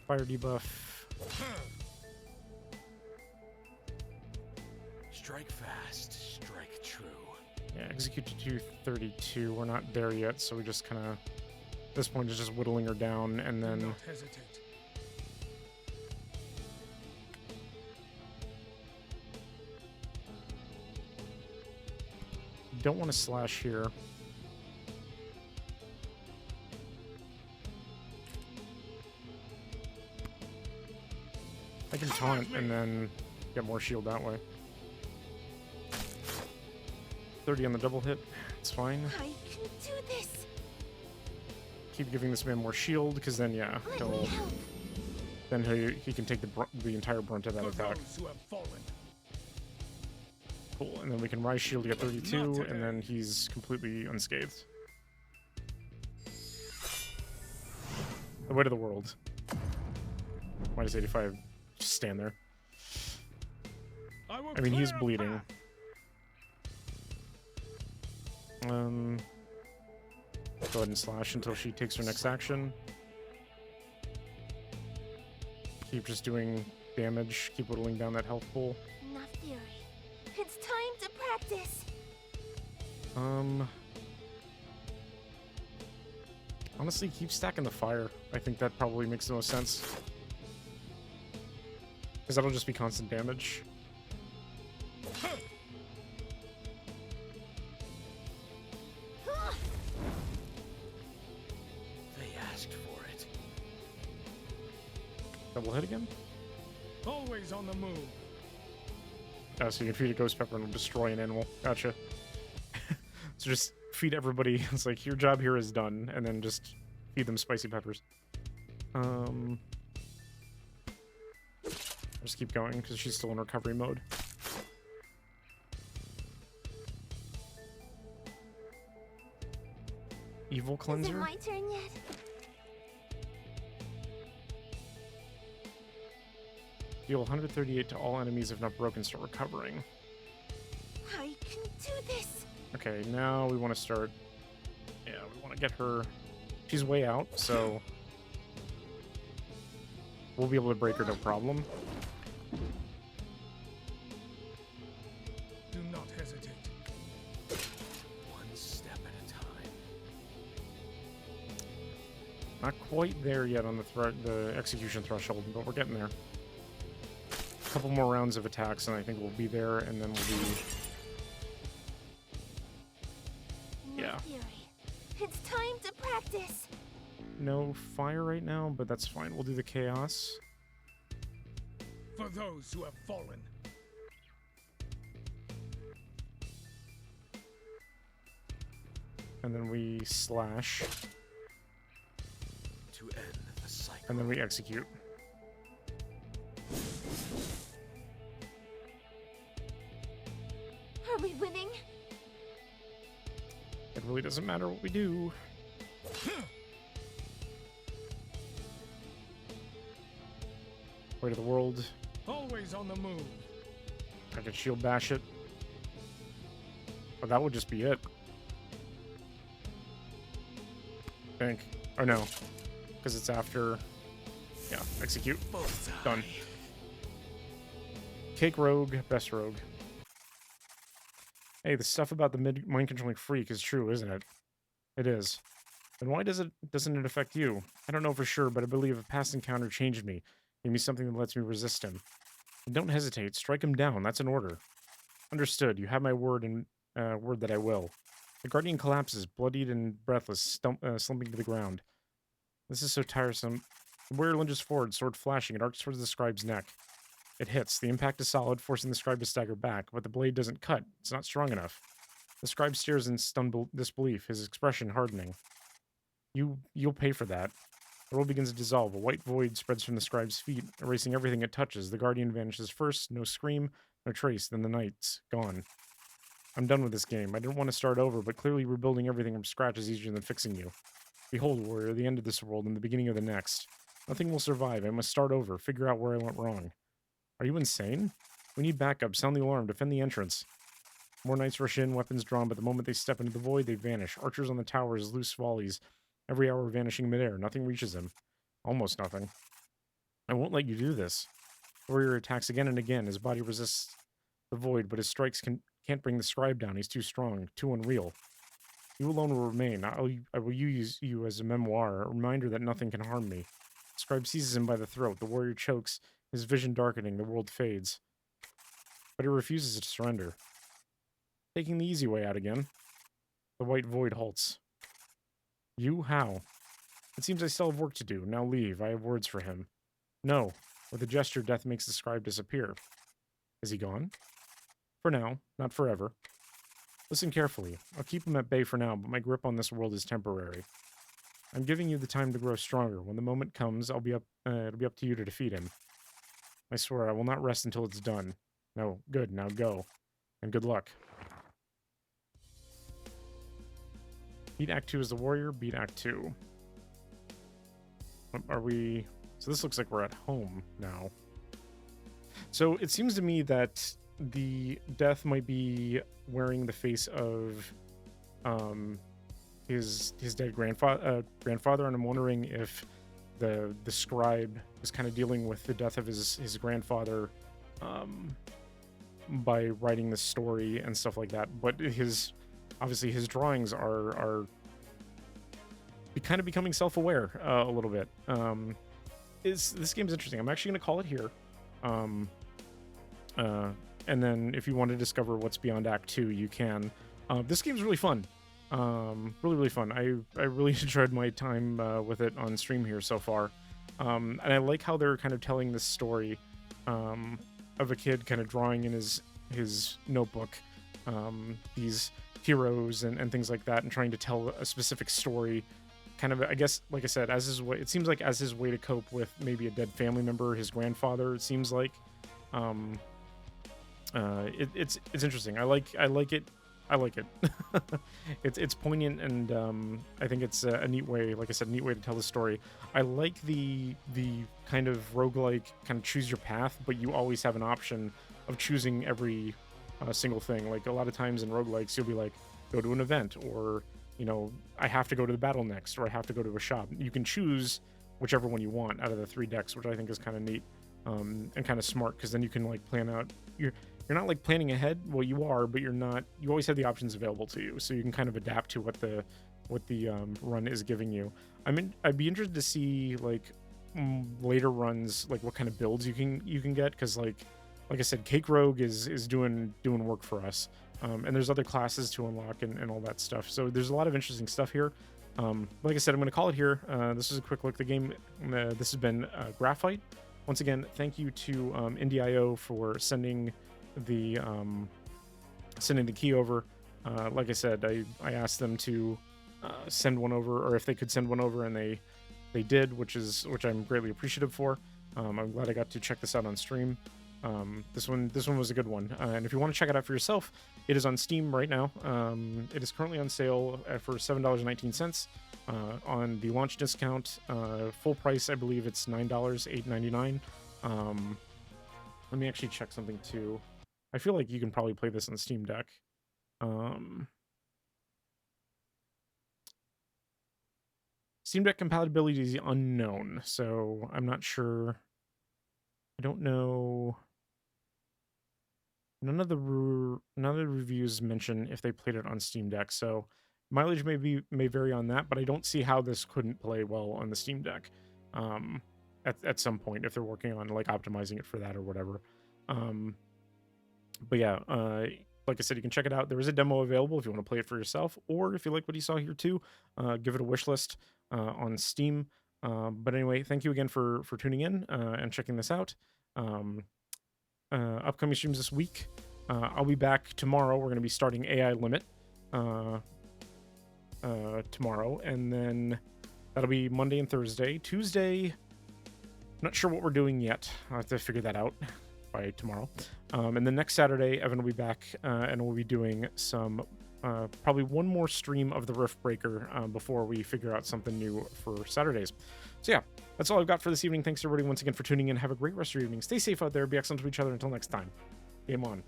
Fire debuff. Strike fast, strike true. Yeah, execute to 232. We're not there yet, so we just kind of... At this point, is just whittling her down, and Do then... not hesitate. Don't want to slash here. I can taunt and then get more shield that way. 30 on the double hit. It's fine. I can do this. Keep giving this man more shield, because then, yeah, Let me help. then he can take the entire brunt of that For attack. those who have fallen. Cool, and then we can rise shield to get 32, Not and today. then he's completely unscathed. The weight of the world. Minus 85. Just stand there. Will I mean, he's clear a bleeding. path. Go ahead and slash until she takes her next action. Keep just doing damage. Keep whittling down that health pool. Enough theory. It's time to practice. Honestly, keep stacking the fire. I think that probably makes the most sense. Because that'll just be constant damage. They asked for it. Double hit again? Always on the move. Oh, so you can feed a ghost pepper and it'll destroy an animal. Gotcha. So just feed everybody. It's like, your job here is done. And then just feed them spicy peppers. Just keep going, because she's still in recovery mode. Evil Is it cleanser? my turn yet? Deal 138 to all enemies if not broken, start recovering. I can do this. Okay, now we want to start... Yeah, we want to get her... She's way out, so... We'll be able to break her no problem. Do not hesitate. One step at a time. Not quite there yet on the execution threshold, but we're getting there. A couple more rounds of attacks, and I think we'll be there, and then we'll be... Enough Yeah. theory. It's time to practice. No fire right now, but that's fine. We'll do the chaos. For those who have fallen. And then we slash, To end the cycle. and then we execute. Are we winning? It really doesn't matter what we do. Weight of the world. Always on the move. I could shield bash it. But that would just be it. I think. Or no. Because it's after... Yeah, execute. Bullseye. Done. Cake rogue, best rogue. Hey, the stuff about the mind controlling freak is true, isn't it? It is. Then why doesn't it affect you? I don't know for sure, but I believe a past encounter changed me. Gave me something that lets me resist him. And don't hesitate. Strike him down. That's an order. Understood. You have my word and word that I will. The Guardian collapses, bloodied and breathless, slumping to the ground. This is so tiresome. The warrior lunges forward, sword flashing, and arcs towards the scribe's neck. It hits. The impact is solid, forcing the scribe to stagger back, but the blade doesn't cut. It's not strong enough. The scribe stares in stunned disbelief, his expression hardening. You'll pay for that. The world begins to dissolve. A white void spreads from the scribe's feet, erasing everything it touches. The guardian vanishes first. No scream, no trace. Then the night's gone. I'm done with this game. I didn't want to start over, but clearly rebuilding everything from scratch is easier than fixing you. Behold, warrior, the end of this world and the beginning of the next. Nothing will survive. I must start over, figure out where I went wrong. Are you insane? We need backup. Sound the alarm. Defend the entrance. More knights rush in, weapons drawn, but the moment they step into the void, they vanish. Archers on the towers, loose volleys. Every hour vanishing midair. Nothing reaches him. Almost nothing. I won't let you do this. The warrior attacks again and again. His body resists the void, but his strikes can't bring the scribe down. He's too strong, too unreal. You alone will remain. I will use you as a memoir, a reminder that nothing can harm me. The scribe seizes him by the throat. The warrior chokes, his vision darkening. The world fades. But he refuses to surrender. Taking the easy way out again. The white void halts. You? How? It seems I still have work to do. Now leave. I have words for him. No. With a gesture, death makes the scribe disappear. Is he gone? For now. Not forever. Listen carefully. I'll keep him at bay for now, but my grip on this world is temporary. I'm giving you the time to grow stronger. When the moment comes, it'll be up to you to defeat him. I swear, I will not rest until it's done. No, good. Now go. And good luck. Beat Act 2 as the warrior. Beat Act 2. Are we... So this looks like we're at home now. So it seems to me that the death might be wearing the face of his dead grandfather, and I'm wondering if the scribe is kind of dealing with the death of his grandfather by writing this story and stuff like that. But obviously his drawings are kind of becoming self-aware a little bit. This game's interesting. I'm actually going to call it here. And then if you want to discover what's beyond Act 2, you can. This game's really fun. Really fun. I really enjoyed my time with it on stream here so far. And I like how they're kind of telling this story of a kid kind of drawing in his notebook these heroes and things like that, and trying to tell a specific story. Kind of, I guess, like I said, as his way. It seems like as his way to cope with maybe a dead family member, his grandfather. It seems like. It's interesting. I like it. I like it. It's poignant, and I think it's a neat way, like I said, a neat way to tell the story. I like the kind of roguelike kind of choose your path, but you always have an option of choosing every single thing. Like a lot of times in roguelikes, you'll be like, go to an event, or I have to go to the battle next, or I have to go to a shop. You can choose whichever one you want out of the 3 decks, which I think is kind of neat and kind of smart, because then you can like plan out. You're not like planning ahead. Well, you are, but you're not. You always have the options available to you, so you can kind of adapt to what the run is giving you. I'd be interested to see like later runs, like what kind of builds you can get, because like I said, Cake Rogue is doing work for us. And there's other classes to unlock and all that stuff. So there's a lot of interesting stuff here. Like I said, I'm going to call it here. This is a quick look at the game. This has been Graphite. Once again, thank you to Indie.io for sending the key over. Like I said, I asked them to send one over, or if they could send one over, and they did, which I'm greatly appreciative for. I'm glad I got to check this out on stream. This one was a good one, and if you want to check it out for yourself, it is on Steam right now. It is currently on sale for $7.19 on the launch discount. Full price, I believe it's $9, $8.99. Let me actually check something too. I feel like you can probably play this on Steam Deck. Steam Deck compatibility is unknown, so I'm not sure. I don't know. None of the reviews mention if they played it on Steam Deck, so mileage may vary on that, but I don't see how this couldn't play well on the Steam Deck at some point if they're working on like optimizing it for that or whatever. But yeah, like I said, you can check it out. There is a demo available if you want to play it for yourself, or if you like what you saw here too, give it a wish list on Steam. But anyway, thank you again for tuning in and checking this out. Upcoming streams this week. I'll be back tomorrow. We're going to be starting AI Limit tomorrow, and then that'll be Monday and Thursday. Tuesday, not sure what we're doing yet. I'll have to figure that out by tomorrow. And then next Saturday, Evan will be back, and we'll be doing some probably one more stream of the Rift Breaker before we figure out something new for Saturdays. So yeah, that's all I've got for this evening. Thanks everybody once again for tuning in. Have a great rest of your evening. Stay safe out there. Be excellent to each other. Until next time. Game on.